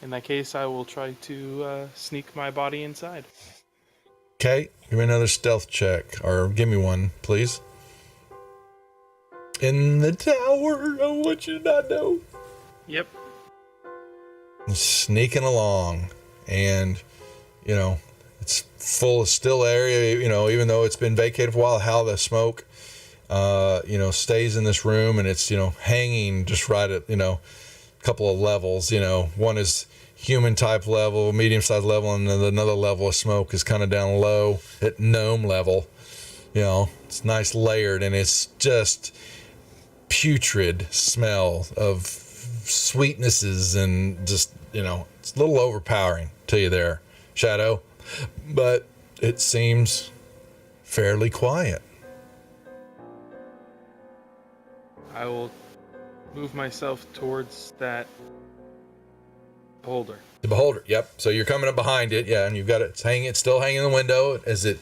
In that case, I will try to sneak my body inside. Okay. Give me another stealth check, or give me one, please. In the tower. I want you to not know. Yep. Sneaking along, and it's full of still area, even though it's been vacated for a while. How the smoke stays in this room, and it's hanging just right at a couple of levels. One is human type level, medium sized level, and then another level of smoke is kind of down low at gnome level. It's nice layered, and it's just putrid smell of sweetnesses, and just it's a little overpowering to you there, Shadow, but it seems fairly quiet. I will move myself towards that beholder. The beholder, yep. So you're coming up behind it, yeah, and you've got it still hanging in the window as it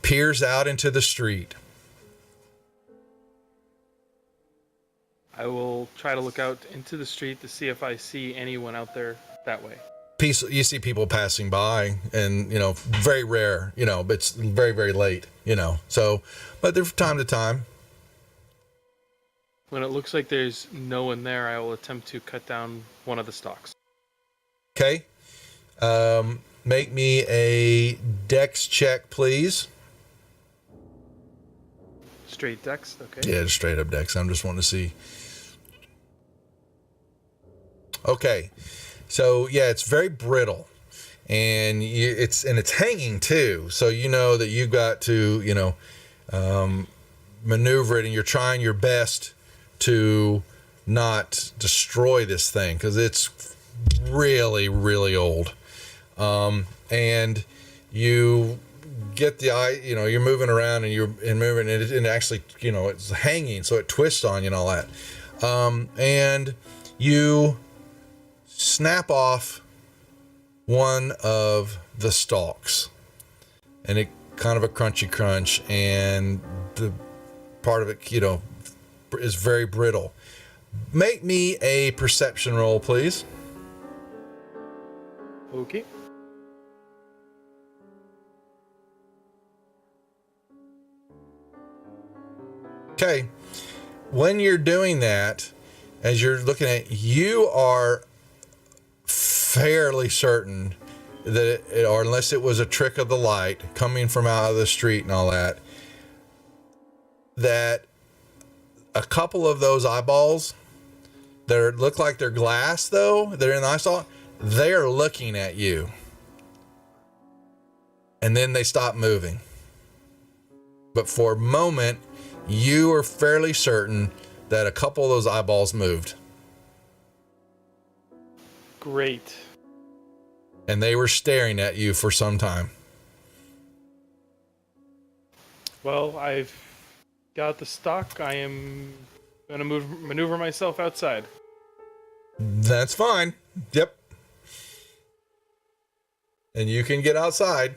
peers out into the street. I will try to look out into the street to see if I see anyone out there that way. You see people passing by, and very rare, but it's very, very late, so, but there from time to time. When it looks like there's no one there, I will attempt to cut down one of the stalks. Okay. Make me a dex check, please. Straight dex, okay. Yeah, just straight up dex. I'm just wanting to see. Okay. So yeah, it's very brittle, and it's hanging too. So that you've got to maneuver it, and you're trying your best to not destroy this thing because it's really, really old. And you get the eye, you're moving around, and you're moving, and actually, it's hanging, so it twists on you and all that. And you snap off one of the stalks, and it kind of a crunchy crunch, and the part of it, is very brittle. Make me a perception roll, please. Okay. Okay. When you're doing that, as you're looking at, you are fairly certain that or unless it was a trick of the light coming from out of the street and all that a couple of those eyeballs that look like they're glass, though, they're in the eyeball, they're looking at you. And then they stop moving. But for a moment, you are fairly certain that a couple of those eyeballs moved. Great. And they were staring at you for some time. Well, I've got the stock. I am going to maneuver myself outside. That's fine. Yep. And you can get outside.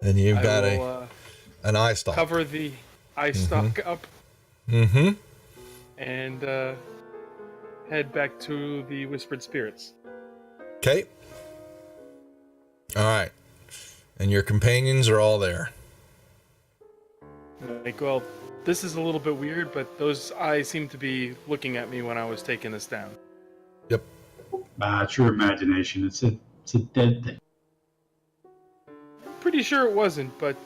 And you've got an eye stalk. Cover the eye stalk up. Mm-hmm. And head back to the Whispered Spirits. Okay. All right. And your companions are all there. Like, well, this is a little bit weird, but those eyes seem to be looking at me when I was taking this down. Yep. It's your imagination. It's a dead thing. Pretty sure it wasn't, but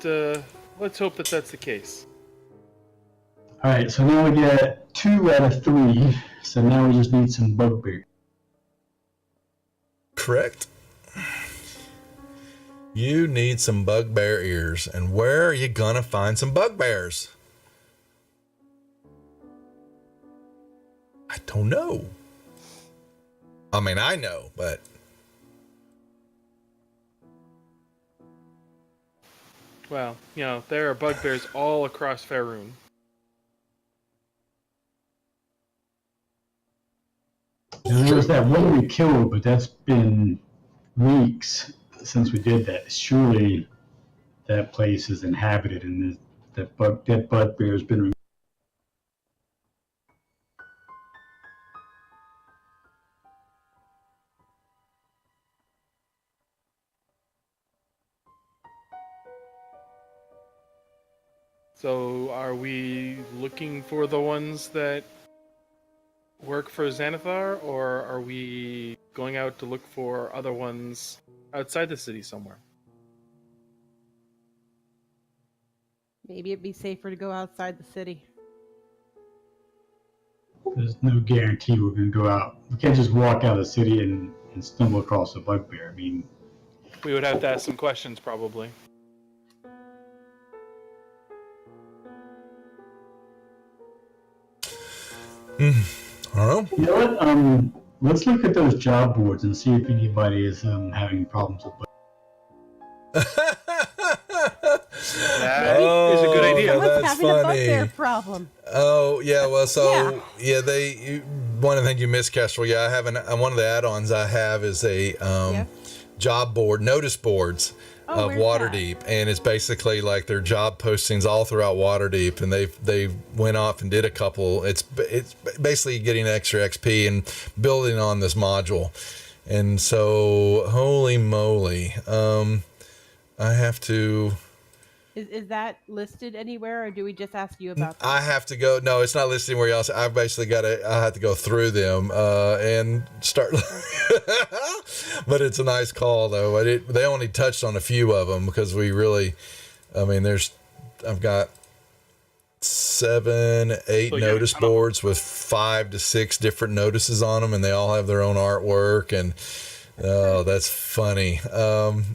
let's hope that that's the case. All right, so now we get 2 out of 3. So now we just need some bugbear. Correct. You need some bugbear ears. And where are you going to find some bugbears? I don't know. I mean, I know, but Well, there are bugbears all across Faerun. There was that one we killed, but that's been weeks since we did that. Surely that place is inhabited, and that bugbear has been. So, are we looking for the ones that work for Xanathar, or are we going out to look for other ones outside the city somewhere? Maybe it'd be safer to go outside the city. There's no guarantee we're going to go out. We can't just walk out of the city and stumble across a bugbear. I mean, We would have to ask some questions, probably. I don't know. you know what? Let's look at those job boards and see if anybody is having problems with bugbears. That is a good idea. Someone's That's having a funny. bugbear problem. Oh yeah, well, so one of the things you missed, Kestrel. Yeah, I have one of the add-ons I have is a job board, notice boards of where's Waterdeep, and it's basically like their job postings all throughout Waterdeep, and they went off and did a couple. It's basically getting extra XP and building on this module, and so holy moly, I have to. Is that listed anywhere, or do we just ask you about that? I have to go. No, it's not listed anywhere else. I've basically I have to go through them and start. But it's a nice call, though. They only touched on a few of them because we really, I mean, I've got 7, 8 notice boards with 5 to 6 different notices on them, and they all have their own artwork. And oh, that's funny. Well.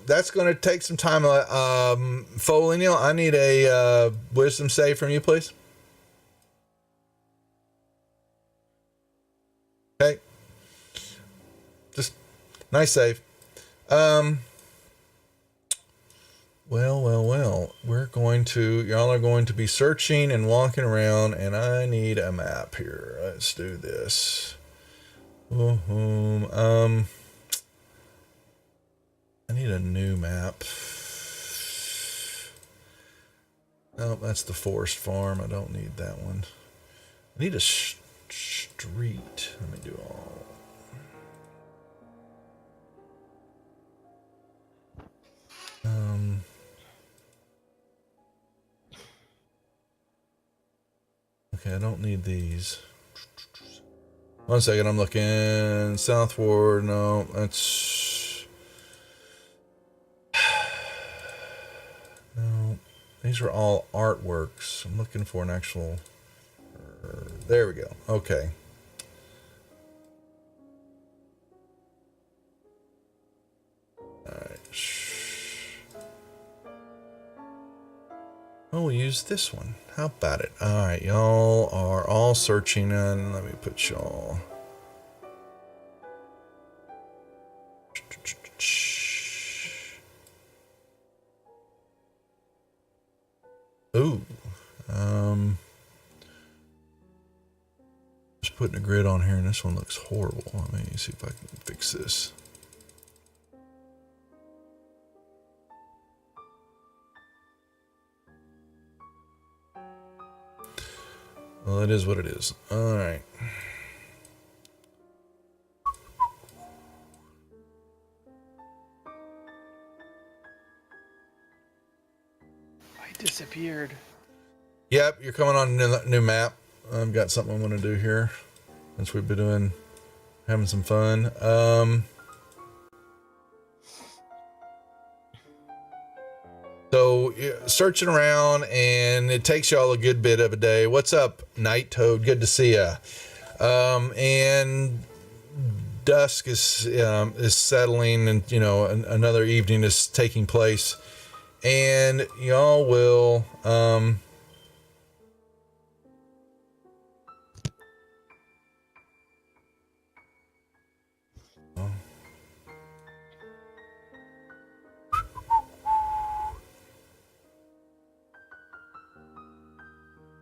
That's going to take some time. Foligno, I need a wisdom save from you, please. Okay. Just nice save. Well. Y'all are going to be searching and walking around, and I need a map here. Let's do this. I need a new map. Oh, that's the forest farm. I don't need that one. I need a street. Let me do all. Okay, I don't need these. 1 second, I'm looking southward. No, that's no. These are all artworks. I'm looking for an actual. There we go. Okay. All right. Oh, we'll use this one. How about it? All right, y'all are all searching, and let me put y'all. Ooh, just putting a grid on here, and this one looks horrible. Let me see if I can fix this. Well, it is what it is. All right. I disappeared. Yep, you're coming on a new map. I've got something I'm going to do here since we've been having some fun. So searching around, and it takes y'all a good bit of a day. What's up, Night Toad? Good to see ya. And dusk is settling, and another evening is taking place, and y'all will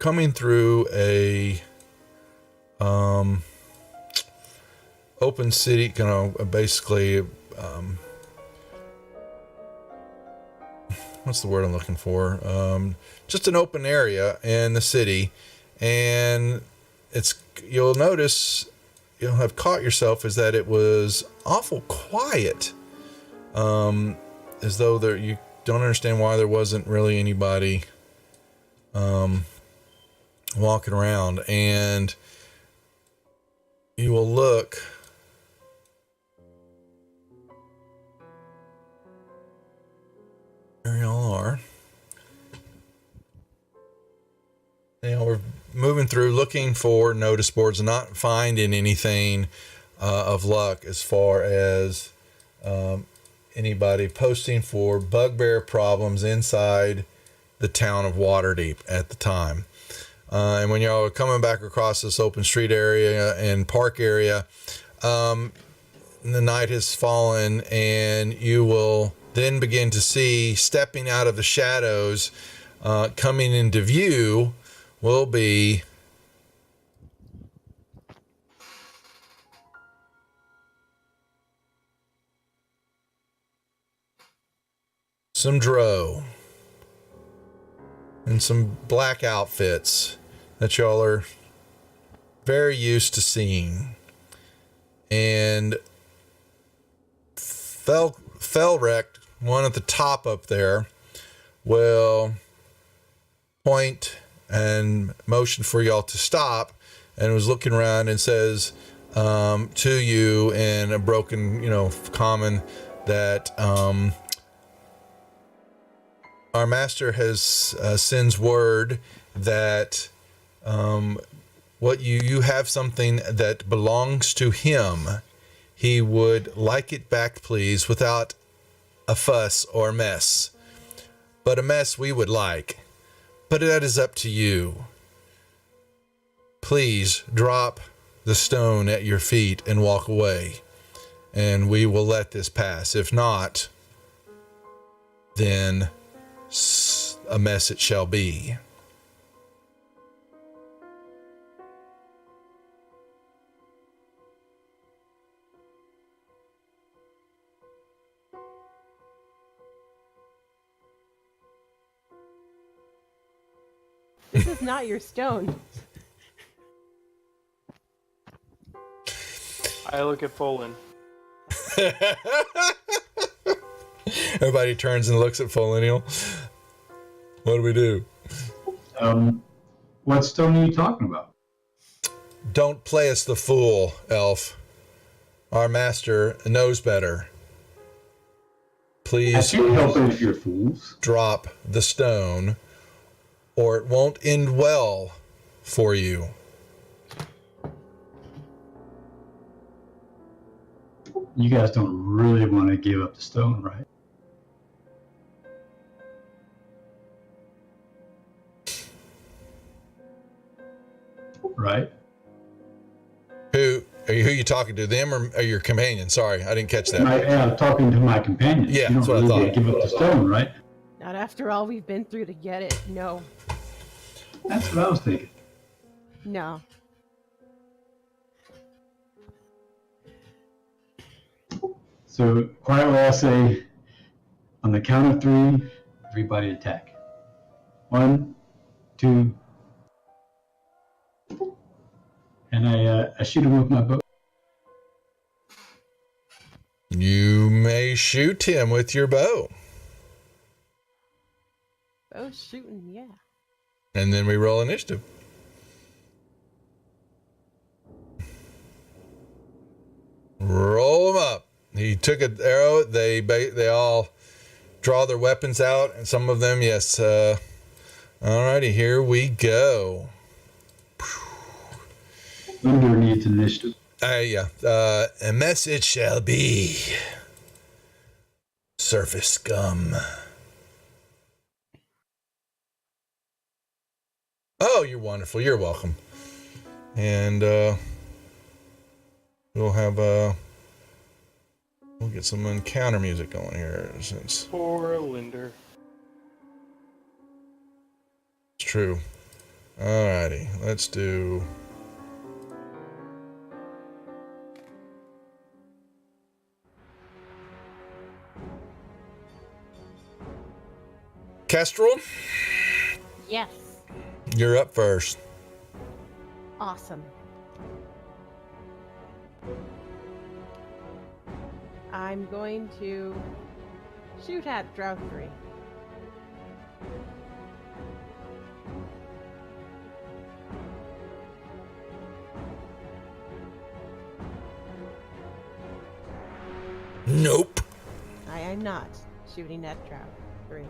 coming through a open city, basically, what's the word I'm looking for? Just an open area in the city, and you'll notice, you'll have caught yourself, is that it was awful quiet, as though you don't understand why there wasn't really anybody walking around. And you will look, there y'all are. We're moving through looking for notice boards and not finding anything of luck as far as anybody posting for bugbear problems inside the town of Waterdeep at the time. And when y'all are coming back across this open street area and park area, the night has fallen, and you will then begin to see, stepping out of the shadows, coming into view, will be some drow in some black outfits that y'all are very used to seeing. And Felrek, one at the top up there, will point and motion for y'all to stop, and was looking around and says to you in a broken, common, that our master has sends word that what you have something that belongs to him. He would like it back, please, without a fuss or mess. But a mess we would like. But that is up to you. Please drop the stone at your feet and walk away, and we will let this pass. If not, then a mess it shall be. This is not your stone. I look at Folin. Everybody turns and looks at Folinial. What do we do? What stone are you talking about? Don't play us the fool, elf. Our master knows better. Please I can't help it if you're fools. drop the stone, or it won't end well for you. You guys don't really want to give up the stone, right? Right? Who are you talking to? Them or your companion? Sorry, I didn't catch that. Talking to my companion. Yeah, you that's don't what I really thought. give up the stone, right? Not after all we've been through to get it. No. That's what I was thinking. No. So quiet will all say, on the count of 3, everybody attack. 1, 2, and I shoot him with my bow. You may shoot him with your bow. Bow shooting, yeah. And then we roll initiative. Roll them up. He took an arrow. They all draw their weapons out, and some of them, yes. Alrighty, here we go. Thunder needs initiative. Yeah. A message shall be. Surface scum. Oh, you're wonderful. You're welcome. And we'll have we'll get some encounter music going here, since Poor Linder. it's true. Alrighty, let's do. Kestrel, Yes. you're up first. Awesome. I'm going to shoot at Drought 3. Nope. I am not shooting at Drought 3.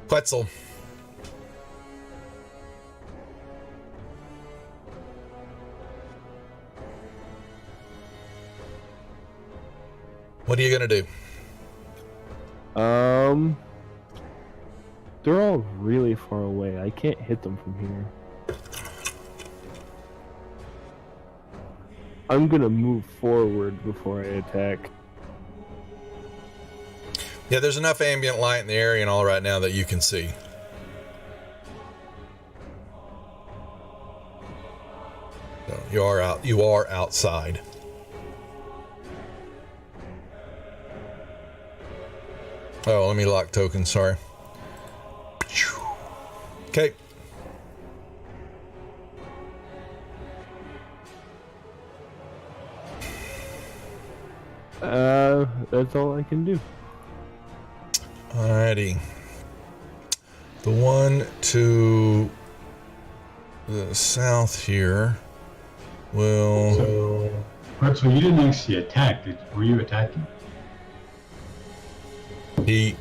Quetzal. What are you gonna do? They're all really far away. I can't hit them from here. I'm gonna move forward before I attack. Yeah, there's enough ambient light in the area and all right now that you can see. So you are outside. Oh, let me lock token, sorry. Okay. That's all I can do. Alrighty. The one to the south here will. So you didn't actually attack. Were you attacking?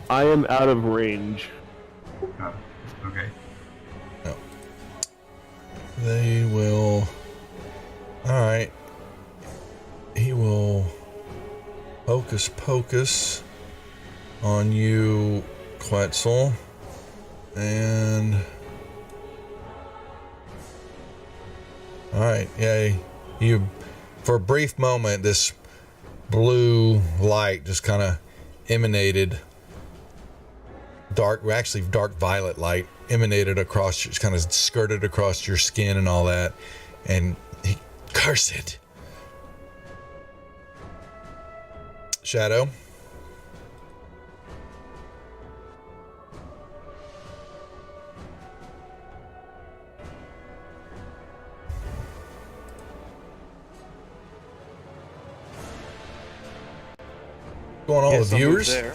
I am out of range. Oh, okay. No. They will. Alright. He will hocus pocus on you, Quetzal. And. Alright, yeah. You. For a brief moment, this blue light just kind of emanated. Dark violet light emanated across, just kind of skirted across your skin and all that. And he, curse it. Shadow. Going on, all the viewers. There.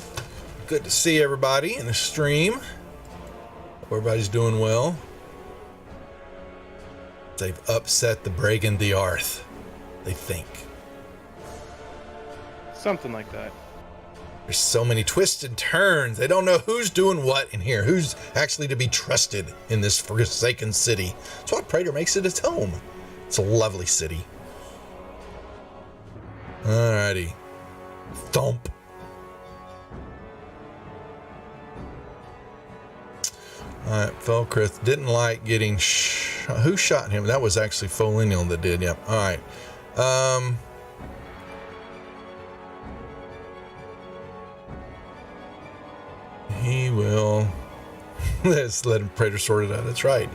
Good to see everybody in the stream. Hope everybody's doing well. They've upset the Bragin the Arth, they think. Something like that. There's so many twists and turns. They don't know who's doing what in here. Who's actually to be trusted in this forsaken city. That's why Praetor makes it its home. It's a lovely city. Alrighty. Thump. Alright, Felkrith didn't like getting who shot him? That was actually Folinial that did, yep. Alright. He will let's let him Praetor sort it out. That's right.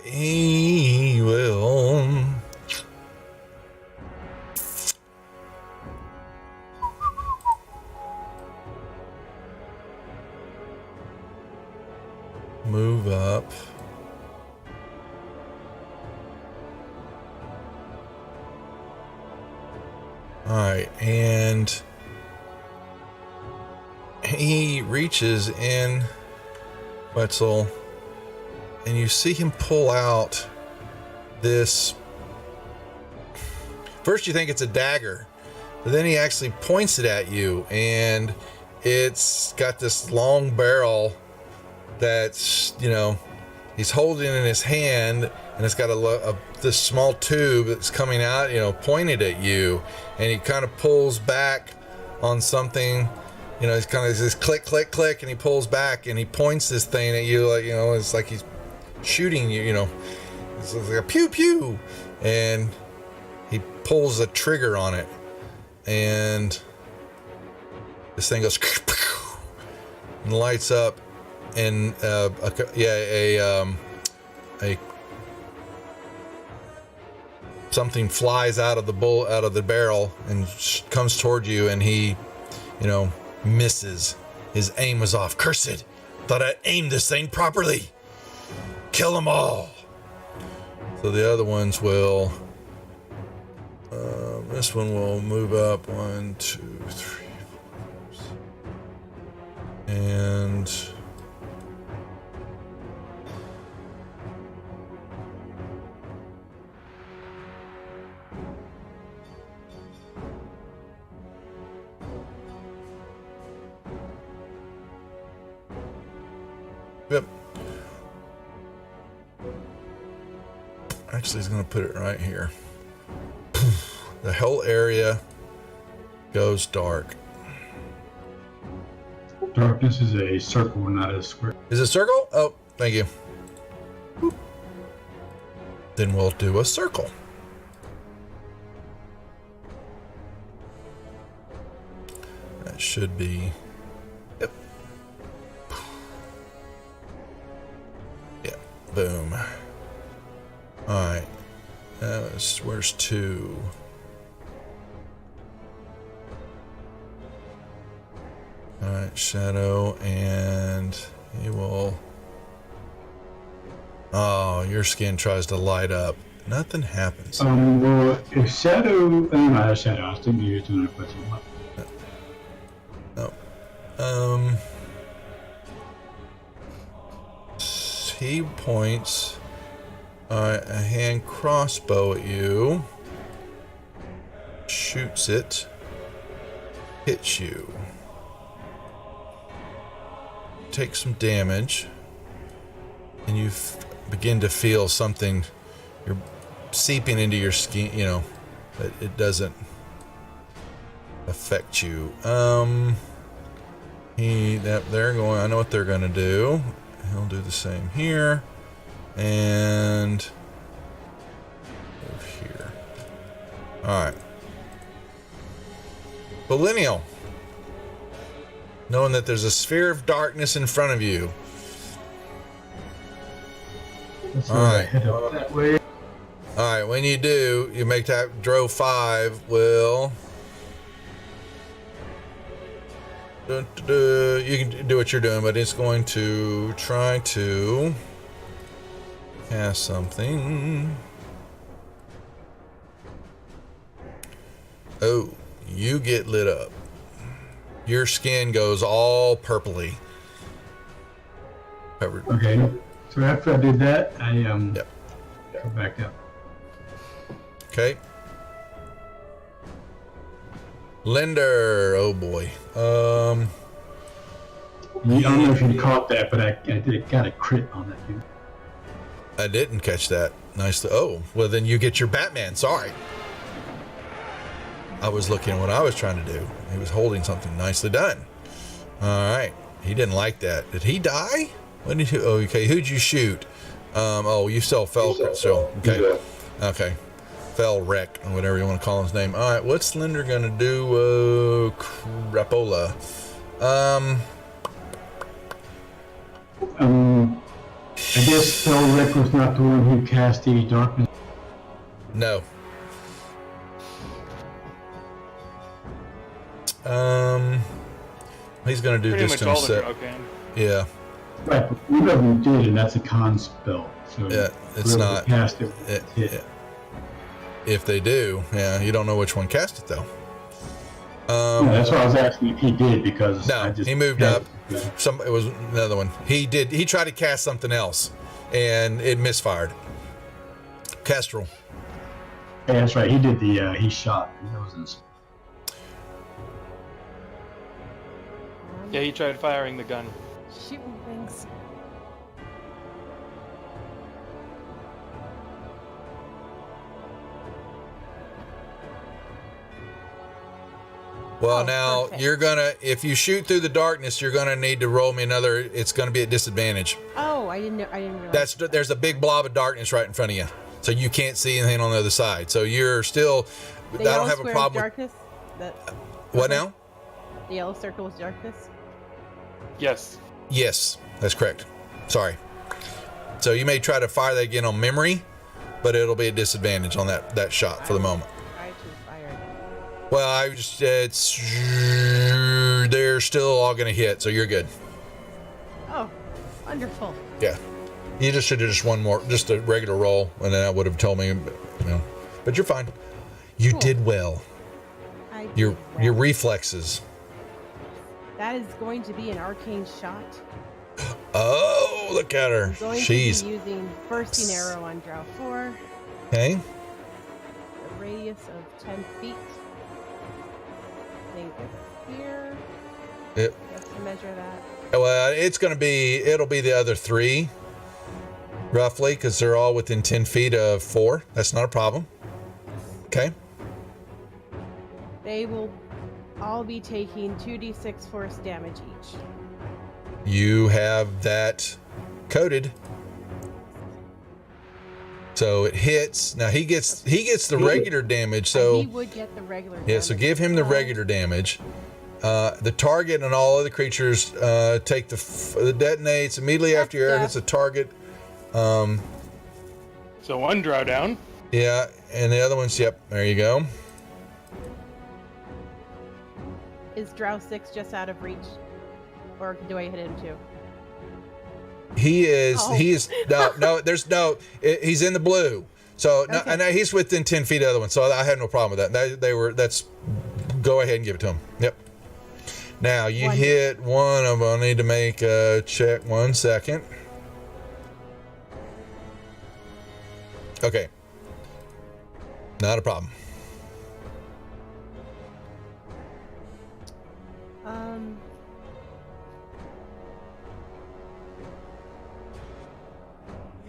He will move up. Alright, and he reaches in Quetzal, and you see him pull out this. First you think it's a dagger, but then he actually points it at you, and it's got this long barrel that's, you know, he's holding in his hand, and it's got this small tube that's coming out, you know, pointed at you, and he kind of pulls back on something, you know, he's kind of this click, click, click, and he pulls back, and he points this thing at you, like, you know, it's like he's shooting you, you know, it's like a pew pew, and he pulls a trigger on it, and this thing goes and lights up, and a something flies out of the barrel and comes toward you, and he, misses. His aim was off. Cursed! Thought I aimed this thing properly. Kill them all. So the other ones will. This one will move up 1, 2, 3, 4, and. Yep. Actually, he's going to put it right here. The whole area goes dark. Darkness is a circle, not a square. Is it a circle? Oh, thank you. Then we'll do a circle. That should be. Yep. Yeah. Boom. All right. Where's 2? All right, Shadow, and he will. Oh, your skin tries to light up. Nothing happens. Well, if Shadow, not a Shadow, I was thinking you were doing it, but No. He points a hand crossbow at you, shoots it, hits you, take some damage, and you begin to feel something. You're seeping into your skin, but it doesn't affect you. They're going. I know what they're gonna do. He'll do the same here, and move here. All right, Millennial. Knowing that there's a sphere of darkness in front of you. All right. Head up that way. All right. When you do, you make that Dro 5 will. You can do what you're doing, but it's going to try to cast something. Oh, you get lit up. Your skin goes all purpley. Covered. Okay. So after I did that, I Yep. go back up. Okay. Linder. Oh boy. I don't know if you caught that, but I got a crit on that dude. I didn't catch that. Nicely. Oh, well then you get your Batman. Sorry. I was looking at what I was trying to do. He was holding something. Nicely done. All right. He didn't like that. Did he die? When did you? Oh, okay. Who'd you shoot? You still fell. So okay. Okay. Fell wreck or whatever you want to call his name. All right. What's Linder gonna do? Crapola. I guess Felric was not the one who cast the darkness. No. He's gonna do Pretty just much all the himself. Drow can. Yeah. Right, but one of them did, and that's a con spell. So Yeah, it's whoever not. cast it. If they do, yeah, you don't know which one cast it though. Yeah, that's why I was asking if he did, because No, I just he moved up. It was another one. He did. He tried to cast something else, and it misfired. Kestrel. Yeah, that's right. He did the. He shot. That was in. Yeah, he tried firing the gun. Shooting things. Well, Oh, now perfect. you're gonna. If you shoot through the darkness, you're gonna need to roll me another. It's gonna be at disadvantage. Oh, I didn't know. I didn't realize. There's a big blob of darkness right in front of you, so you can't see anything on the other side. So you're still. The I yellow don't have a square is problem. darkness. What now? The yellow circle is darkness. Yes. Yes. that's correct. Sorry. So you may try to fire that again on memory, but it'll be a disadvantage on that shot for the moment. I just fired. Well, they're still all going to hit, so you're good. Oh, wonderful. Yeah. You just should have just one more, just a regular roll, and then that would have told me, but you're fine. You Cool. did well. I did Your well. reflexes. That is going to be an arcane shot. Oh, look at her. I'm going She's to be using bursting arrow on Drow 4. okay. A radius of 10 feet. I think it's here. It, Just to measure that. well, it'll be the other 3, roughly, because they're all within 10 feet of 4. That's not a problem. Okay. They will all be taking 2d6 force damage each. You have that coded. So it hits. Now he gets the regular damage. So he would get the regular damage. yeah, so give him the regular damage. The target and all other creatures take the detonates immediately after your arrow hits the target. So one drow down. Yeah, and the other ones, yep, there you go. Is Drow 6 just out of reach? Or do I hit him too? He is Oh. he's in the blue. So no, Okay. and he's within 10 feet of the other one. So I had no problem with that. Go ahead and give it to him. Yep. Now you One. hit one of them. I need to make a check 1 second. Okay. Not a problem.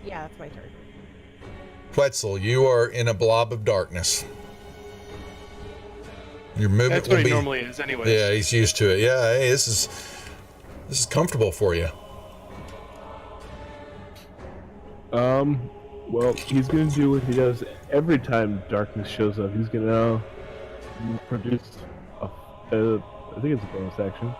Yeah, that's my turn. Quetzal, you are in a blob of darkness. Your movement That's what will he be normally is, anyway. Yeah, he's used to it. Yeah, hey, this is comfortable for you. Well, he's gonna do what he does every time darkness shows up. He's gonna produce I think it's a bonus action.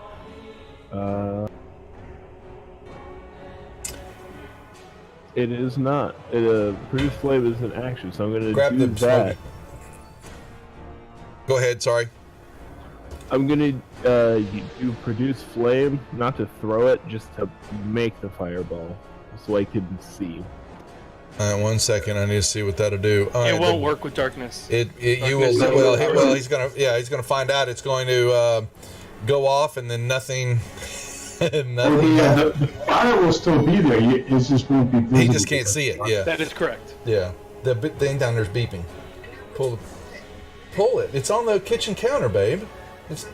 It is not. Produce flame is an action, so I'm gonna Grab do the that. Go ahead, sorry. I'm gonna do produce flame, not to throw it, just to make the fireball, so I can see. 1 second, I need to see what that'll do. It won't work with darkness. You will. Darkness Well, he's gonna find out. It's going to go off, and then nothing. Nothing. The fire will still be there. It just won't be visible. He just can't see it. Yeah. That is correct. Yeah. The thing down there's beeping. Pull it. It's on the kitchen counter, babe. Just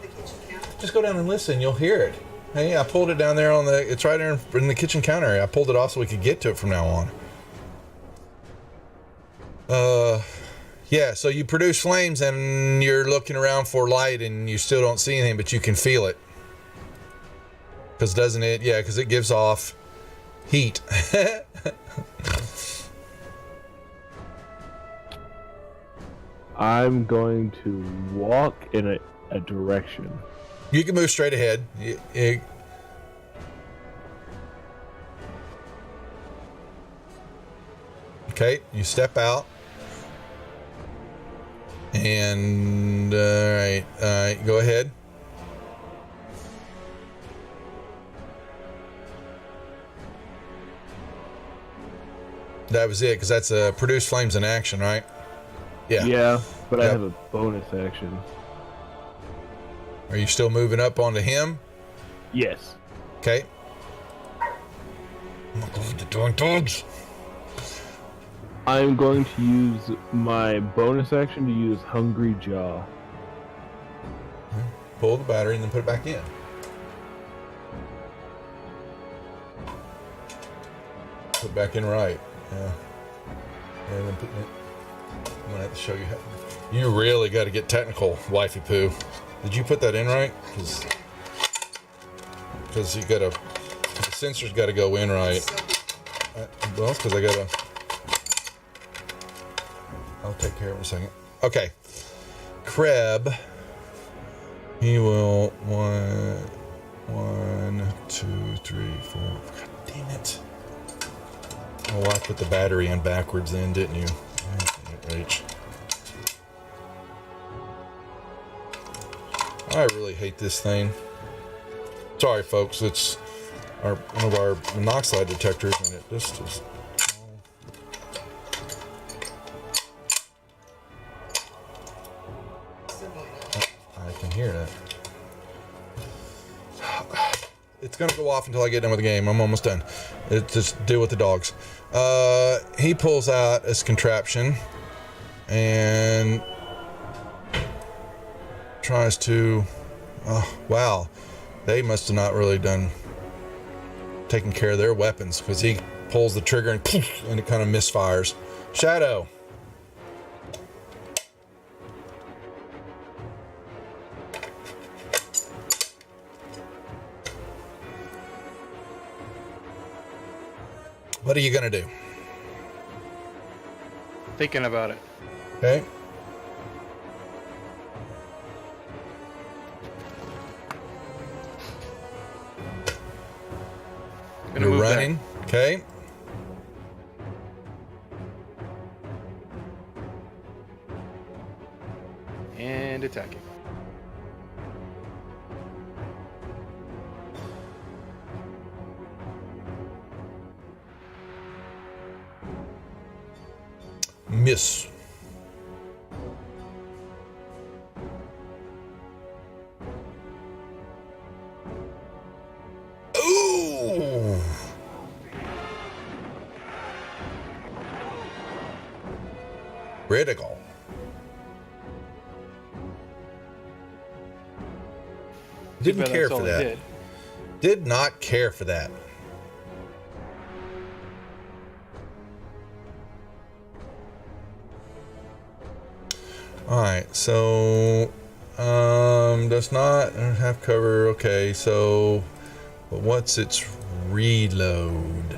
go down and listen. You'll hear it. Hey, I pulled it down there it's right there in the kitchen counter area. I pulled it off so we could get to it from now on. Yeah, so you produce flames and you're looking around for light and you still don't see anything, but you can feel it. Because doesn't it? Yeah, because it gives off heat. I'm going to walk in a direction. You can move straight ahead. Okay, you step out. And, all right, go ahead. That was it, because that's a produce flames in action, right? Yeah. Yeah, but I Yep. have a bonus action. Are you still moving up onto him? Yes. Okay. I'm not going to doing dogs. I'm going to use my bonus action to use Hungry Jaw. Pull the battery and then put it back in. Put it back in right. Yeah. And then I'm gonna have to show you how. You really got to get technical, wifey poo. Did you put that in right? Because you gotta. The sensor's got to go in right. Well, it's because I gotta. I'll take care of it in a second. Okay. Kreb. He will 1, 2, 3, 4. Damn it. Oh, I put the battery in backwards then, didn't you? H. I really hate this thing. Sorry, folks. It's one of our monoxide detectors, and it just is. I can hear that. It's gonna go off until I get done with the game. I'm almost done. Just deal with the dogs. He pulls out his contraption and tries to. Oh wow, they must have not really taken care of their weapons, because he pulls the trigger and it kind of misfires. Shadow. What are you gonna do? Thinking about it. Okay. Gonna You're move back. running. Okay. And attacking. Miss. Ooh. Critical. Didn't But care that's for all it that. did. Did not care for that. Alright, so does not have cover. Okay, so but what's its reload?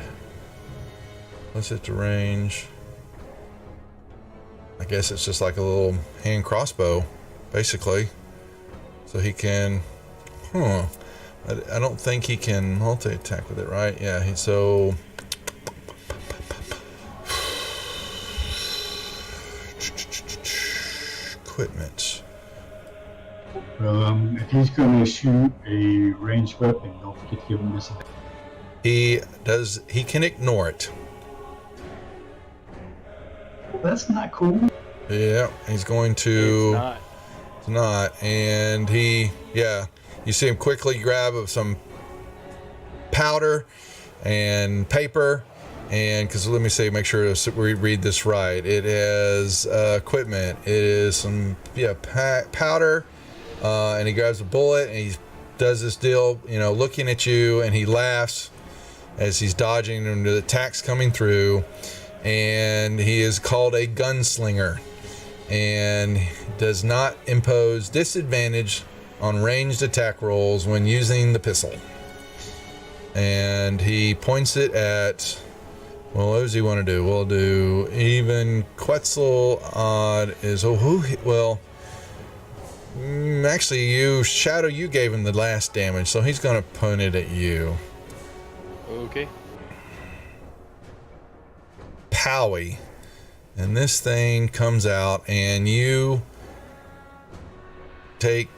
What's its range? I guess it's just like a little hand crossbow, basically. So he can I don't think he can multi-attack with it, right? Yeah, so equipment. Well, if he's going to shoot a ranged weapon, don't forget to give him disadvantage. He can ignore it. That's not cool. Yeah, he's going to. It's not. It's not, and you see him quickly grab some powder and paper, and because let me say, make sure we read this right. It is equipment. It is some powder, and he grabs a bullet and he does this deal, looking at you, and he laughs as he's dodging and the attacks coming through, and he is called a gunslinger, and does not impose disadvantage on ranged attack rolls when using the pistol. And he points it at, well, what does he want to do? We'll do even. Quetzal, odd is, actually Shadow, you gave him the last damage, so he's going to point it at you. Okay. Powie. And this thing comes out, and you take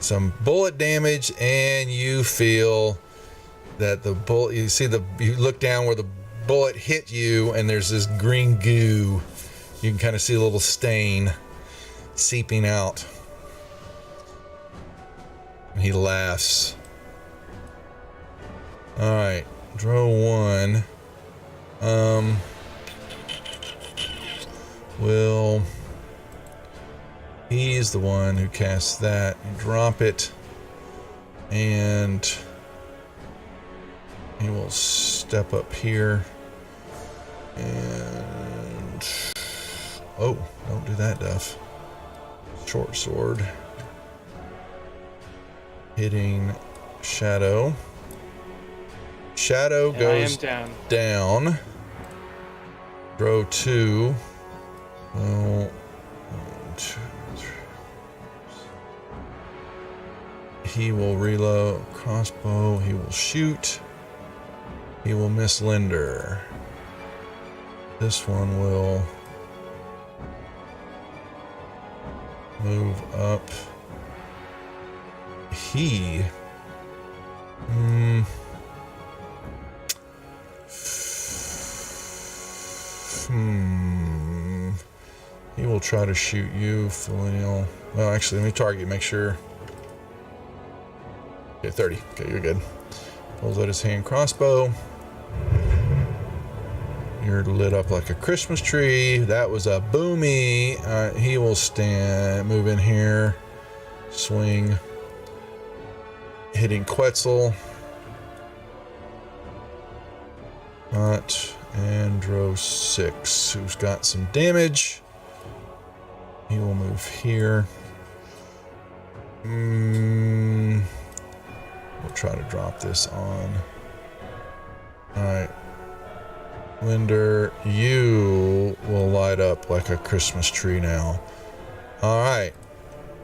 some bullet damage, and you feel that the bullet, you look down where the bullet hit you, and there's this green goo. You can kind of see a little stain seeping out. And he laughs. All right, draw one. He's the one who casts that. You drop it, and he will step up here. And don't do that, Duff. Short sword. Hitting Shadow. Shadow And goes I am down. down. Throw two. Well, 1, 2, 3. He will reload crossbow. He will shoot. He will miss Linder. This one will move up. He he will try to shoot you, Felinial. Well, actually, let me target, make sure. Okay, 30. Okay, you're good. Pulls out his hand crossbow. You're lit up like a Christmas tree. That was a boomy. He will move in here, swing, hitting Quetzal. Not Andro 6, who's got some damage. He will move here. We'll try to drop this on. Alright. Linder, you will light up like a Christmas tree now. Alright.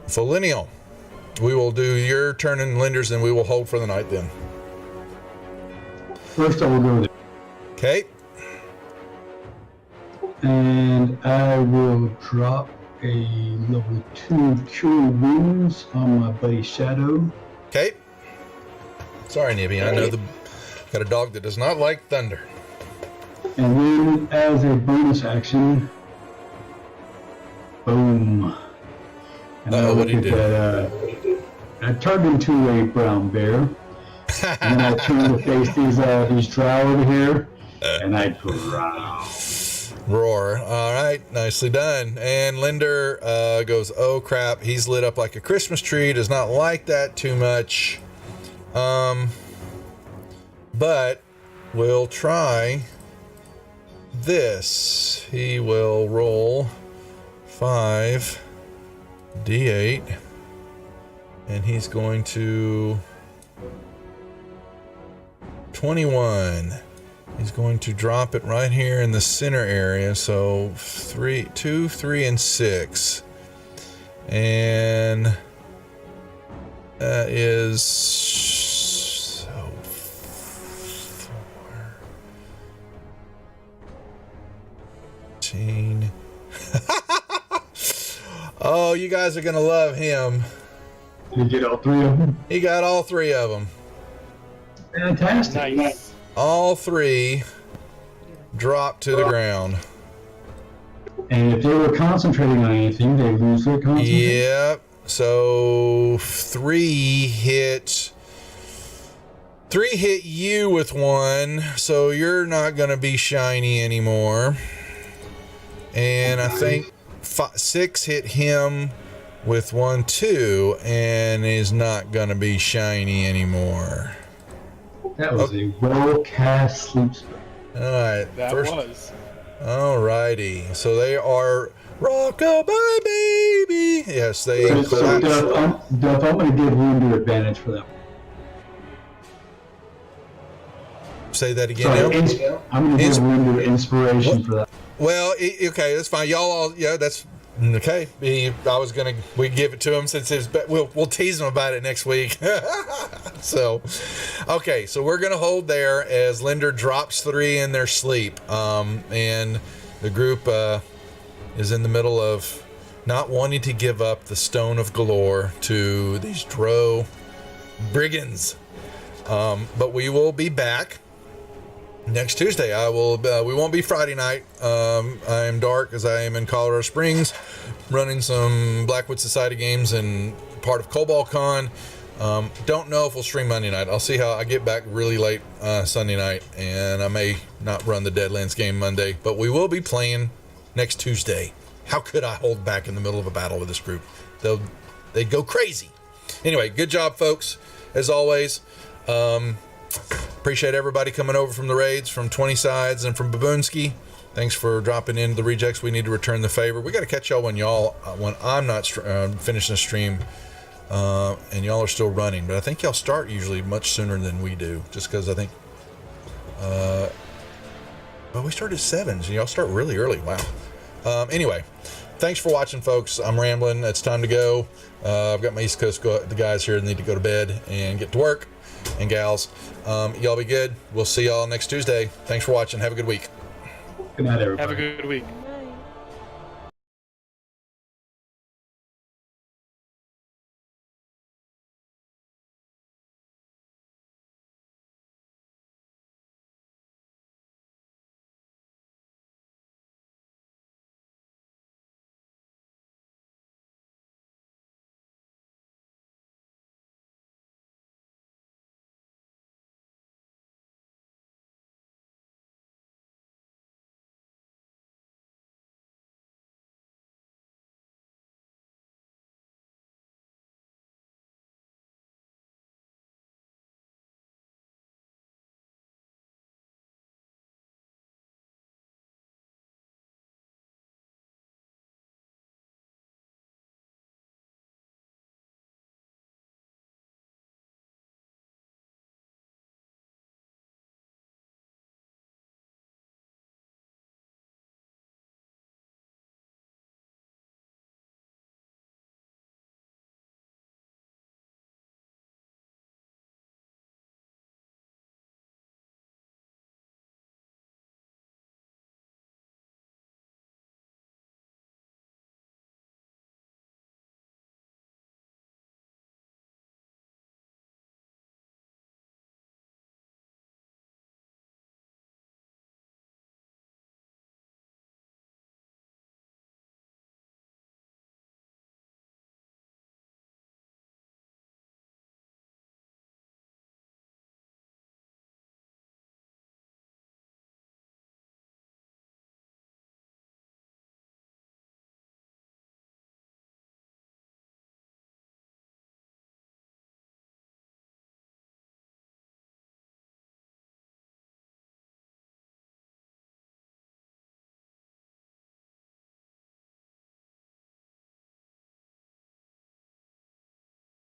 Felinial, we will do your turn and Linder's, and we will hold for the night then. First, I will go there. Okay. And I will drop a level 2 Cure Wounds on my buddy Shadow. Okay. Sorry, Nibby. I know got a dog that does not like thunder. And then, as a bonus action, boom. And what'd he do? I turned into a brown bear. And then I turned to face these drow over here, and I growl. Roar. All right, nicely done. And Linder goes, oh crap, he's lit up like a Christmas tree. Does not like that too much. But we'll try this. He will roll 5d8, and he's going to 21. He's going to drop it right here in the center area. So 2, 3, and 6. And that is 14. Oh, you guys are going to love him. Did you get all 3 of them? He got all 3 of them. Fantastic. Nice. All 3 dropped to the ground. And if they were concentrating on anything, they lose their concentration. Yep. So 3 hit you with 1, so you're not going to be shiny anymore. And I think 6 hit him with 1 too, and is not going to be shiny anymore. That was a well-cast sleep spell. All right. That was. All righty. So they are rockabye baby. Yes, they. So Duff, I'm going to give Linder advantage for that. Say that again. Now. I'm going to give Linder inspiration for that. Well, okay, that's fine. Y'all all, yeah, that's okay. We give it to him since we'll tease him about it next week. So, okay, so we're gonna hold there as Linder drops 3 in their sleep, and the group is in the middle of not wanting to give up the Stone of Galore to these Drow brigands, but we will be back next Tuesday. We won't be Friday night. I am dark as I am in Colorado Springs, running some Blackwood Society games and part of Cobalt Con. Don't know if we'll stream Monday night. I'll see how I get back really late Sunday night, and I may not run the Deadlands game Monday, but we will be playing next Tuesday. How could I hold back in the middle of a battle with this group? They'd go crazy. Anyway, good job, folks. As always, appreciate everybody coming over from the raids, from 20 Sides and from Baboonsky. Thanks for dropping in the rejects. We need to return the favor. We got to catch y'all when I'm not finishing the stream, and y'all are still running. But I think y'all start usually much sooner than we do, just because I think, well, we start at 7, so y'all start really early. Wow. Anyway, thanks for watching, folks. I'm rambling. It's time to go. I've got my East Coast the guys here that need to go to bed and get to work. and gals. Y'all be good. We'll see y'all next Tuesday. Thanks for watching. Have a good week. Good night, everybody. Have a good week.